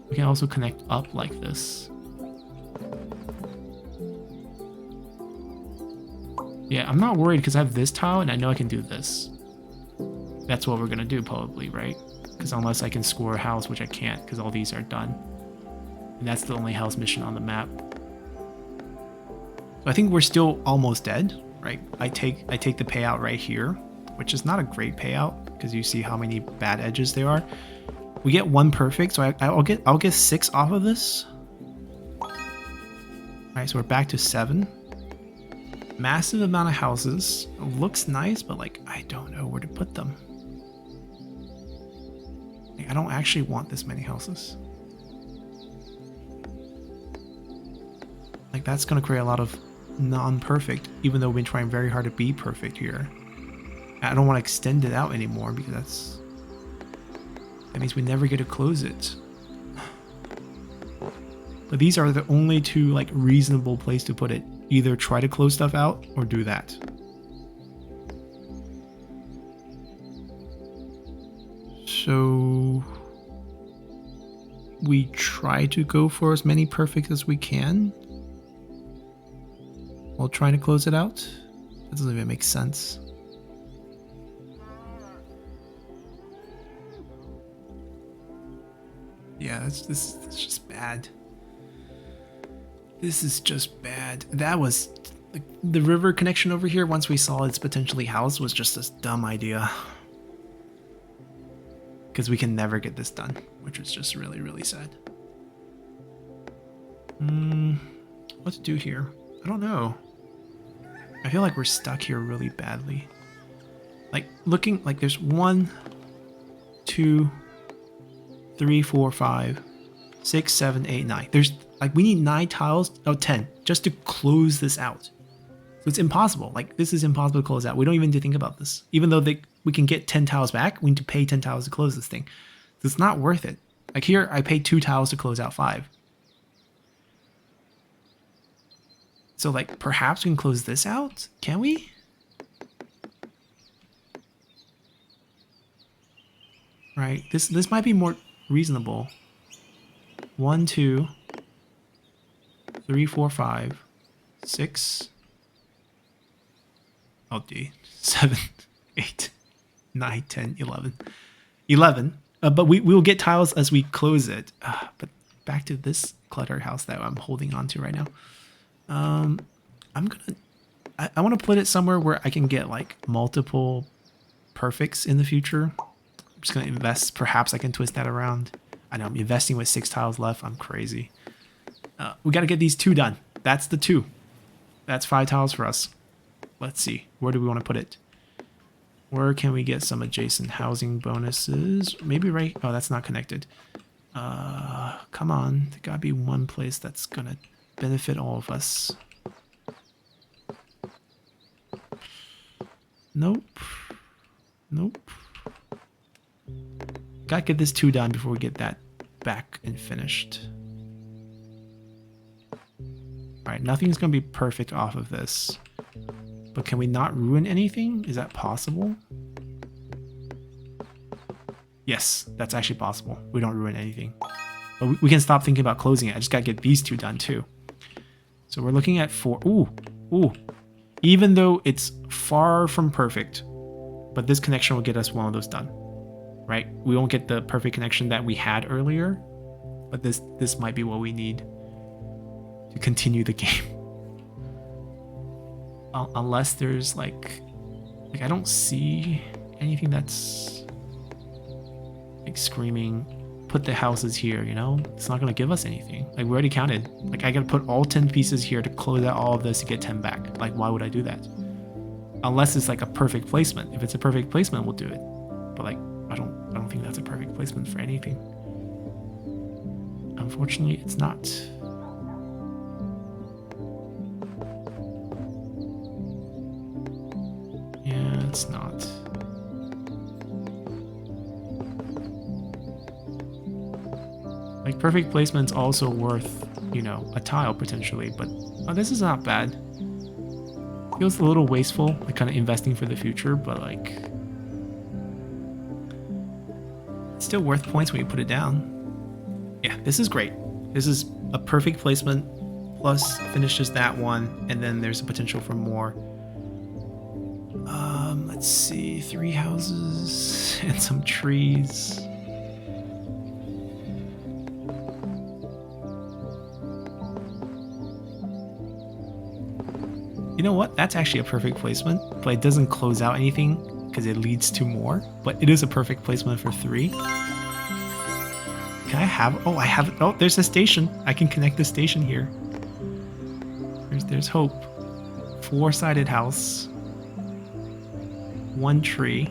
We can also connect up like this. Yeah, I'm not worried because I have this tile and I know I can do this. That's what we're gonna do probably, right? Because unless I can score a house, which I can't because all these are done. And that's the only house mission on the map. So I think we're still almost dead, right? I take the payout right here, which is not a great payout because you see how many bad edges there are. We get 1 perfect, so I'll get 6 off of this. All right, so we're back to 7. Massive amount of houses. Looks nice, but like I don't know where to put them. Like, I don't actually want this many houses. Like that's gonna create a lot of non-perfect, even though we've been trying very hard to be perfect here. I don't want to extend it out anymore because that means we never get to close it. But these are the only 2 like reasonable place to put it. Either try to close stuff out or do that. So we try to go for as many perfects as we can while trying to close it out. That doesn't even make sense. Yeah, this is just bad. This is just bad. That was the river connection over here. Once we saw it's potentially house, was just this dumb idea. Because we can never get this done, which is just really, really sad. What to do here? I don't know. I feel like we're stuck here really badly. Like looking like there's 1, 2, 3, 4, 5, 6, 7, 8, 9. There's like we need 9 tiles, 10, just to close this out. So it's impossible. Like this is impossible to close out. We don't even need to think about this. Even though we can get 10 tiles back, we need to pay 10 tiles to close this thing. So it's not worth it. Like here, I paid 2 tiles to close out 5. So like perhaps we can close this out? Can we? Right. This might be more reasonable. 1, 2, 3, 4, 5, 6. Oh, D. 7, 8, 9, 10, 11. 11. But we will get tiles as we close it. But back to this cluttered house that I'm holding on to right now. I want to put it somewhere where I can get like multiple perfects in the future. I'm just going to invest. Perhaps I can twist that around. I know I'm investing with 6 tiles left. I'm crazy. We got to get these 2 done. That's the 2. That's 5 tiles for us. Let's see. Where do we want to put it? Where can we get some adjacent housing bonuses? Maybe right... Oh, that's not connected. Come on. There got to be one place that's going to benefit all of us. Nope. Nope. Gotta get this 2 done before we get that back and finished. Alright, nothing's gonna be perfect off of this. But can we not ruin anything? Is that possible? Yes, that's actually possible. We don't ruin anything. But we can stop thinking about closing it. I just gotta get these two done too. So we're looking at 4. Ooh. Even though it's far from perfect, but this connection will get us one of those done, right? We won't get the perfect connection that we had earlier, but this might be what we need to continue the game. Unless there's like I don't see anything that's like screaming, put the houses here, you know? It's not gonna give us anything. Like, we already counted. Like, I gotta put all 10 pieces here to close out all of this to get 10 back. Like, why would I do that? Unless it's like a perfect placement. If it's a perfect placement, we'll do it. But like, I don't think that's a perfect placement for anything. Unfortunately, it's not. Yeah, it's not. Like, perfect placement's also worth, you know, a tile potentially, but this is not bad. Feels a little wasteful, like kind of investing for the future, but like, it's still worth points when you put it down. Yeah, this is great. This is a perfect placement, plus finishes that one, and then there's a potential for more. Let's see, 3 houses and some trees. You know what? That's actually a perfect placement, but it doesn't close out anything because it leads to more. But it is a perfect placement for 3. Can I have? Oh, I have. Oh, there's a station. I can connect the station here. There's hope. 4-sided house. 1 tree.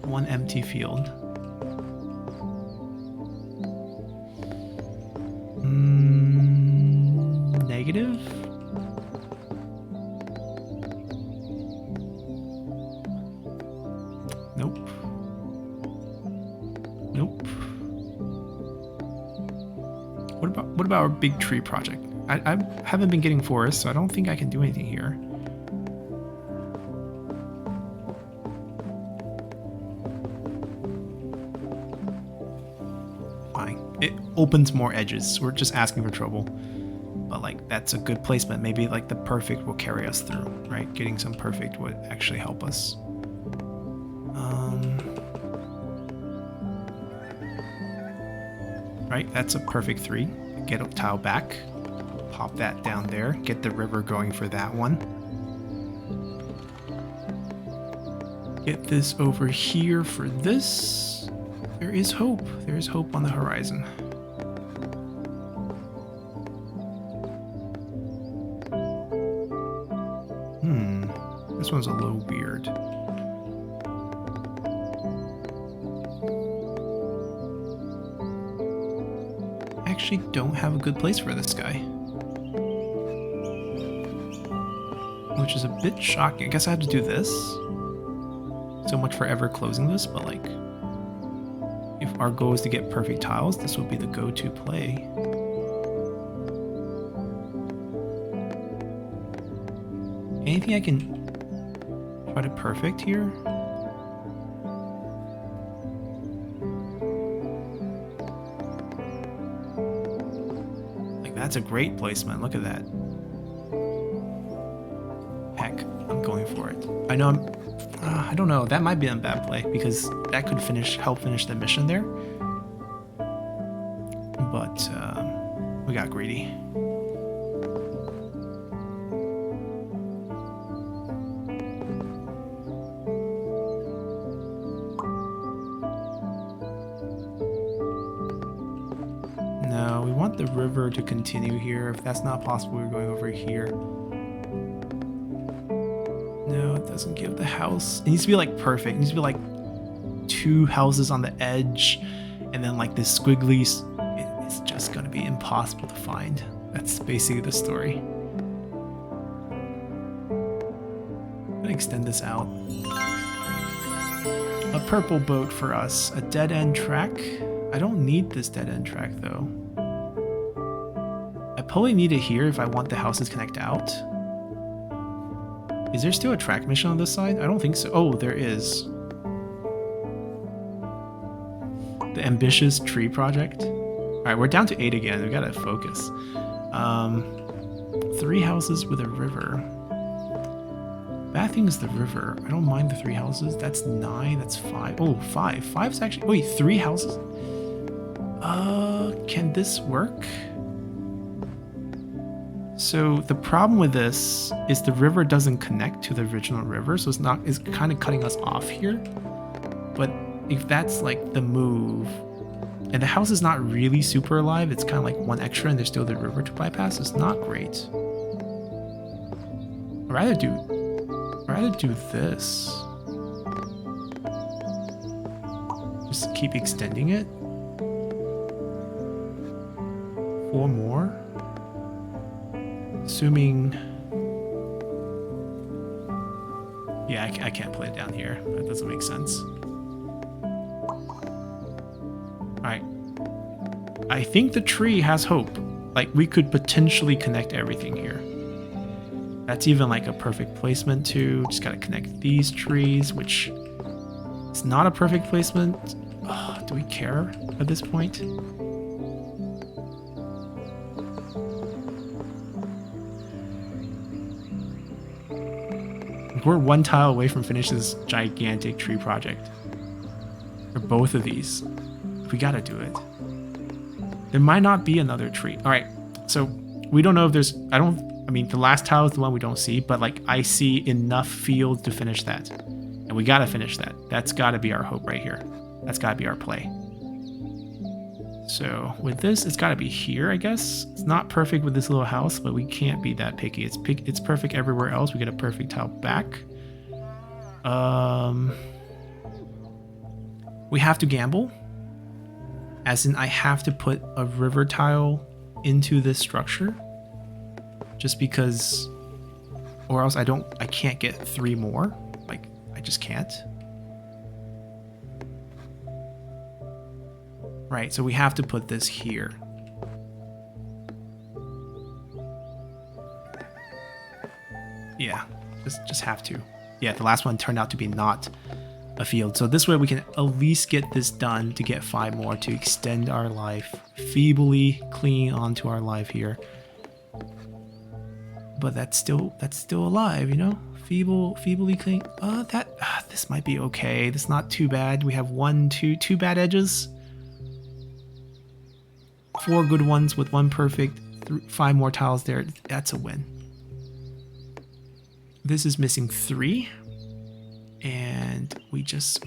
1 empty field. Negative. Nope. What about our big tree project? I haven't been getting forests, so I don't think I can do anything here. Fine. It opens more edges. We're just asking for trouble. But like, that's a good placement. Maybe like the perfect will carry us through, right? Getting some perfect would actually help us. Right, that's a perfect 3. Get a tile back. Pop that down there. Get the river going for that one. Get this over here for this. There is hope. There is hope on the horizon. This one's a little weird. Actually don't have a good place for this guy, which is a bit shocking. I guess I have to do this. So much for ever closing this, but like, if our goal is to get perfect tiles, this would be the go-to play. Anything I can try to perfect here? That's a great placement. Look at that. Heck, I'm going for it. I know I don't know. That might be a bad play because that could help finish the mission there. But we got greedy. No, we want the river to continue here. If that's not possible, we're going over here. No, it doesn't give the house. It needs to be like perfect. It needs to be like 2 houses on the edge and then like this squiggly. It's just going to be impossible to find. That's basically the story. I'm going to extend this out. A purple boat for us. A dead-end track. I don't need this dead-end track though. I probably need it here if I want the houses connect out. Is there still a track mission on this side? I don't think so. Oh, there is. The ambitious tree project. All right, we're down to 8 again. We gotta focus. 3 houses with a river. Bad thing is the river. I don't mind the 3 houses. That's 9. That's 5. Oh, 5. 5's actually. Wait, 3 houses. Can this work? So the problem with this is the river doesn't connect to the original river, so it's kind of cutting us off here. But if that's like the move, and the house is not really super alive, it's kind of like 1 extra and there's still the river to bypass, it's not great. I'd rather do this. Just keep extending it. 4 more. Assuming... Yeah, I can't play it down here. That doesn't make sense. Alright. I think the tree has hope. Like, we could potentially connect everything here. That's even like a perfect placement too. Just gotta connect these trees, which is not a perfect placement. Do we care at this point? We're 1 tile away from finishing this gigantic tree project. For both of these. We gotta do it. There might not be another tree. Alright, so we don't know if there's... I mean, the last tile is the one we don't see, but like I see enough fields to finish that. And we gotta finish that. That's gotta be our hope right here. That's gotta be our play. So with this, it's gotta be here, I guess. It's not perfect with this little house, but we can't be that picky. It's perfect everywhere else. We get a perfect tile back. We have to gamble. As in, I have to put a river tile into this structure. Just because, or else I can't get 3 more. Like, I just can't. Right, so we have to put this here. Yeah, just have to. Yeah, the last one turned out to be not a field. So this way we can at least get this done to get 5 more to extend our life, feebly cling onto our life here. But that's still alive, you know? Feebly cling. This might be okay. This is not too bad. We have 2 bad edges. 4 good ones with 1 perfect. 5 more tiles there. That's a win. This is missing 3. And we just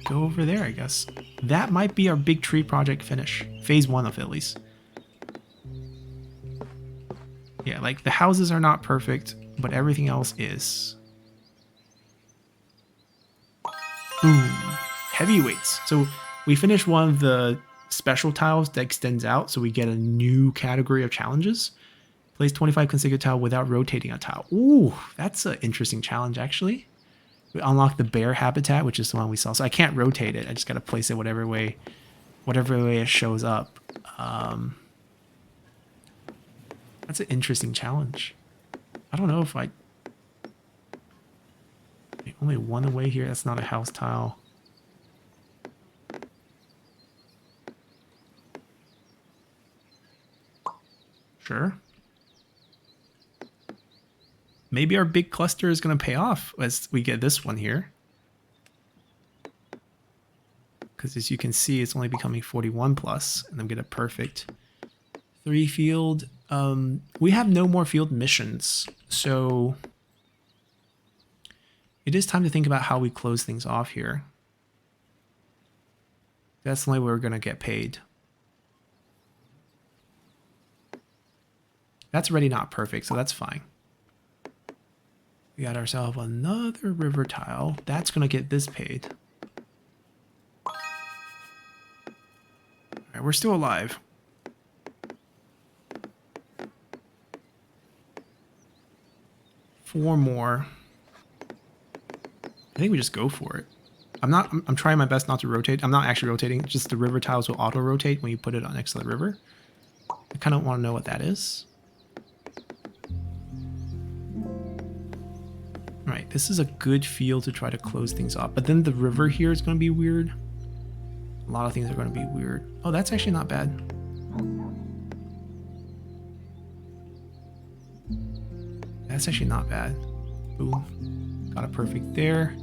go over there, I guess. That might be our big tree project finish. Phase 1 of it, at least. Yeah, like the houses are not perfect, but everything else is. Boom. Heavyweights. So we finished one of the special tiles that extends out, so we get a new category of challenges. Place 25 consecutive tile without rotating a tile. Ooh, that's an interesting challenge, actually. We unlock the bear habitat, which is the one we saw. So I can't rotate it. I just got to place it whatever way it shows up. That's an interesting challenge. I don't know if only 1 away here. That's not a house tile. Sure. Maybe our big cluster is going to pay off as we get this one here. Because as you can see, it's only becoming 41 plus, and I'm get a perfect 3 field. We have no more field missions, so it is time to think about how we close things off here. That's the only way we're going to get paid. That's already not perfect, so that's fine. We got ourselves another river tile. That's going to get this paid. All right, we're still alive. Four more. I think we just go for it. I'm trying my best not to rotate. I'm not actually rotating. Just the river tiles will auto rotate when you put it on next to the river. I kind of want to know what that is. Right, this is a good field to try to close things up. But then the river here is going to be weird. A lot of things are going to be weird. Oh, that's actually not bad. That's actually not bad. Boom. Got a perfect there.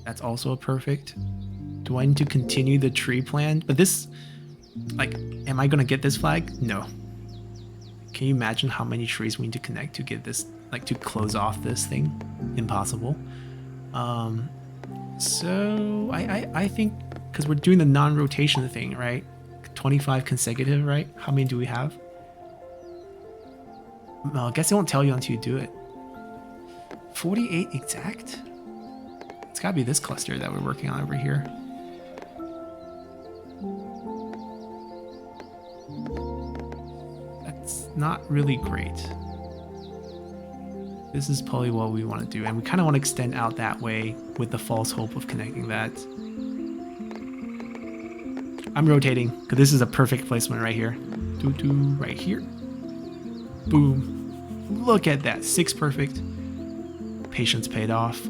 That's also a perfect. Do I need to continue the tree plan? But this, like, am I going to get this flag? No. Can you imagine how many trees we need to connect to get this, like, to close off this thing? Impossible. So I think, because we're doing the non-rotation thing, right? 25 consecutive, right? How many do we have? Well, I guess it won't tell you until you do it. 48 exact? It's gotta be this cluster that we're working on over here. That's not really great. This is probably what we want to do, and we kind of want to extend out that way with the false hope of connecting that. I'm rotating, because this is a perfect placement right here. Right here. Boom. Look at that. 6 perfect. Patience paid off.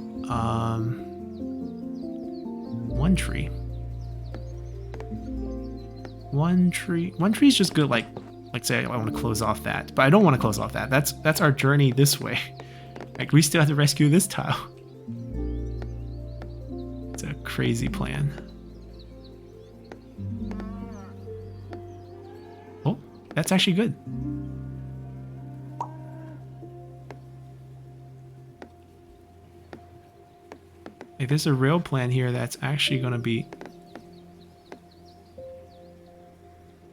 One tree. One tree is just good, like say I want to close off that, but I don't want to close off that. That's our journey this way. Like, we still have to rescue this tile. It's a crazy plan. Oh, that's actually good. Like, there's a real plan here that's actually going to be...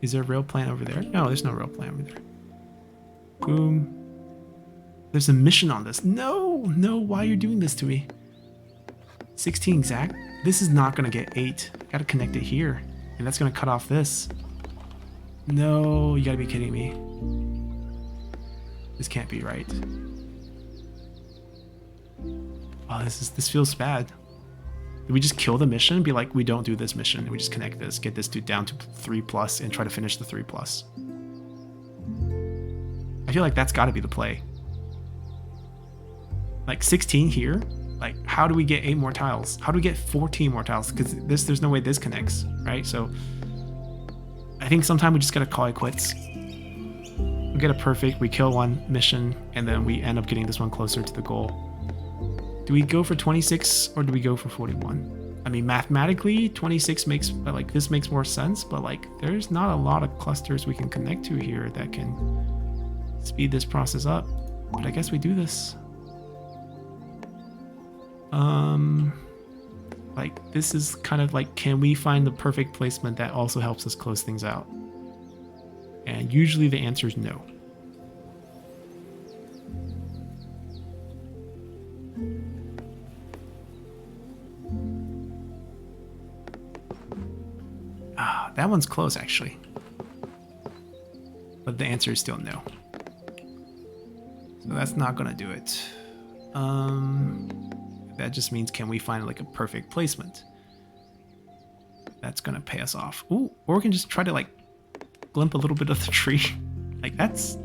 Is there a real plan over there? No, there's no real plan over there. Boom. There's a mission on this. No, why are you doing this to me? 16 exact? This is not going to get 8. I got to connect it here. And that's going to cut off this. No, you got to be kidding me. This can't be right. Oh, this feels bad. Did we just kill the mission and be like, we don't do this mission, and we just connect this, get this down to 3+ and try to finish the 3+? I feel like that's got to be the play. Like 16 here, like how do we get 8 more tiles? How do we get 14 more tiles? Because there's no way this connects, right? So I think sometime we just gotta call it quits. We get a perfect, we kill one mission, and then we end up getting this one closer to the goal. Do we go for 26 or do we go for 41? I mean, mathematically, 26 makes, like, this makes more sense, but like, there's not a lot of clusters we can connect to here that can speed this process up. But I guess we do this. Like, this is kind of like, can we find the perfect placement that also helps us close things out? And usually the answer is no. That one's close, actually. But the answer is still no. So that's not gonna do it. That just means, can we find like a perfect placement? That's gonna pay us off. Ooh, or we can just try to like glimpse a little bit of the tree. Like, that's...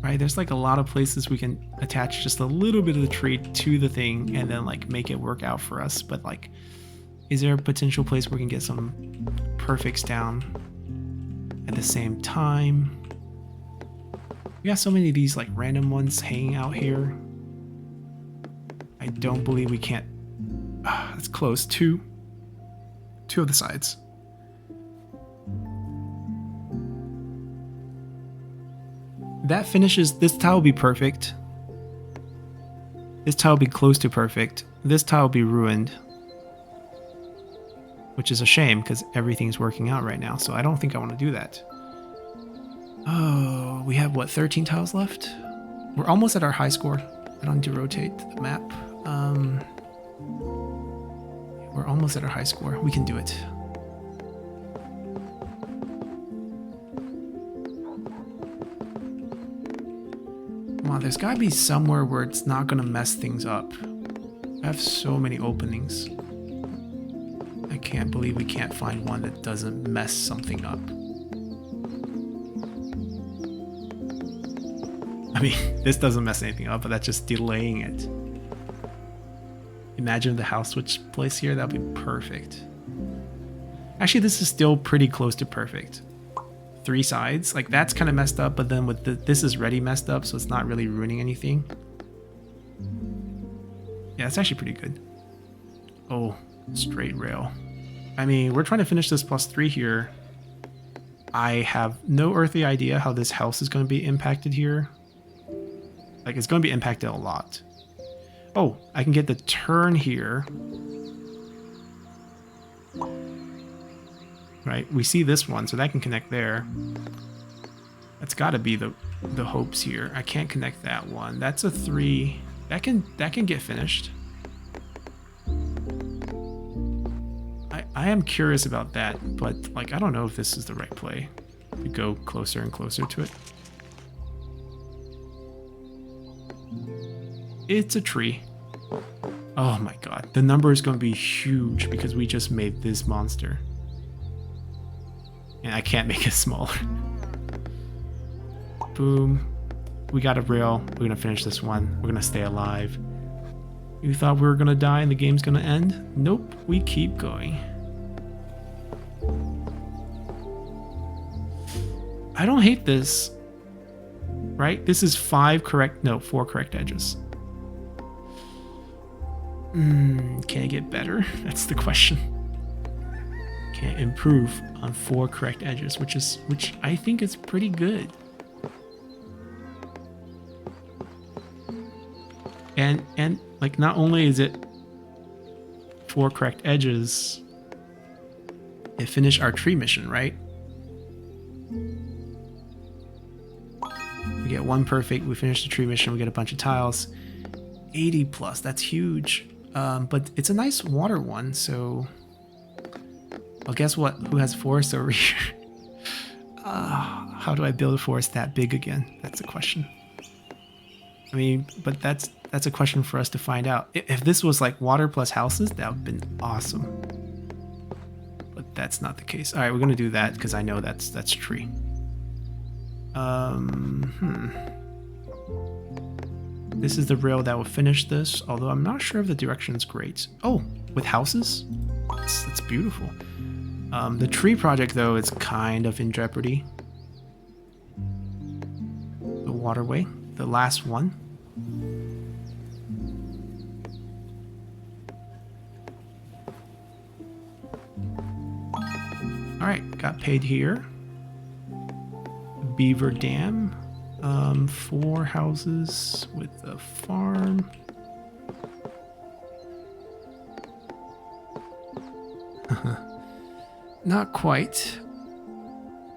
Right, there's like a lot of places we can attach just a little bit of the tree to the thing and then like make it work out for us. But like, is there a potential place where we can get some perfects down at the same time? We got so many of these like random ones hanging out here. I don't believe we can't. That's close. Two of the sides. That finishes. This tile will be perfect. This tile will be close to perfect. This tile will be ruined. Which is a shame because everything's working out right now. So I don't think I want to do that. Oh, we have what, 13 tiles left? We're almost at our high score. I don't need to rotate the map. We're almost at our high score. We can do it. Come on, there's gotta be somewhere where it's not gonna mess things up. I have so many openings. I can't believe we can't find one that doesn't mess something up. I mean, this doesn't mess anything up, but that's just delaying it. Imagine if the house switched place here, that would be perfect. Actually, this is still pretty close to perfect. 3 sides, like that's kind of messed up, but then with this is already messed up, so it's not really ruining anything. Yeah, it's actually pretty good. Oh, straight rail. I mean, we're trying to finish this +3 here. I have no earthly idea how this house is going to be impacted here. Like, it's going to be impacted a lot. Oh, I can get the turn here. Right, we see this one, so that can connect there. That's got to be the hopes here. I can't connect that one. That's a 3. That can get finished. I am curious about that, but like I don't know if this is the right play to go closer and closer to it. It's a tree. Oh my god, the number is going to be huge because we just made this monster. And I can't make it smaller. Boom. We got a rail. We're going to finish this one. We're going to stay alive. You thought we were going to die and the game's going to end? Nope, we keep going. I don't hate this. Right? This is 4 correct edges. Can it get better? That's the question. Can it improve on 4 correct edges, which I think is pretty good. And like not only is it 4 correct edges, it finished our tree mission, right? We get 1 perfect, we finish the tree mission, we get a bunch of tiles. 80 plus, that's huge. But it's a nice water one, so... Well, guess what? Who has forest over here? How do I build a forest that big again? That's the question. I mean, but that's a question for us to find out. If this was like water plus houses, that would have been awesome. But that's not the case. All right, we're gonna do that because I know that's tree. This is the rail that will finish this, although I'm not sure if the direction is great. Oh, with houses? That's beautiful. The tree project, though, is kind of in jeopardy. The waterway, the last one. Alright, got paid here. Beaver Dam. 4 houses with a farm. Not quite.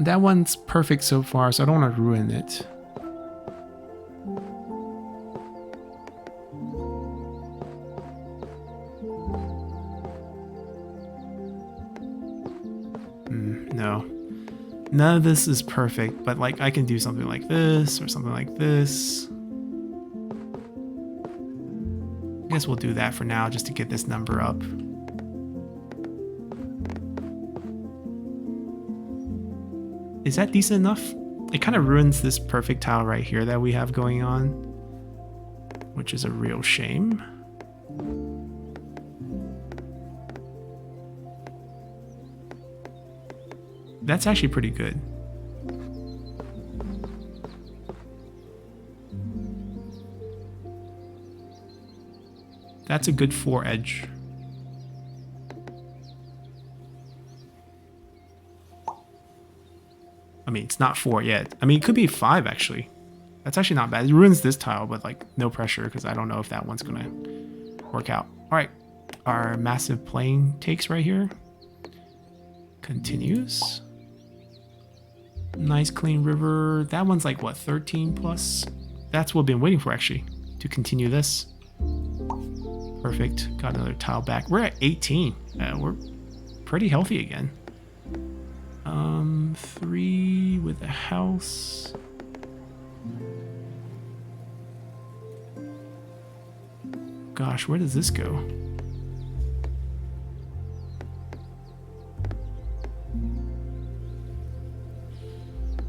That one's perfect so far, so I don't want to ruin it. No. None of this is perfect, but like I can do something like this or something like this. I guess we'll do that for now just to get this number up. Is that decent enough? It kind of ruins this perfect tile right here that we have going on, which is a real shame. That's actually pretty good. That's a good 4 edge. I mean, it's not 4 yet. I mean, it could be 5 actually. That's actually not bad. It ruins this tile, but like no pressure because I don't know if that one's gonna work out. All right, our massive plane takes right here. Continues. Nice clean river. That one's like what, 13 plus? That's what we've been waiting for actually, to continue this. Perfect. Got another tile back. We're at 18. We're pretty healthy again. 3 with a house. Gosh, where does this go?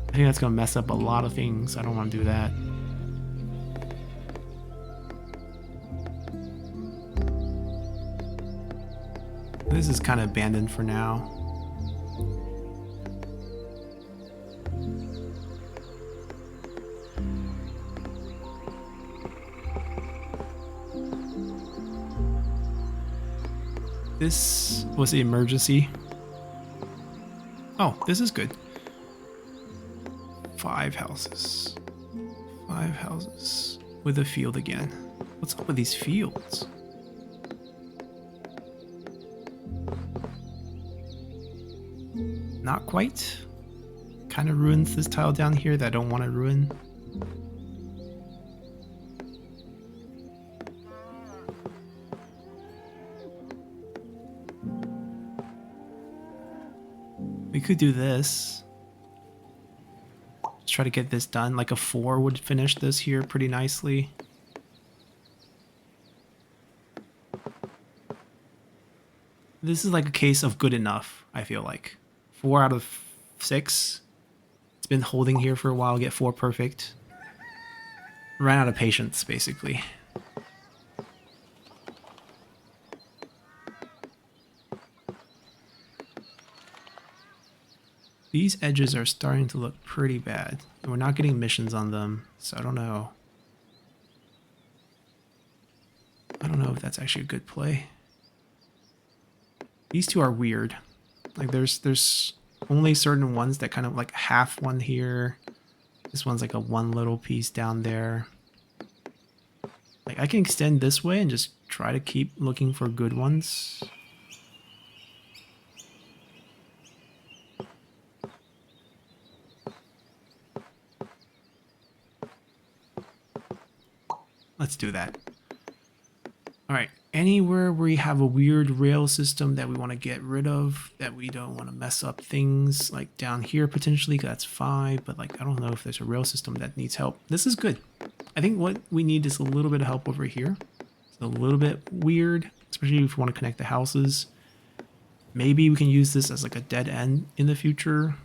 I think that's gonna mess up a lot of things. I don't want to do that. This is kind of abandoned for now. This was the emergency. Oh, this is good. 5 houses. 5 houses with a field again. What's up with these fields? Not quite. Kind of ruins this tile down here that I don't want to ruin. We could do this. Just try to get this done. Like a 4 would finish this here pretty nicely. This is like a case of good enough, I feel like. 4 out of 6. It's been holding here for a while, get 4 perfect. Ran out of patience, basically. These edges are starting to look pretty bad. And we're not getting missions on them, so I don't know. I don't know if that's actually a good play. These two are weird. Like there's only certain ones that kind of like half one here. This one's like a one little piece down there. Like I can extend this way and just try to keep looking for good ones. Let's do that. All right, anywhere where you have a weird rail system that we want to get rid of, that we don't want to mess up things, like down here potentially, that's 5, but like I don't know if there's a rail system that needs help. This is good. I think what we need is a little bit of help over here. It's a little bit weird, especially if we want to connect the houses. Maybe we can use this as like a dead end in the future.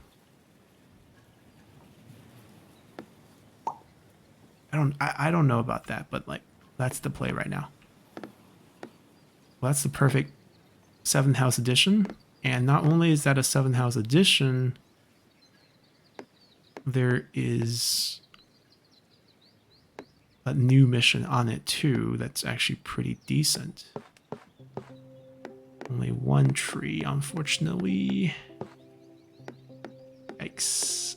I don't know about that, but like that's the play right now. Well, that's the perfect 7th house addition. And not only is that a 7th house addition, there is a new mission on it too that's actually pretty decent. Only 1 tree, unfortunately. Yikes.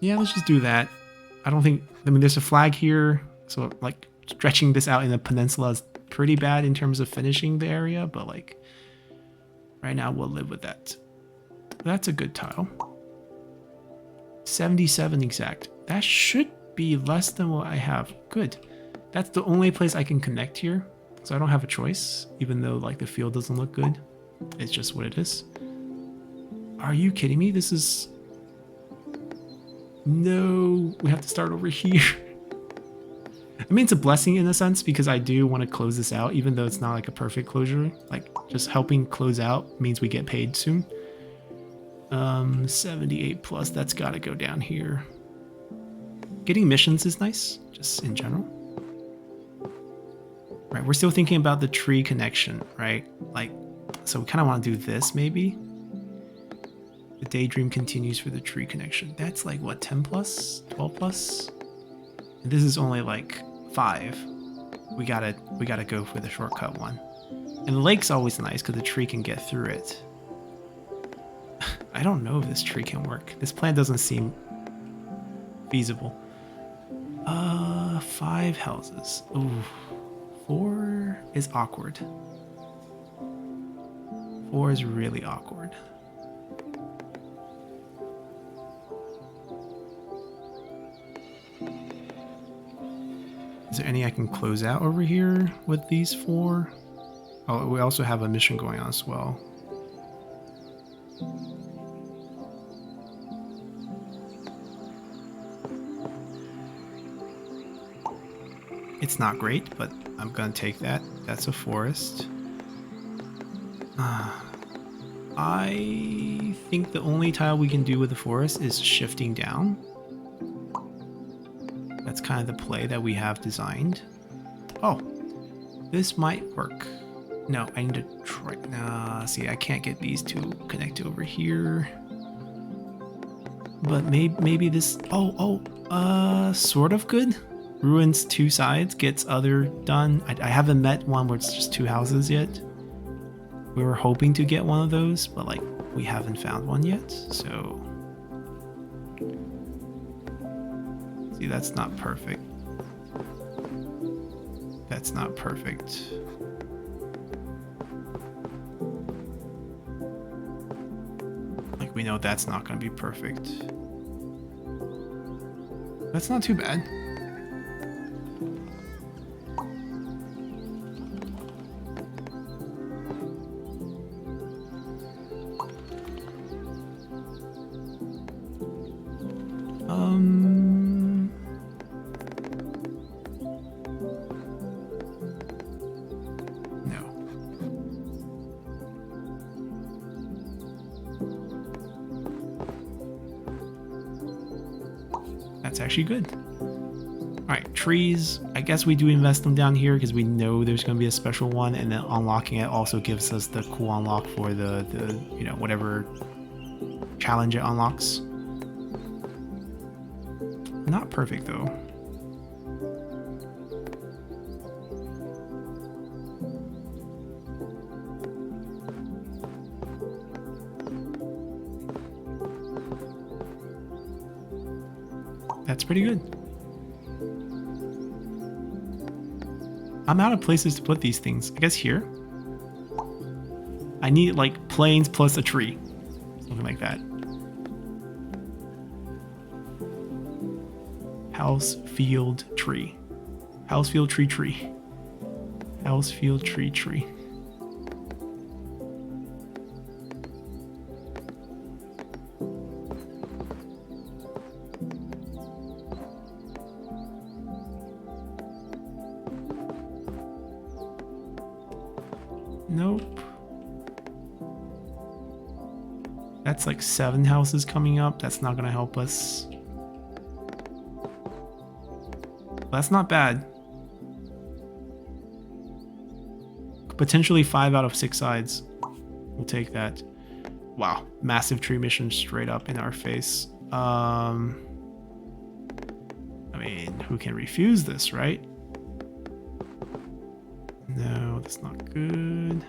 Yeah, let's just do that. I mean, there's a flag here, so like stretching this out in the peninsula is pretty bad in terms of finishing the area, but like right now we'll live with that. That's a good tile. 77 exact. That should be less than what I have. Good. That's the only place I can connect here, so I don't have a choice, even though like the field doesn't look good. It's just what it is. Are you kidding me? This is... No, we have to start over here. I mean, it's a blessing in a sense because I do want to close this out, even though it's not like a perfect closure. Like just helping close out means we get paid soon. 78 plus, that's got to go down here. Getting missions is nice, just in general. Right, we're still thinking about the tree connection, right? Like, so we kind of want to do this maybe. The daydream continues for the tree connection. That's like what, 10 plus, 12 plus? And this is only like 5. We gotta go for the shortcut one. And the lake's always nice because the tree can get through it. I don't know if this tree can work. This plan doesn't seem feasible. 5 houses. Ooh, 4 is awkward. 4 is really awkward. Is there any I can close out over here with these 4? Oh, we also have a mission going on as well. It's not great, but I'm gonna take that. That's a forest. I think the only tile we can do with the forest is shifting down. That's kind of the play that we have designed. Oh, this might work. No, I need to try. Nah, see, I can't get these two connected over here. But maybe this. Sort of good. Ruins two sides, gets other done. I haven't met one where it's just two houses yet. We were hoping to get one of those, but like we haven't found one yet. So, see, that's not perfect. That's not perfect. Like we know that's not going to be perfect. That's not too bad. No. That's actually good. Alright, trees. I guess we do invest them down here because we know there's going to be a special one, and then unlocking it also gives us the cool unlock for the you know, whatever challenge it unlocks. Not perfect though. That's pretty good. I'm out of places to put these things. I guess here. I need like plains plus a tree. Something like that. House, field, tree. House, field, tree, tree. House, field, tree, tree. Nope. That's like 7 houses coming up. That's not gonna help us. That's not bad. Potentially 5 out of 6 sides. We'll take that. Wow, massive tree mission straight up in our face. I mean, who can refuse this, right? No, that's not good.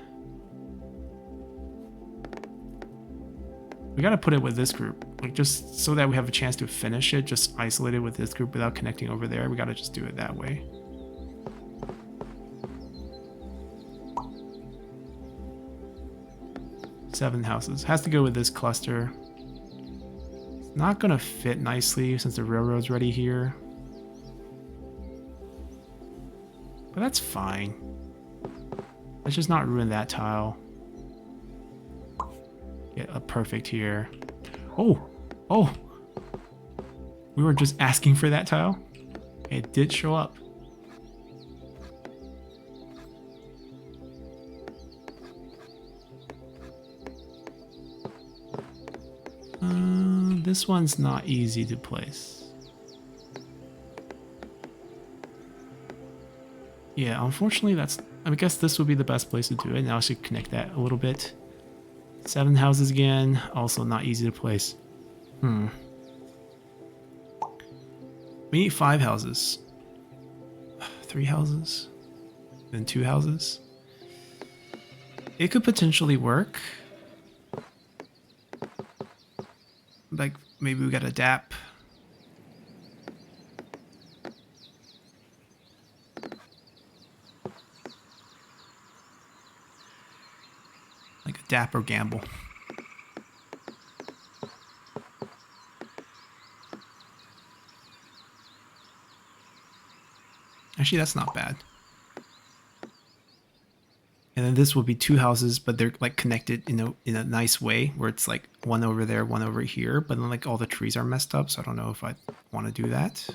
We gotta put it with this group, like just so that we have a chance to finish it, just isolate it with this group without connecting over there. We gotta just do it that way. Seven houses. Has to go with this cluster. It's not gonna fit nicely since the railroad's ready here. But that's fine. Let's just not ruin that tile. Get a perfect here. Oh! Oh! We were just asking for that tile. It did show up. This one's not easy to place. Yeah, unfortunately that's... I guess this would be the best place to do it. Now I should connect that a little bit. 7 houses again. Also not easy to place. We need 5 houses. 3 houses. Then 2 houses. It could potentially work. Like, maybe we got a DAP. Like a DAP or gamble. Actually, that's not bad. And then this will be 2 houses, but they're like connected in a nice way where it's like one over there, one over here, but then like all the trees are messed up, so I don't know if I want to do that.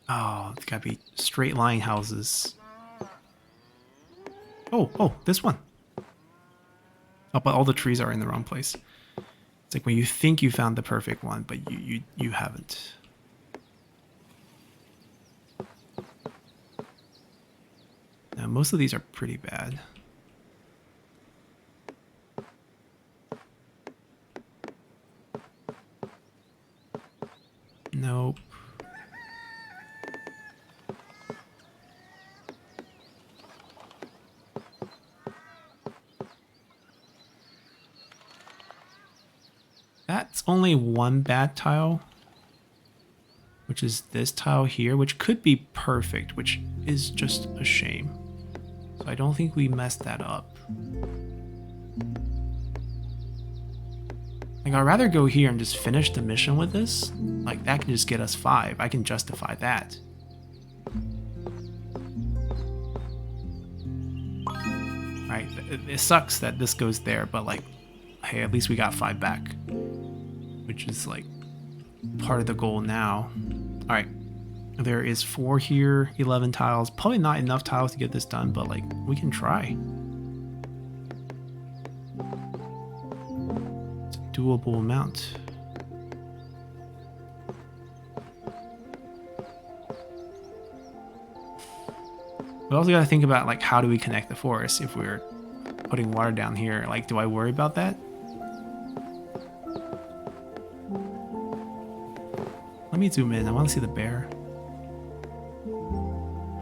Oh, it's gotta be straight line houses. Oh, this one. Oh, but all the trees are in the wrong place. It's like when you think you found the perfect one, but you haven't. Now, most of these are pretty bad. Nope. That's only one bad tile, which is this tile here, which could be perfect, which is just a shame. So I don't think we messed that up. Like, I'd rather go here and just finish the mission with this. Like, that can just get us 5. I can justify that. Right, it sucks that this goes there, but like, hey, at least we got 5 back. Which is like part of the goal now. All right, there is 4 here, 11 tiles. Probably not enough tiles to get this done, but like, we can try. It's a doable amount. We also got to think about like, how do we connect the forest if we're putting water down here? Like, do I worry about that? Let me zoom in. I want to see the bear.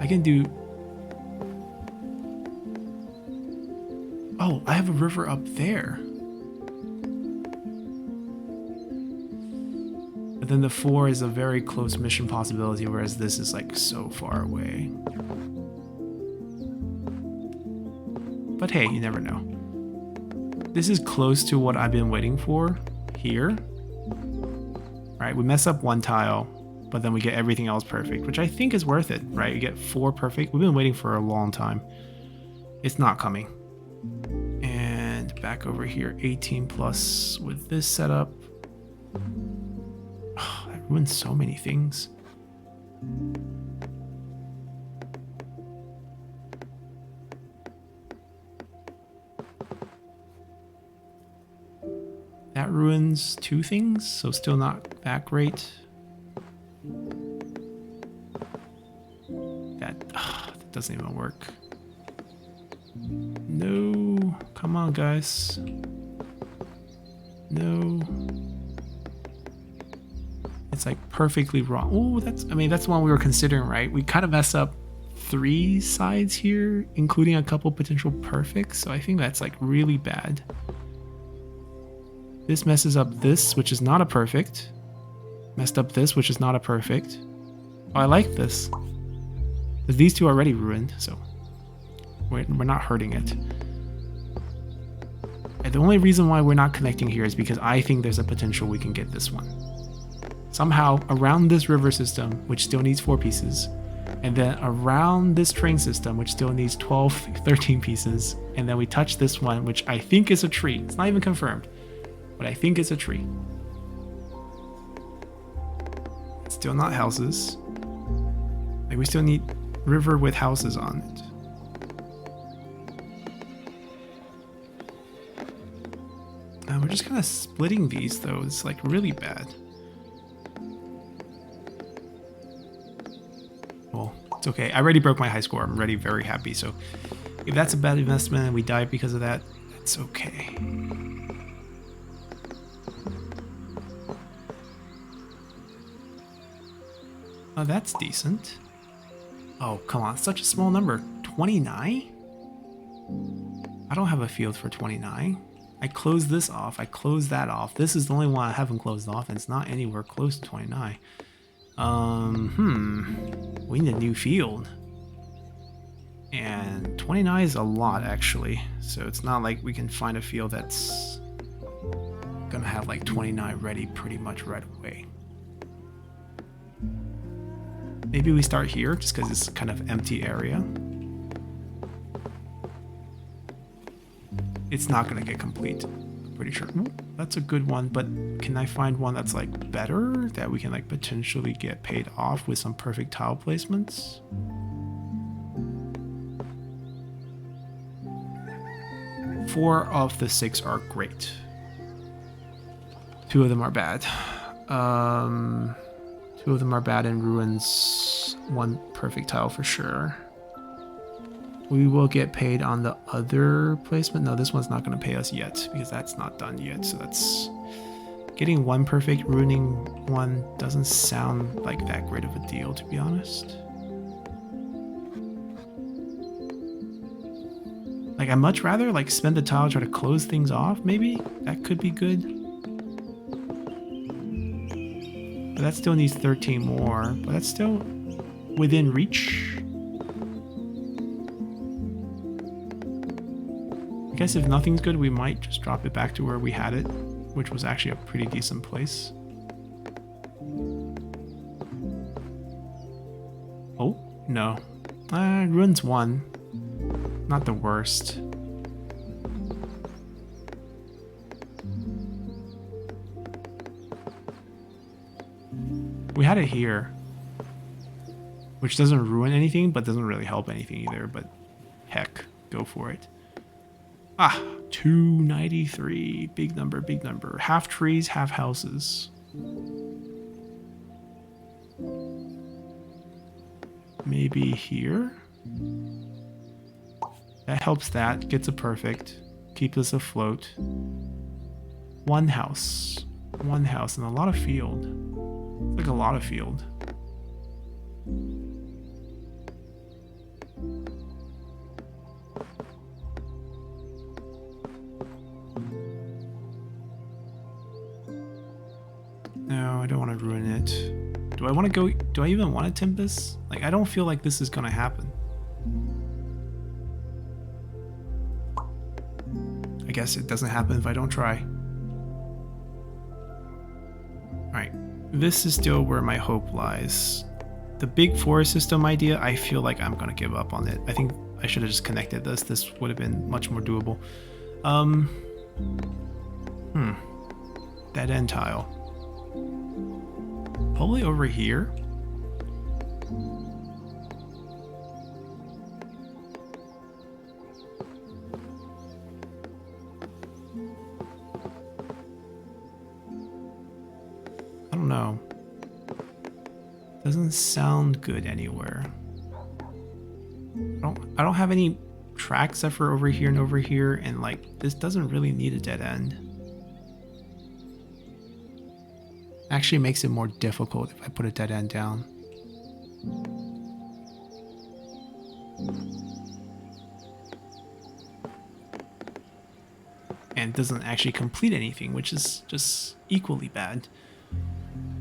I can do... Oh, I have a river up there. But then the 4 is a very close mission possibility, whereas this is like so far away. But hey, you never know. This is close to what I've been waiting for here. Right, we mess up 1 tile, but then we get everything else perfect, which I think is worth it, right? You get 4 perfect. We've been waiting for a long time. It's not coming. And back over here, 18 plus with this setup. Oh, that ruins so many things. That ruins 2 things, so still not that great. That doesn't even work. No, come on, guys. No. It's like perfectly wrong. Oh, that's the one we were considering, right? We kind of mess up 3 sides here, including a couple potential perfects. So I think that's like really bad. This messes up this, which is not a perfect. Messed up this, which is not a perfect. Oh, I like this. Because these 2 are already ruined, so we're not hurting it. And the only reason why we're not connecting here is because I think there's a potential we can get this one. Somehow, around this river system, which still needs 4 pieces, and then around this train system, which still needs 12, 13 pieces, and then we touch this one, which I think is a tree. It's not even confirmed. But I think it's a tree. It's still not houses. Like, we still need river with houses on it. And we're just kind of splitting these, though. It's like really bad. Well, it's okay. I already broke my high score. I'm already very happy. So if that's a bad investment and we die because of that, it's okay. Oh, that's decent. Oh, come on. Such a small number. 29? I don't have a field for 29. I closed this off. I closed that off. This is the only one I haven't closed off, and it's not anywhere close to 29. We need a new field. And 29 is a lot, actually. So it's not like we can find a field that's gonna have like 29 ready pretty much right away. Maybe we start here, just because it's kind of empty area. It's not going to get complete, I'm pretty sure. Ooh, that's a good one, but can I find one that's like better, that we can like potentially get paid off with some perfect tile placements? 4 of the 6 are great. 2 of them are bad. 2 of them are bad and ruins 1 perfect tile for sure. We will get paid on the other placement. No, this one's not going to pay us yet because that's not done yet. So that's getting 1 perfect, ruining 1 doesn't sound like that great of a deal, to be honest. Like, I'd much rather like spend the tile, try to close things off. Maybe that could be good. But that still needs 13 more. But that's still within reach. I guess if nothing's good, we might just drop it back to where we had it, which was actually a pretty decent place. Oh, no. Ruins 1. Not the worst. We had it here, which doesn't ruin anything, but doesn't really help anything either, but heck, go for it. Ah, 293. Big number, big number. Half trees, half houses. Maybe here? That helps that. Gets a perfect. Keeps us afloat. 1 house. 1 house and a lot of field. Like a lot of field. No, I don't want to ruin it. Do I want to go? Do I even want to Tempest? Like, I don't feel like this is going to happen. I guess it doesn't happen if I don't try. Alright, this is still where my hope lies. The big forest system idea, I feel like I'm going to give up on it. I think I should have just connected this. This would have been much more doable. Dead end tile. Probably over here. I don't know. Doesn't sound good anywhere. I don't have any tracks except for over here and over here, and like this doesn't really need a dead end. Actually makes it more difficult if I put a dead end down. And doesn't actually complete anything, which is just equally bad.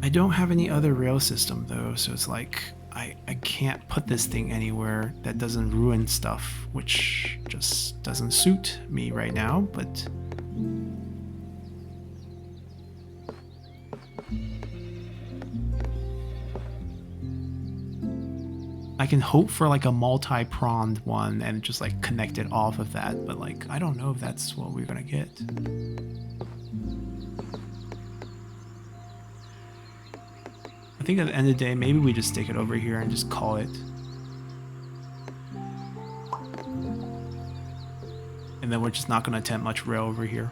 I don't have any other rail system though, so it's like I can't put this thing anywhere that doesn't ruin stuff, which just doesn't suit me right now, but I can hope for like a multi-pronged one and just like connect it off of that, but like I don't know if that's what we're gonna get. I think at the end of the day, maybe we just stick it over here and just call it. And then we're just not gonna attempt much rail over here.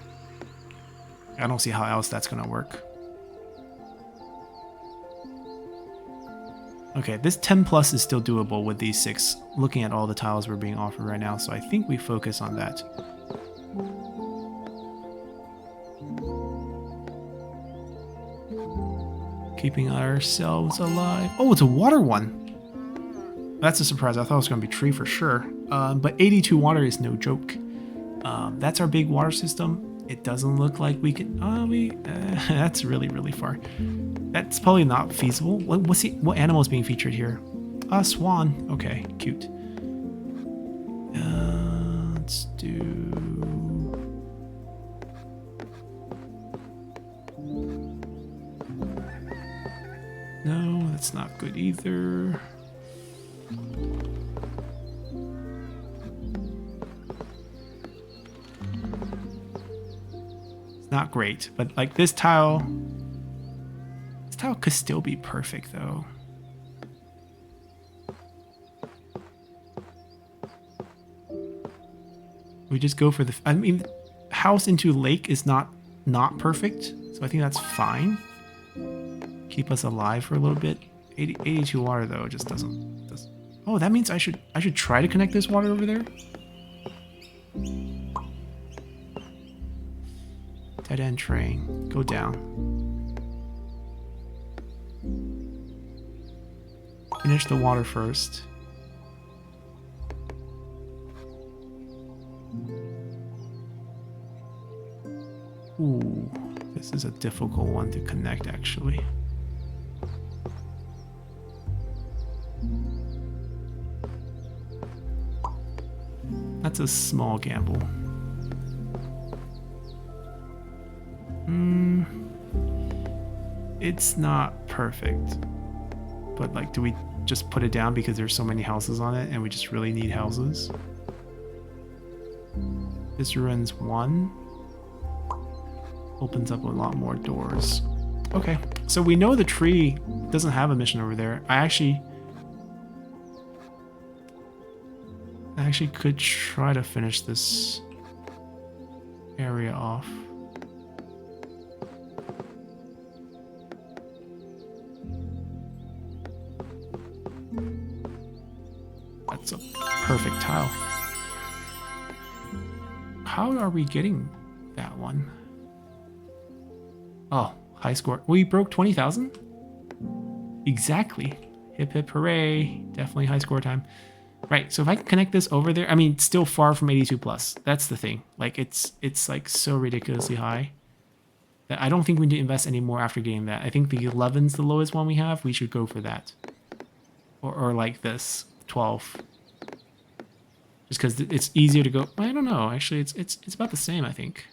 I don't see how else that's gonna work. Okay, this 10 plus is still doable with these 6, looking at all the tiles we're being offered right now, so I think we focus on that. Keeping ourselves alive. Oh, it's a water one! That's a surprise. I thought it was going to be tree for sure. But 82 water is no joke. That's our big water system. It doesn't look like we can... that's really, really far. That's probably not feasible. What animal is being featured here? Swan. Okay, cute. Let's do... No, that's not good either. It's not great, but like this tile could still be perfect though. We just go for the... I mean, house into lake is not perfect, so I think that's fine. Keep us alive for a little bit. 82 water though just doesn't. Oh, that means I should try to connect this water over there. Dead end train. Go down. Finish the water first. Ooh, this is a difficult one to connect actually. That's a small gamble. It's not perfect. But like, do we just put it down because there's so many houses on it and we just really need houses? This ruins one. Opens up a lot more doors. Okay, so we know the tree doesn't have a mission over there. I actually could try to finish this area off. That's a perfect tile. How are we getting that one? Oh, high score. We broke 20,000? Exactly. Hip hip hooray. Definitely high score time. Right, so if I can connect this over there, I mean, it's still far from 82 plus. That's the thing. Like, it's like so ridiculously high that I don't think we need to invest any more after getting that. I think the 11's the lowest one we have. We should go for that. Or like this, 12. Just because it's easier to go. I don't know. Actually, it's about the same, I think.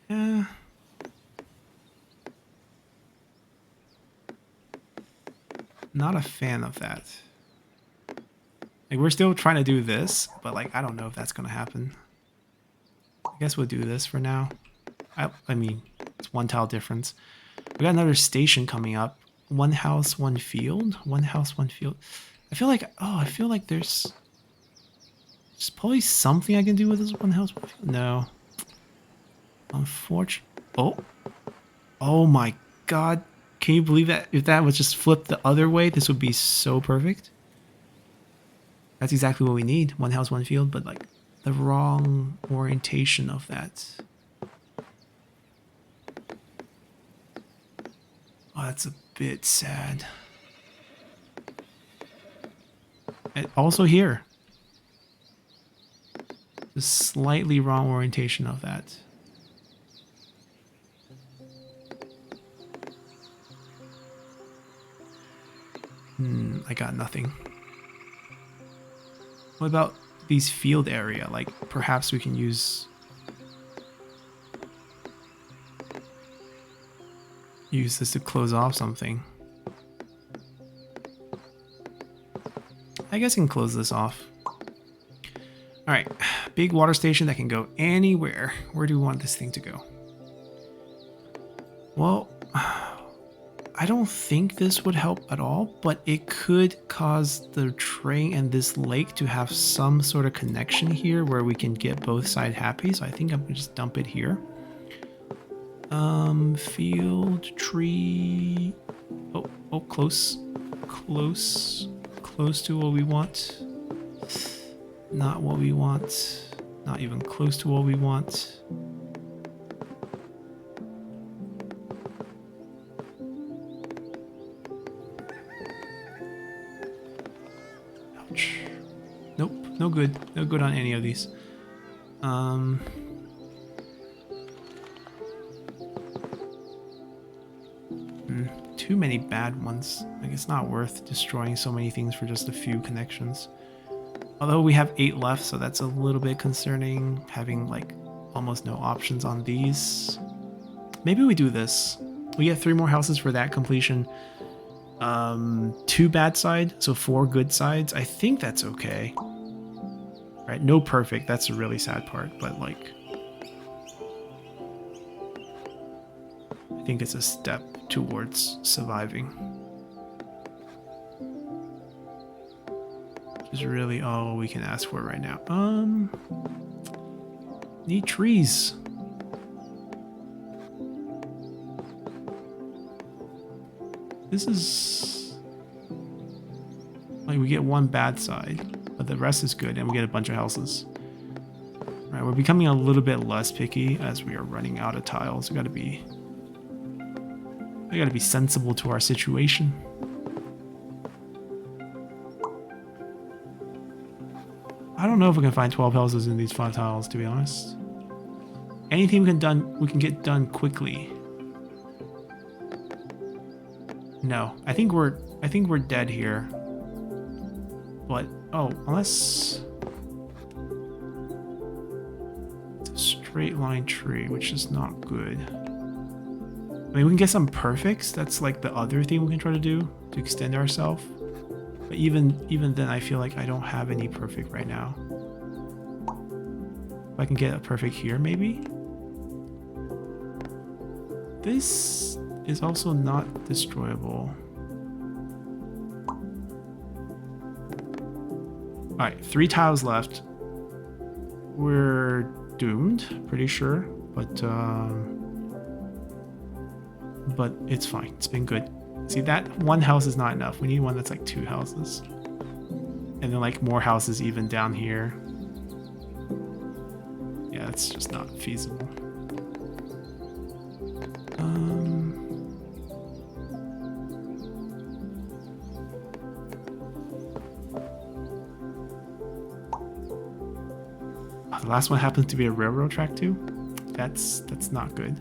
Yeah. Not a fan of that. Like, we're still trying to do this, but like, I don't know if that's gonna happen. I guess we'll do this for now. I mean, it's one tile difference. We got another station coming up. One house, one field. One house, one field. I feel like there's probably something I can do with this one house, one field. No. Unfortunately. Oh my god. Can you believe that? If that was just flipped the other way, this would be so perfect. That's exactly what we need. One house, one field, but like the wrong orientation of that. Oh, that's a bit sad. And also here. The slightly wrong orientation of that. I got nothing. What about these field area? Like, perhaps we can use this to close off something. I guess I can close this off. Alright, big water station that can go anywhere. Where do we want this thing to go? Well, I don't think this would help at all, but it could cause the train and this lake to have some sort of connection here where we can get both sides happy. So I think I'm gonna just dump it here. Field, tree. Oh, close to what we want. Not what we want. Not even close to what we want. Nope, no good. No good on any of these. Too many bad ones. Like, it's not worth destroying so many things for just a few connections. Although we have 8 left, so that's a little bit concerning, having like almost no options on these. Maybe we do this. We get 3 more houses for that completion. 2 bad sides, so 4 good sides. I think that's okay. Right, no perfect. That's a really sad part, but like, I think it's a step towards surviving. is really all we can ask for right now. Need trees. This is like we get one bad side, but the rest is good, and we get a bunch of houses. Right, we're becoming a little bit less picky as we are running out of tiles. We gotta be sensible to our situation. I don't know if we can find 12 houses in these 5 tiles, to be honest. Anything we can get done quickly. No, I think we're dead here. But oh, unless it's a straight line tree, which is not good. I mean, we can get some perfects. That's like the other thing we can try to do to extend ourselves. But even then, I feel like I don't have any perfect right now. If I can get a perfect here, maybe. This is also not destroyable. Alright, 3 tiles left. We're doomed, pretty sure, but it's fine. It's been good. See, that one house is not enough. We need one that's like 2 houses. And then like more houses even down here. Yeah, it's just not feasible. The last one happens to be a railroad track too. That's not good.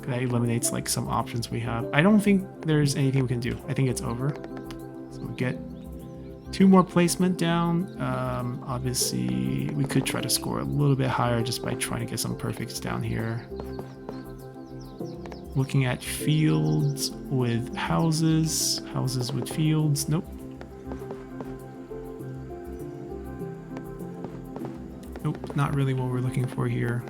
That eliminates like some options we have. I don't think there's anything we can do. I think it's over. So we get 2 more placement down. Obviously, we could try to score a little bit higher just by trying to get some perfects down here. Looking at fields with houses, houses with fields. Nope. Nope, not really what we're looking for here.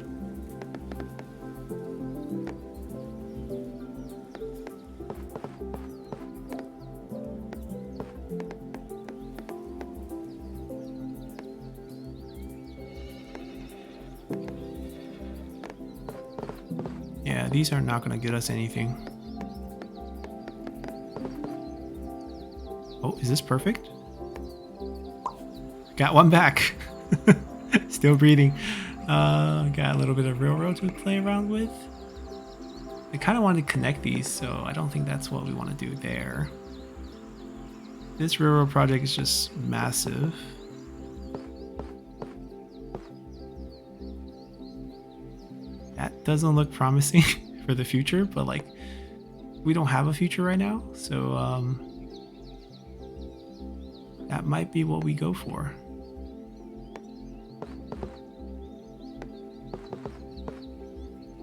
Yeah, these are not going to get us anything. Oh, is this perfect? Got one back. Still breathing. Got a little bit of railroad to play around with. I kind of want to connect these, so I don't think that's what we want to do there. This railroad project is just massive. That doesn't look promising for the future, but like we don't have a future right now, so that might be what we go for.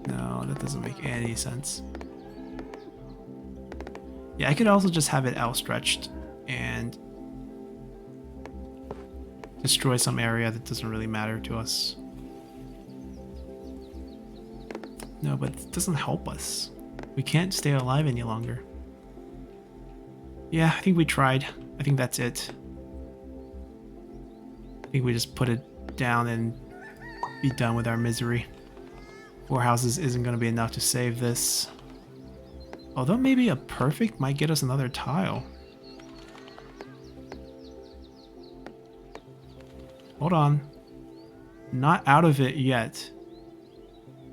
No, that doesn't make any sense. Yeah, I could also just have it outstretched and destroy some area that doesn't really matter to us. No, but it doesn't help us. We can't stay alive any longer. Yeah, I think we tried. I think that's it. I think we just put it down and be done with our misery. 4 houses isn't going to be enough to save this. Although maybe a perfect might get us another tile. Hold on. Not out of it yet.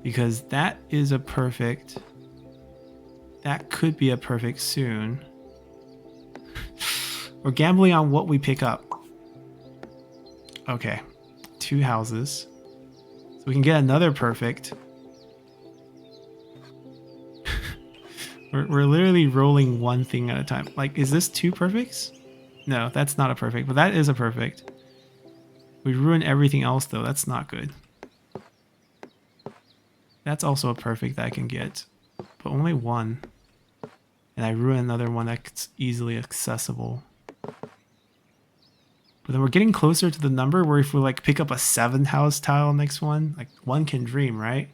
Because that is a perfect. That could be a perfect soon. We're gambling on what we pick up. Okay. 2 houses. So we can get another perfect. We're literally rolling one thing at a time. Like, is this 2 perfects? No, that's not a perfect, but that is a perfect. We ruin everything else though. That's not good. That's also a perfect that I can get, but only 1. And I ruin another one that's easily accessible. But then we're getting closer to the number where if we like pick up a 7 house tile next one, like one can dream, right?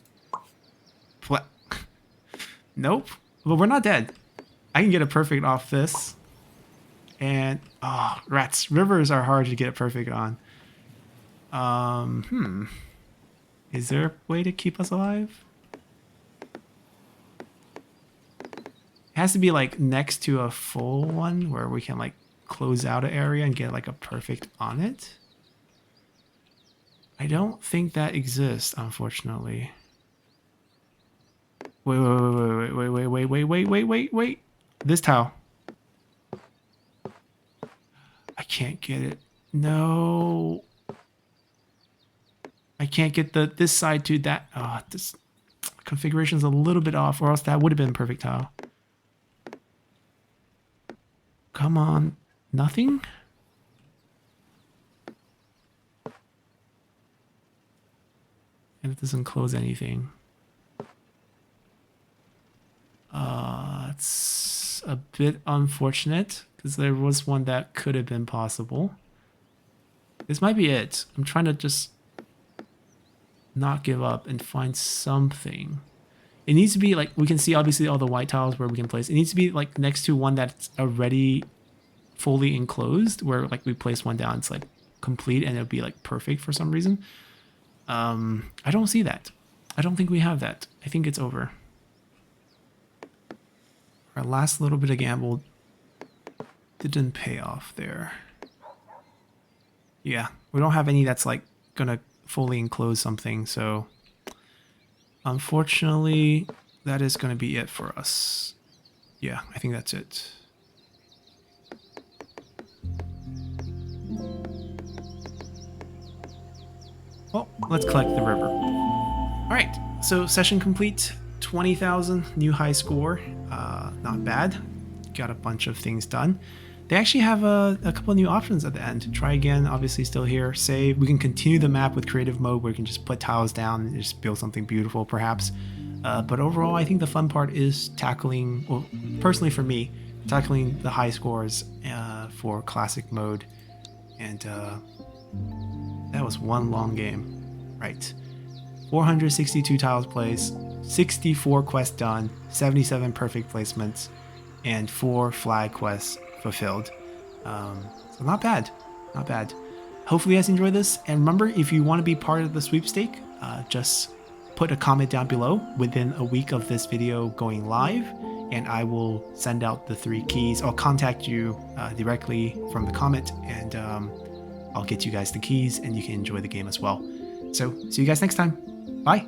Nope. But we're not dead. I can get a perfect off this. And oh, rats. Rivers are hard to get perfect on. Is there a way to keep us alive? It has to be like next to a full one where we can like close out an area and get like a perfect on it. I don't think that exists, unfortunately. Wait. This tile. I can't get it. No. I can't get this side to that. Oh, this configuration is a little bit off, or else that would have been perfect tile. Come on. Nothing? And it doesn't close anything. It's a bit unfortunate because there was one that could have been possible. This might be it. I'm trying to just not give up and find something. It needs to be like, we can see obviously all the white tiles where we can place. It needs to be like next to one that's already fully enclosed, where like we place one down, it's like complete and it'll be like perfect for some reason. I don't see that. I don't think we have that. I think it's over. Our last little bit of gamble didn't pay off there. Yeah, we don't have any that's like gonna fully enclose something, so unfortunately that is gonna be it for us. Yeah, I think that's it. Well, let's collect the river. All right, so session complete, 20,000, new high score. Not bad. Got a bunch of things done. They actually have a couple of new options at the end. Try again, obviously still here. Save. We can continue the map with creative mode where we can just put tiles down and just build something beautiful, perhaps. But overall, I think the fun part is tackling, well, personally for me, tackling the high scores for classic mode. And that was one long game. Right. 462 tiles placed, 64 quests done, 77 perfect placements, and 4 flag quests fulfilled. So not bad. Not bad. Hopefully you guys enjoyed this. And remember, if you want to be part of the sweepstake, just put a comment down below within a week of this video going live, and I will send out the 3 keys. I'll contact you directly from the comment, and I'll get you guys the keys and you can enjoy the game as well. So see you guys next time. Bye.